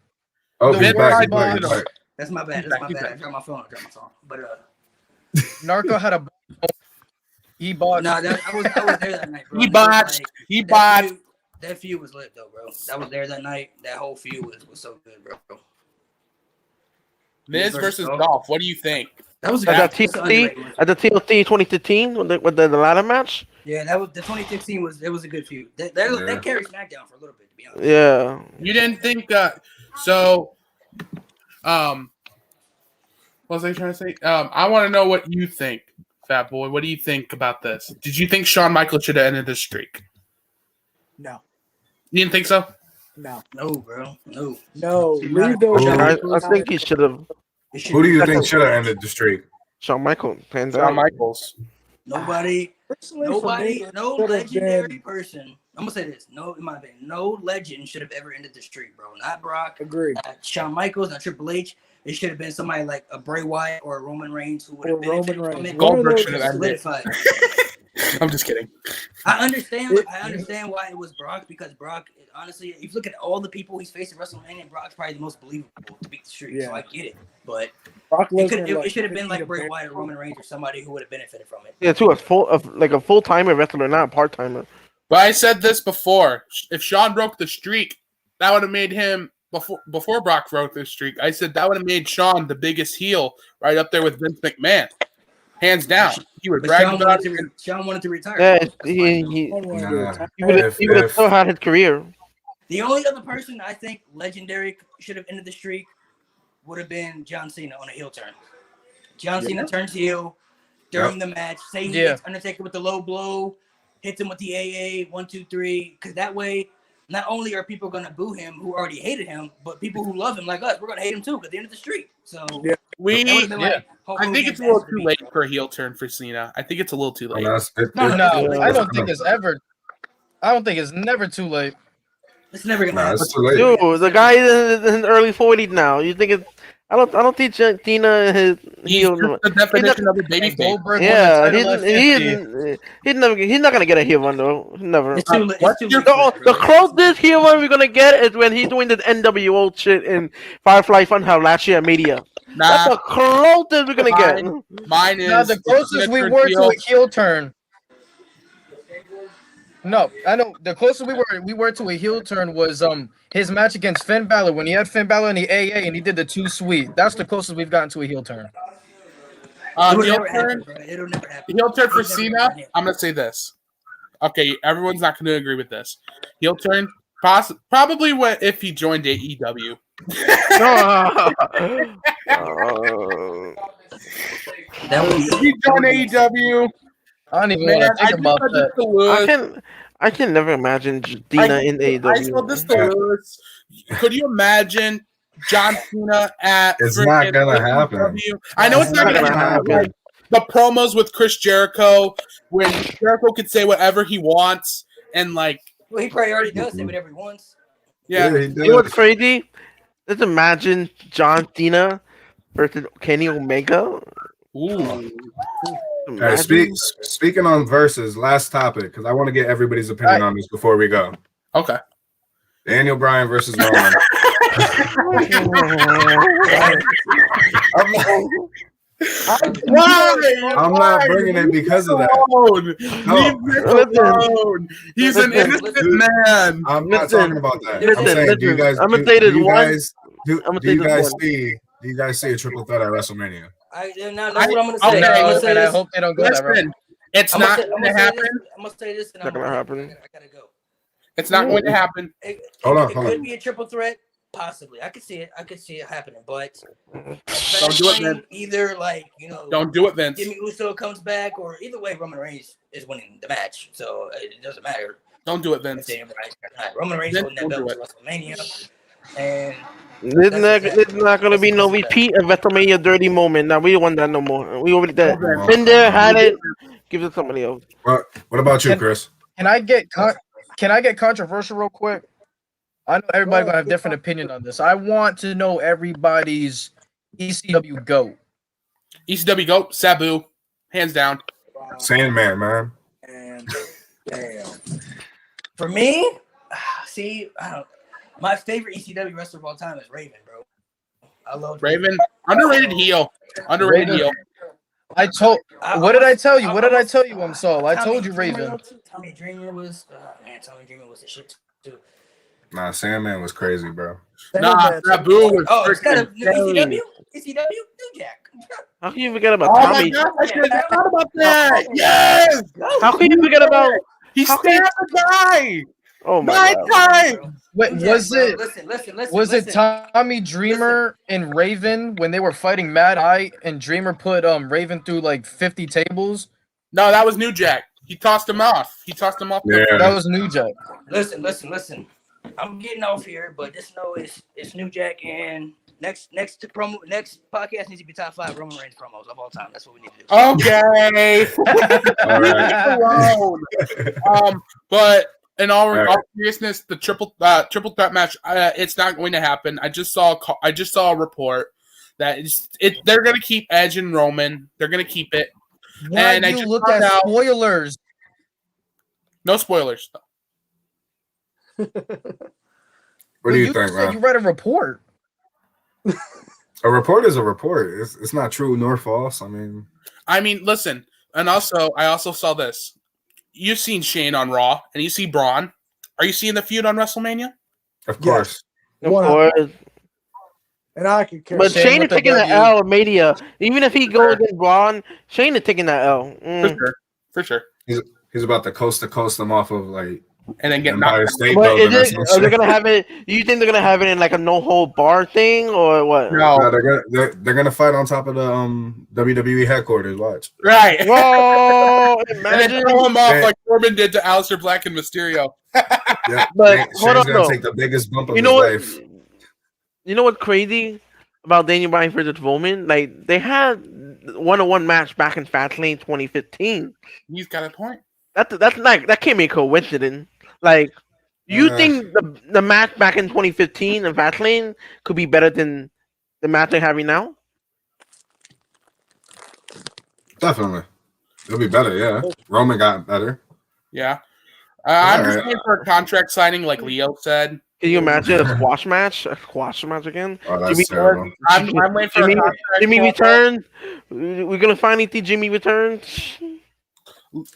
Oh, The he's back. He's worst back. He's botch. back. That's my bad. He's That's back, my he's bad. I back. dropped my phone. But Narco had a. He bought. no, I was there that night, bro. He And it was botched. like- He that botched. feud- That feud was lit though, bro. I was there that night. That whole feud was so good, bro. Miz versus Dolph. What do you think? That was a At good. the TLC, at the TLC 2015 with the ladder match. Yeah, that was the 2016 was a good feud. That carried SmackDown for a little bit, to be honest. Yeah. You didn't think so? What was I trying to say? I want to know what you think, Fat Boy. What do you think about this? Did you think Shawn Michaels should have ended this streak? No. You didn't think so? No. No, bro. No. No. Should not- Leave those I think he should have. It should Who do you be- think should have ended the streak? Shawn Michaels, hands Shawn down. Michaels. Nobody, Personally, for nobody, me, no it should've legendary been- person. I'm gonna say this. No, in my opinion, no legend should have ever ended the streak, bro. Not Brock, Agree. not Shawn Michaels, not Triple H. It should have been somebody like a Bray Wyatt or a Roman Reigns who would Or have benefited Roman from Reigns. it. Goldberg One of should those have ended. Solidified. I'm just kidding. I understand why it was Brock because Brock, honestly, if you look at all the people he's facing WrestleMania, Brock's probably the most believable to beat the streak. So Yeah. I get it, but Brock it Lesnar, should have been like Bray Bear- Wyatt or Roman Reigns or somebody who would have benefited from it. Yeah, too, a full timer wrestler, not a part timer. But I said this before. If Shawn broke the streak, that would have made him before Brock broke the streak. I said that would have made Shawn the biggest heel, right up there with Vince McMahon, hands down. He would But brag Shawn about wanted, it. Shawn wanted to retire. Yeah, That's fine, though. he One way to Nah. retire. would have still had his career. The only other person I think legendary should have ended the streak would have been John Cena on a heel turn. John Cena turns heel during the match. Say he hits Undertaker with the low blow, hits him with the AA 1, 2, 3. Because that way, not only are people gonna boo him who already hated him, but people who love him like us, we're gonna hate him too because the end of the streak. So Yeah. that would've been like Hulk I think Hogan it's a little Master too Beast, late bro. for a heel turn for Cena. I think it's a little too late. No, I don't think it's ever. I don't think it's never too late. It's never gonna Nah, happen. it's too late. Dude, the guy is in the early 40s now. You think it's? I don't think Cena is He's heel. just the definition of a baby And face. Goldberg Yeah, won the title at 50. he's not gonna get a heel run though. Never. It's too late. It's What's too your late. The, for it, the bro. closest heel run we're gonna get is when he's doing the NWO shit in Firefly Funhouse last year at Media. That's Nah, the closest we're gonna get. mine is Now the closest we were to a heel turn. No, I know the closest we were to a heel turn was his match against Finn Balor when he had Finn Balor in the AA and he did the 2 sweet. That's the closest we've gotten to a heel turn. It'll heel never happen, turn. bro. It'll never happen. Heel turn for It'll never Cena. happen. I'm gonna say this. Okay, everyone's not gonna agree with this. Heel turn, probably what if he joined AEW. That would If be he joined AEW, I don't even man, want to I think about said that. this to Lewis. I can never imagine Dina in I said this to AEW. Lewis. Could you imagine John Cena at? It's not freaking gonna happen. AEW? I know it's not It's not gonna gonna happen. happen. The promos with Chris Jericho, when Jericho could say whatever he wants, and like, well, he probably already does say whatever he wants. yeah, he You know what's does. crazy? Just imagine John Cena versus Kenny Omega. ooh, All right, speaking on verses, last topic, because I want to get everybody's opinion on this before we go. okay. Daniel Bryan versus Roman. Why? I'm not bringing it because of that. Alone. No. Leave Nick alone. He's an Listen. innocent man. I'm not Listen. talking about that. I'm Listen, saying, do you listen. guys? I'm gonna do- say this do you one- guys do I'm gonna you take guys this see? Do you guys see a triple threat at WrestleMania? Now that's what I'm gonna say. Oh, no, I'm gonna say and I this. hope they don't go that route. Listen, it's I'm not gonna going to happen. I'm gonna say this, and Not I'm gonna I happen. gotta go. It's not going to happen. It Hold could on. be a triple threat, possibly. I could see it happening, but Don't do it, Vince. either Don't do it, Vince. Jimmy Uso comes back, or either way, Roman Reigns is winning the match, so it doesn't matter. Don't do it, if Vince. they ever match or not. Roman Reigns Vince, holding that don't belt do to WrestleMania, and There's not gonna be no repeat of WrestleMania dirty moment. Now we don't want that no more. We already did. Okay. Been there, had it. Give it to somebody else. What about you, Chris? Can I get controversial real quick? I know everybody gonna have different opinion on this. I want to know everybody's ECW GOAT. ECW GOAT, Sabu, hands down. Sandman, man. And damn. for me, my favorite ECW wrestler of all time is Raven, bro. I love Raven, underrated heel. Underrated Raven. heel. What did I tell you? What did I tell you, Saul? I told you Raven. Tommy Dreamer was the shit too. Nah, Sandman was crazy, bro. Nah, Sabu was Instead of freaking ECW, New Jack. How can you forget about Oh my Tommy? god, I should have thought about that. Yes! How can you forget about? He How stabbed can the guy! Oh my Nine god! times! Wait, New Jack, was bro. it Listen, was it listen. Tommy Dreamer and Raven when they were fighting Mad Eye and Dreamer put Raven through like 50 tables? No, that was New Jack. He tossed him off. That That was New Jack. Listen. I'm getting off here, but just know it's New Jack, and next podcast needs to be top 5 Roman Reigns promos of all time. That's what we need to do. Okay. All right. alone. But in all All right. seriousness, the triple threat match, it's not going to happen. I just saw a report that they're going to keep Edge and Roman. They're going to keep it. Why And I do you just look found at out- spoilers? No spoilers. What do you You think, said man? you read a report. A report is a report. It's not true nor false. I mean, Listen, and also I also saw this. You've seen Shane on Raw, and you see Braun. Are you seeing the feud on WrestleMania? of course. Of course. And I could care. But Shane Shane is with the taking the W. L of Mania. Even if he goes in Braun, Shane is taking that L. For sure. He's about to coast them off of like And then get Empire knocked State But Building or is some it? Are they shit. gonna have it? You think they're gonna have it in like a no hold bar thing or what? No. No, they're gonna fight on top of the WWE headquarters. Watch. Right. Whoa! And then Imagine. throw him off Yeah. like Corbin did to Aleister Black and Mysterio. Yeah, But Shane's hold on, gonna though. take the biggest bump of You his know what? life. You know what's crazy about Daniel Bryan versus Roman? Like they had one-on-one match back in Fastlane 2015. He's got a point. That's like that can't be a coincidence. Like you Uh. think the match back in 2015 in Fastlane could be better than the match they're having now? Definitely, it'll be better. Yeah, Roman got better. Yeah. I'm just Alright. waiting for a contract signing, like Leo said. Can you imagine a squash match? A squash match again? Oh, that's Jimmy terrible. I'm waiting for Jimmy, a contract. Jimmy returns. We're gonna finally see Jimmy return.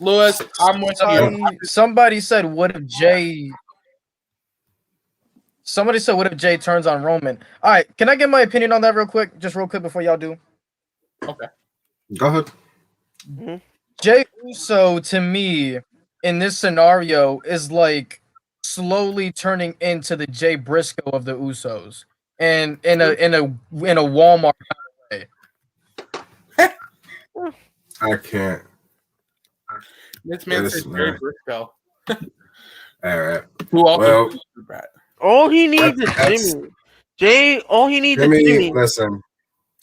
Lewis, I'm with you. Somebody said, "What if Jay?" Somebody said, "What if Jay turns on Roman?" All right, can I get my opinion on that real quick? Just real quick before y'all do. Okay. Go ahead. Jay Uso to me in this scenario is like slowly turning into the Jay Briscoe of the Usos, and in a Walmart kind of way. I can't. This man Yes, says man. Jerry Briscoe. All right. Who also Well, Brad. All he needs is That's- Jimmy. Jay, all he needs is Jimmy, Jimmy. listen.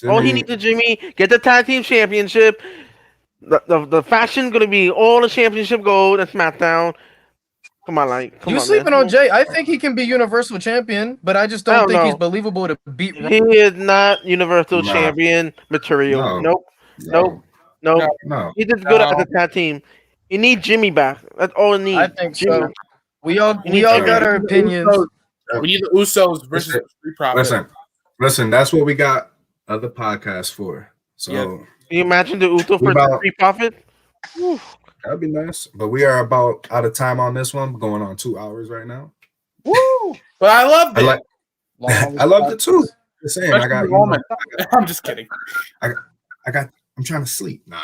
All he Jimmy- needs is Jimmy. Get the tag team championship. The fashion's gonna be all the championship gold and SmackDown. Come on, come You on, sleeping man. on Jay? I think he can be Universal Champion, but I just I don't don't think he's know. believable to beat. He is not Universal Nah. Champion material. No. Nope. No, Nope. no. He did good No. at the tag team. You need Jimmy back. That's all it needs. I think Jimmy. so. We all You need got Jimmy. our opinions. We need the Usos versus the Street Profits. Listen. That's what we got other podcasts for. So Yeah. Can you imagine the Uso We for about- Street Profit? that'd be nice. But we are about out of time on this one. Going on 2 hours right now. Woo! But I loved I it. like. I loved it too. Just saying, I got. Roman. I'm just kidding. I'm trying to sleep. Nah.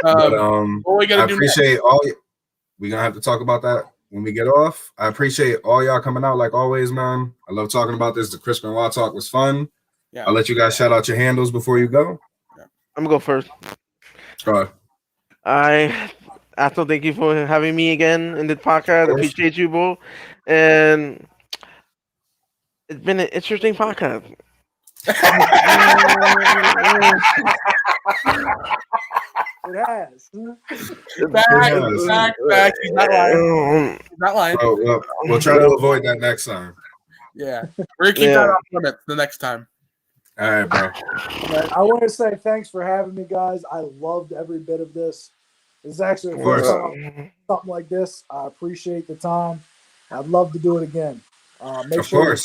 What we I gotta do appreciate all. We're gonna have to talk about that when we get off. I appreciate all y'all coming out like always, man. I love talking about this. The Chris Benoit talk was fun. Yeah. I'll let you guys shout out your handles before you go. I'm gonna go first. Go ahead. I also thank you for having me again in this podcast. I appreciate you, bro. And it's been an interesting podcast. It has. Back. He's not lying. He's not lying. Oh, we'll try to avoid that next time. Yeah. We're gonna keep that off limits the next time. All right, bro. I want to say thanks for having me, guys. I loved every bit of this. It's actually the first time something like this. I appreciate the time. I'd love to do it again. Make sure if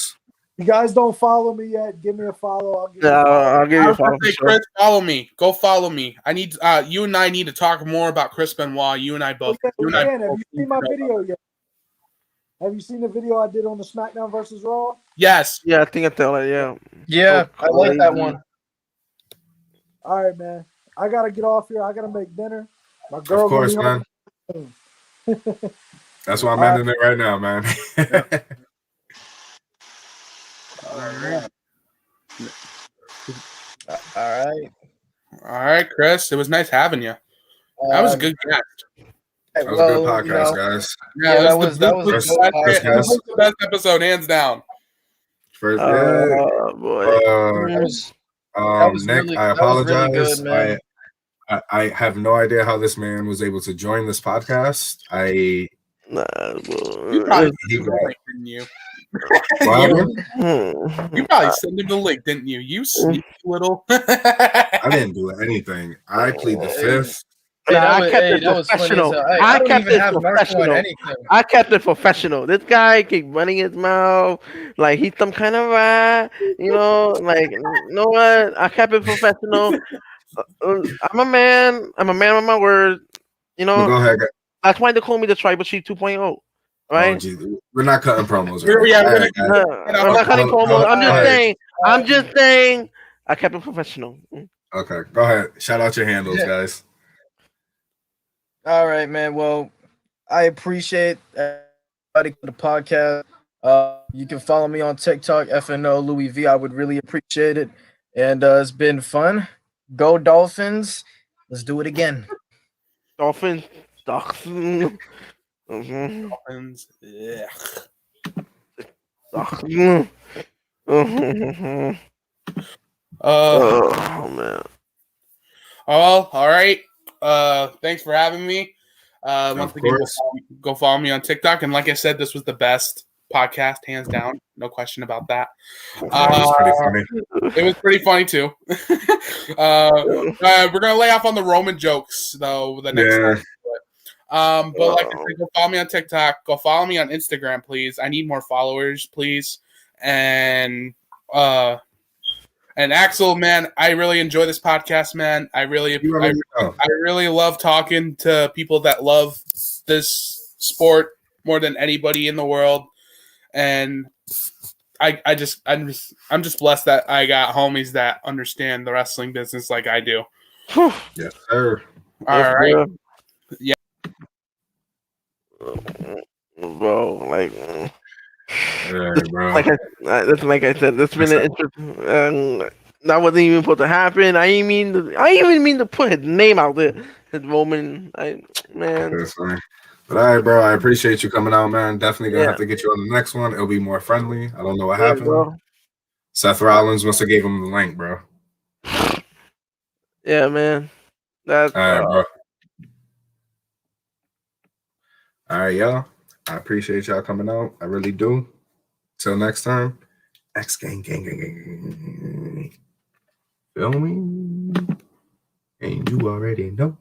you guys don't follow me yet, give me a follow. I'll give you a follow. Chris, follow me. Go follow me. I need you and I need to talk more about Chris Benoit. You and I both. Have you seen my video yet? Have you seen the video I did on the SmackDown versus Raw? Yes. Yeah, I think I tell it. Yeah. Yeah, I like that one. All right, man. I gotta get off here. I gotta make dinner. My girl. Of course, man. That's why I'm ending it right now, man. All right, Chris. It was nice having you. That was a good guest. That was a good podcast, guys. Yeah, that was the best episode, hands down. First, boy. Nick, really, I apologize. Really good, man. I have no idea how this man was able to join this podcast. You probably sent him the link, didn't you? You probably sent him the link, didn't you? You sneaky little. I didn't do anything. I plead the fifth. I kept it professional. I kept it professional. This guy keep running his mouth like he's some kind of rat, you know. Like, you know what? I kept it professional. I'm a man of my word. You know. Well, go ahead. That's why they call me the Tribal Chief 2.0. Right? Oh, we're not cutting promos. Right? We're not cutting promos. I'm just saying. I kept it professional. Okay, go ahead. Shout out your handles, guys. All right, man. Well, I appreciate everybody for the podcast. You can follow me on TikTok, FNO Louis V. I would really appreciate it. And it's been fun. Go Dolphins. Let's do it again. Dolphins. Dolphins. Yeah. Oh man. Oh, all right. Thanks for having me. Once again, go follow me on TikTok. And like I said, this was the best podcast, hands down. No question about that. It was pretty funny. It was pretty funny too. We're gonna lay off on the Roman jokes though the next time. But like I said, go follow me on TikTok. Go follow me on Instagram, please. I need more followers, please. And Axel, man, I really enjoy this podcast, man. I really love talking to people that love this sport more than anybody in the world. And I'm just blessed that I got homies that understand the wrestling business like I do. Yes, sir. All right. Yeah. Bro, like, bro. like I said, this been an interesting. That wasn't even supposed to happen. I didn't even mean to put his name out there. His Roman, man. That's funny. But all right, bro. I appreciate you coming out, man. Definitely gonna have to get you on the next one. It'll be more friendly. I don't know what happened. Bro. Seth Rollins must have gave him the link, bro. Yeah, man. That's all right, bro. All right, y'all. I appreciate y'all coming out. I really do. Till next time. X gang. Feel me? And you already know.